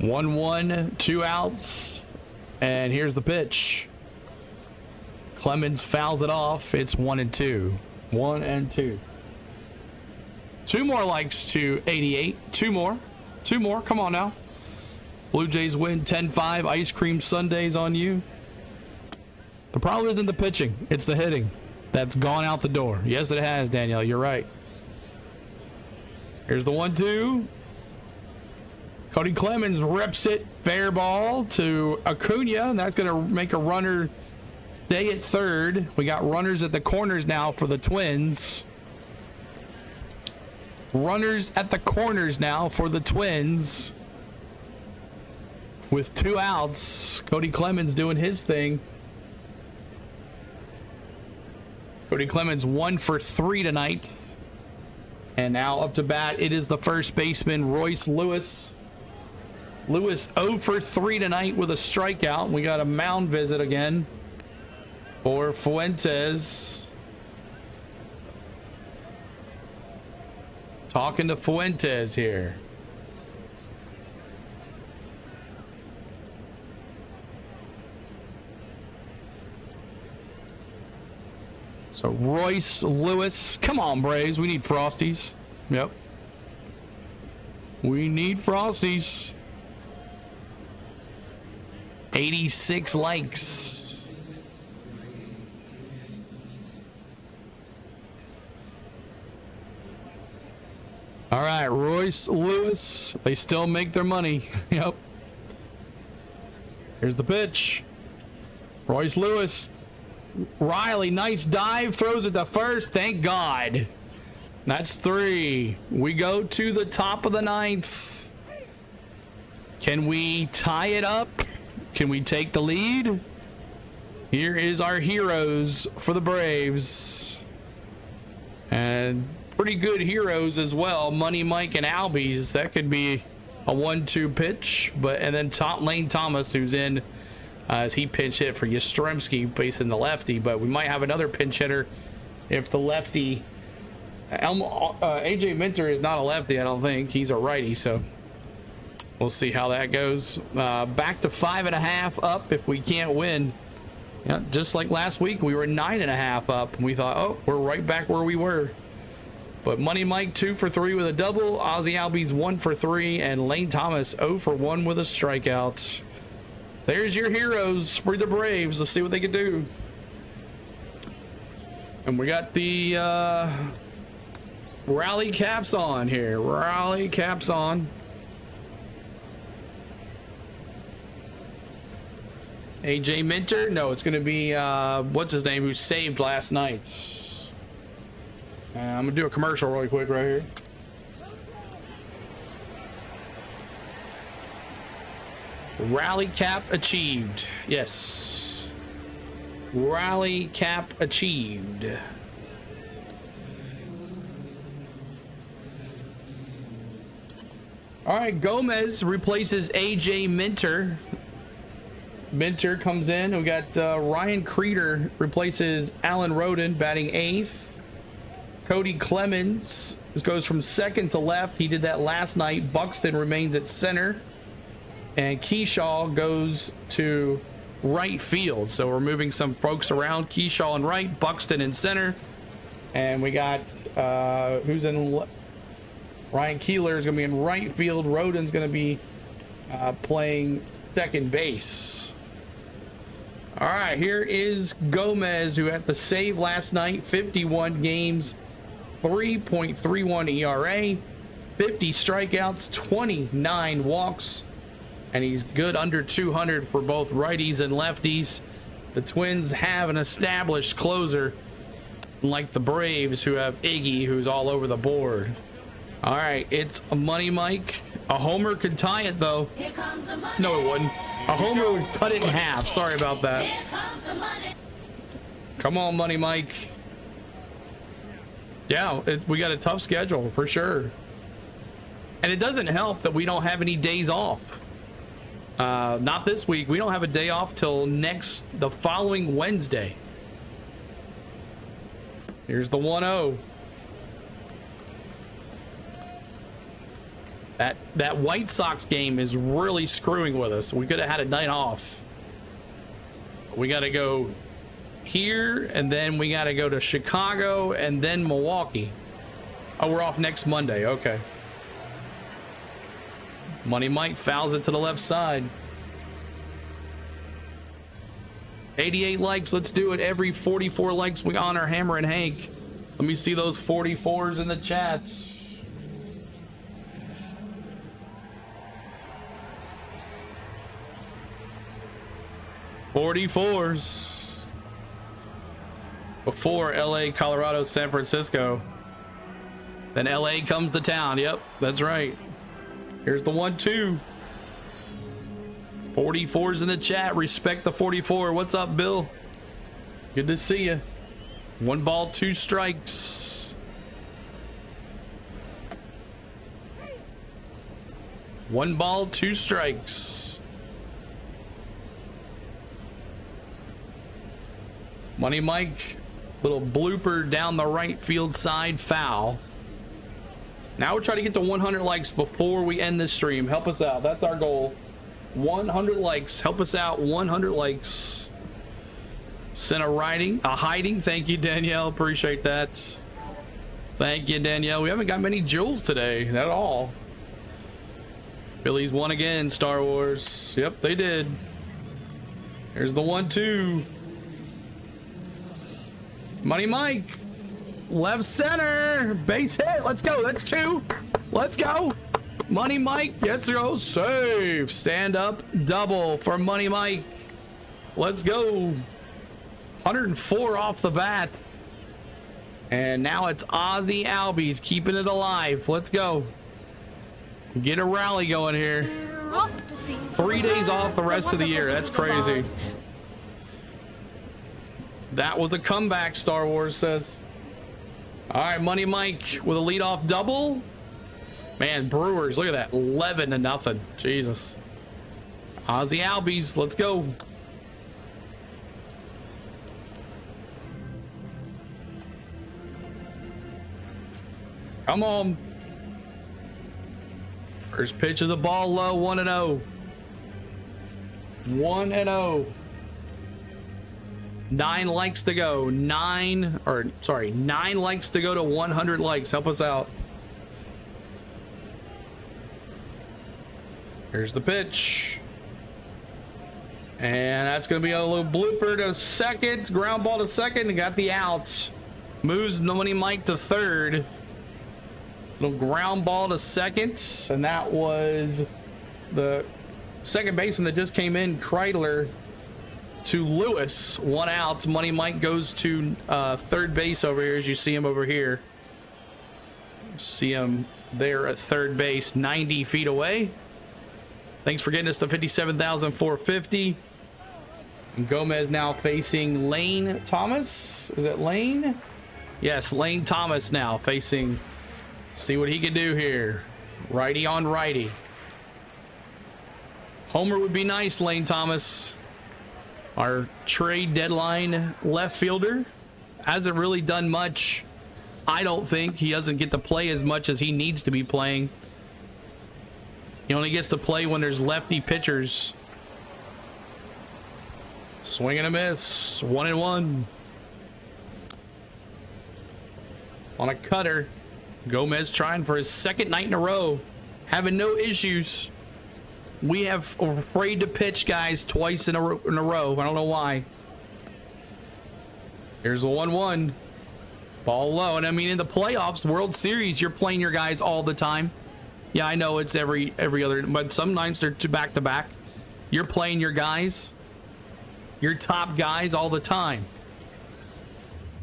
1-1, 2 outs. And here's the pitch. Clemens fouls it off. It's 1-2. 1-2. 2 more likes to 88. 2 more. 2 more. Come on now. Blue Jays win 10-5. Ice cream sundaes on you. The problem isn't the pitching. It's the hitting. That's gone out the door. Yes, it has, Danielle. You're right. Here's the 1-2. Cody Clemens rips it. Fair ball to Acuna. And that's going to make a runner stay at third. We got runners at the corners now for the Twins. Runners at the corners now for the Twins. With 2 outs, Cody Clemens doing his thing. Cody Clemens 1 for 3 tonight. And now up to bat, it is the first baseman, Royce Lewis. Lewis 0 for 3 tonight with a strikeout. We got a mound visit again for Fuentes. Talking to Fuentes here. So Royce Lewis, come on Braves, we need Frosties. Yep. We need Frosties. 86 likes. All right, Royce Lewis, they still make their money. Yep. Here's the pitch. Royce Lewis. Riley, nice dive, throws it to first. Thank God. That's 3. We go to the top of the 9th. Can we tie it up? Can we take the lead? Here is our heroes for the Braves. And pretty good heroes as well. Money Mike and Albies. That could be a 1-2 pitch. And then Lane Thomas, who's in as he pinch hit for Yastrzemski facing the lefty. But we might have another pinch hitter if the lefty AJ Minter is not a lefty. I don't think he's a righty, so we'll see how that goes. Back to 5.5 up if we can't win. Yeah, just like last week, we were 9.5 up and we thought, oh, we're right back where we were. But Money Mike 2 for 3 with a double, Ozzy Albies 1 for 3, and Lane Thomas 0 for 1 with a strikeout. There's your heroes for the Braves. Let's see what they can do. And we got the rally caps on here. Rally caps on. AJ Minter? No, it's going to be, what's his name, who saved last night. I'm going to do a commercial really quick right here. Rally cap achieved. Yes. Rally cap achieved. All right, Gomez replaces AJ Minter. Minter comes in. We got Ryan Creeder replaces Alan Roden, batting 8th. Cody Clemens, this goes from second to left. He did that last night. Buxton remains at center. And Keyshaw goes to right field. So we're moving some folks around. Keyshaw in right, Buxton in center. And we got, who's in, Ryan Keeler is going to be in right field. Roden's going to be playing second base. All right, here is Gomez, who had the save last night. 51 games, 3.31 ERA, 50 strikeouts, 29 walks. And he's good under 200 for both righties and lefties. The Twins have an established closer, like the Braves, who have Iggy, who's all over the board. All right, it's a Money Mike. A homer could tie it, though. Here comes the money. No, it wouldn't. A homer would cut it in half. Sorry about that. Here comes the money. Come on, Money Mike. Yeah, we got a tough schedule for sure. And it doesn't help that we don't have any days off. Not this week. We don't have a day off till the following Wednesday. Here's the 1-0. That White Sox game is really screwing with us. We could have had a night off. We got to go here, and then we got to go to Chicago, and then Milwaukee. Oh, we're off next Monday. Okay. Money Mike fouls it to the left side. 88 likes. Let's do it. Every 44 likes, we honor Hammer and Hank. Let me see those 44s in the chats. '44s. Before LA, Colorado, San Francisco. Then LA comes to town. Yep, that's right. Here's the 1-2. 44s in the chat. Respect the 44. What's up, Bill? Good to see you. 1 ball, 2 strikes. 1 ball, 2 strikes. Money Mike, little blooper down the right field side, foul. Now we're trying to get to 100 likes before we end this stream. Help us out. That's our goal. 100 likes. Help us out. 100 likes. Sent a hiding. Thank you, Danielle. Appreciate that. Thank you, Danielle. We haven't got many jewels today at all. Phillies won again, Star Wars. Yep, they did. Here's the 1-2. Money Mike. Left center. Base hit. Let's go. That's 2. Let's go. Money Mike gets to go. Save. Stand up double for Money Mike. Let's go. 104 off the bat. And now it's Ozzy Albies keeping it alive. Let's go. Get a rally going here. 3 days off the rest of the year. That's crazy. That was a comeback, Star Wars says. All right, Money Mike with a leadoff double. Man, Brewers, look at that. 11-0. Jesus. Ozzy Albies, let's go. Come on. First pitch is a ball low, 1-0. 1-0. 9 likes to go. 9 likes to go to 100 likes. Help us out. Here's the pitch. And that's going to be a little blooper to second. Ground ball to second. And got the out. Moves Money Mike to third. Little ground ball to second. And that was the second baseman that just came in, Kreidler, to Lewis. 1 out. Money Mike goes to third base over here, as you see him over here. See him there at third base, 90 feet away. Thanks for getting us to 57,450. And Gomez now facing Lane Thomas. Is it Lane? Yes, Lane Thomas now facing. See what he can do here. Righty on righty. Homer would be nice, Lane Thomas. Our trade deadline left fielder hasn't really done much. I don't think he doesn't get to play as much as he needs to be playing. He only gets to play when there's lefty pitchers. Swing and a miss. 1-1. On a cutter. Gomez trying for his second night in a row. Having no issues. We have afraid to pitch guys twice in a row. I don't know why. Here's a 1-1. Ball low. And I mean, in the playoffs, World Series, you're playing your guys all the time. Yeah, I know it's every other, but sometimes they're back to back. You're playing your guys, your top guys all the time.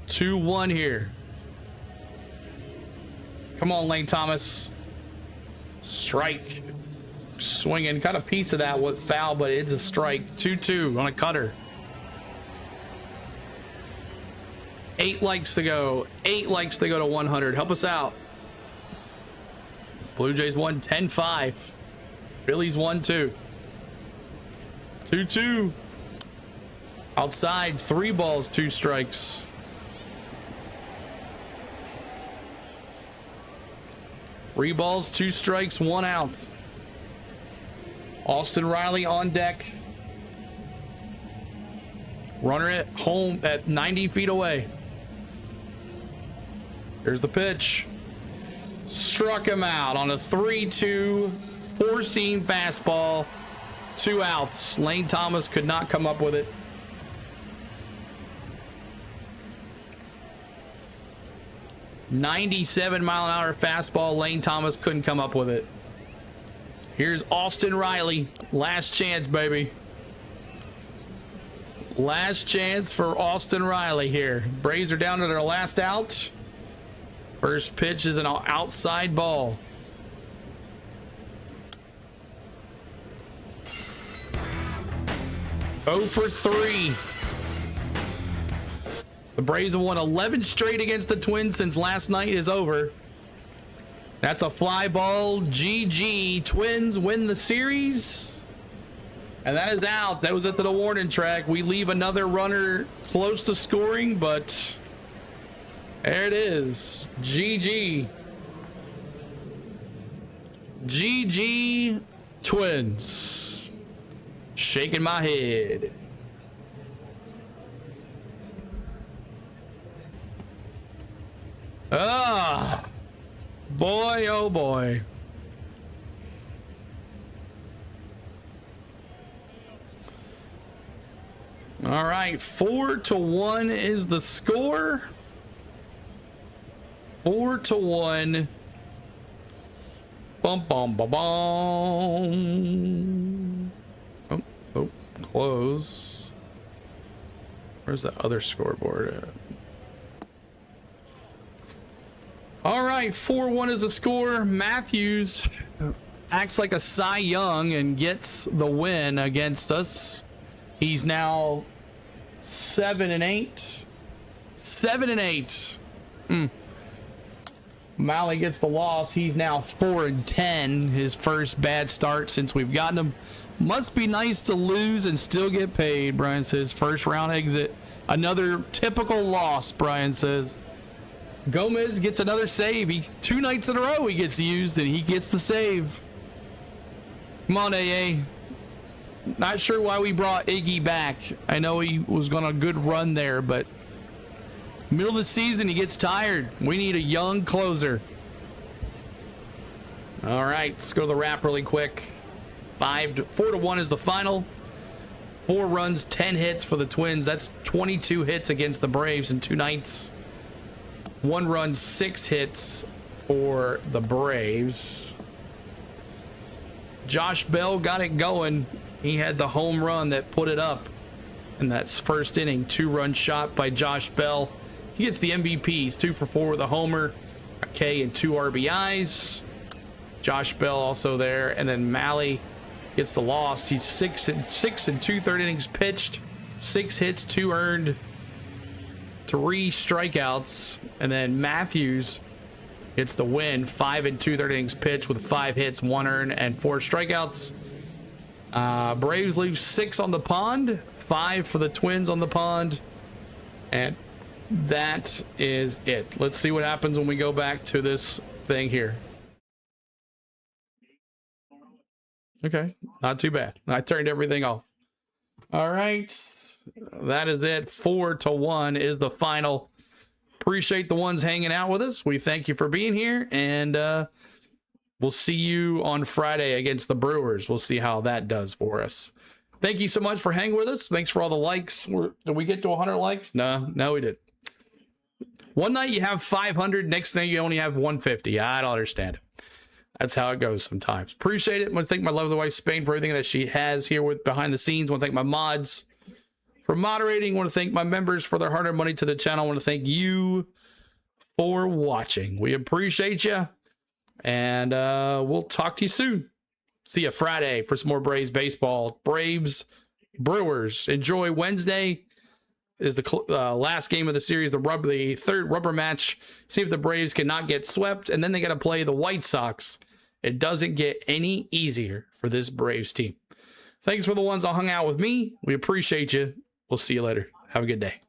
2-1 here. Come on, Lane Thomas. Strike. Swinging. Got a piece of that with foul, but it's a strike. 2-2 on a cutter. 8 likes to go. 8 likes to go to 100. Help us out. Blue Jays won 10-5. Phillies won 2. 2-2. Outside, 3 balls, 2 strikes. 3 balls, 2 strikes, 1 out. Austin Riley on deck. Runner at home at 90 feet away. Here's the pitch. Struck him out on a 3-2 four-seam fastball. 2 outs. Lane Thomas could not come up with it. .97-mile-an-hour fastball. Lane Thomas couldn't come up with it. Here's Austin Riley. Last chance, baby. Last chance for Austin Riley here. Braves are down to their last out. First pitch is an outside ball. Oh for 3. The Braves have won 11 straight against the Twins since last night is over. That's a fly ball. GG. Twins win the series. And that is out. That was at the warning track. We leave another runner close to scoring, but there it is. GG. GG Twins. Shaking my head. Ah, boy, oh boy. All right, 4-1 is the score. 4-1. Bum bum bum bum. Oh, close. Where's the other scoreboard at? All right, 4-1 is the score. Matthews acts like a Cy Young and gets the win against us. He's now 7-8. 7-8. Malley gets the loss. He's now 4-10. His first bad start since we've gotten him. Must be nice to lose and still get paid, Brian says. First round exit. Another typical loss, Brian says. Gomez gets another save. 2 nights in a row he gets used and he gets the save. Come on, AA. Not sure why we brought Iggy back. I know he was on a good run there, but middle of the season he gets tired. We need a young closer. All right, let's go to the wrap really quick. 4-1 is the final. 4 runs, 10 hits for the Twins. That's 22 hits against the Braves in 2 nights. 1 run, 6 hits for the Braves. Josh Bell got it going. He had the home run that put it up in that first inning. 2-run shot by Josh Bell. He gets the MVP. He's 2 for 4 with a homer, a K, and 2 RBIs. Josh Bell also there, and then Malley gets the loss. He's 6 and 2/3 innings pitched, 6 hits, 2 earned, 3 strikeouts, and then Matthews gets the win. 5 and 2/3 innings pitched with 5 hits, 1 earned, and 4 strikeouts. Braves leave 6 on the pond, 5 for the Twins on the pond, and that is it. Let's see what happens when we go back to this thing here. Okay, not too bad. I turned everything off. All right, that is it. 4-1 is the final. Appreciate the ones hanging out with us. We thank you for being here, and we'll see you on Friday against the Brewers. We'll see how that does for us. Thank you so much for hanging with us. Thanks for all the likes. Did we get to 100 likes? No, we didn't. One night you have 500, next thing you only have 150. I don't understand it. That's how it goes sometimes. Appreciate it. I want to thank my lovely wife Spain for everything that she has here with behind the scenes. I want to thank my mods for moderating. I want to thank my members for their hard-earned money to the channel. I want to thank you for watching. We appreciate you. And we'll talk to you soon. See you Friday for some more Braves baseball. Braves, Brewers. Enjoy Wednesday. Is the last game of the series, the third rubber match. See if the Braves cannot get swept, and then they got to play the White Sox. It doesn't get any easier for this Braves team. Thanks for the ones that hung out with me. We appreciate you. We'll see you later. Have a good day.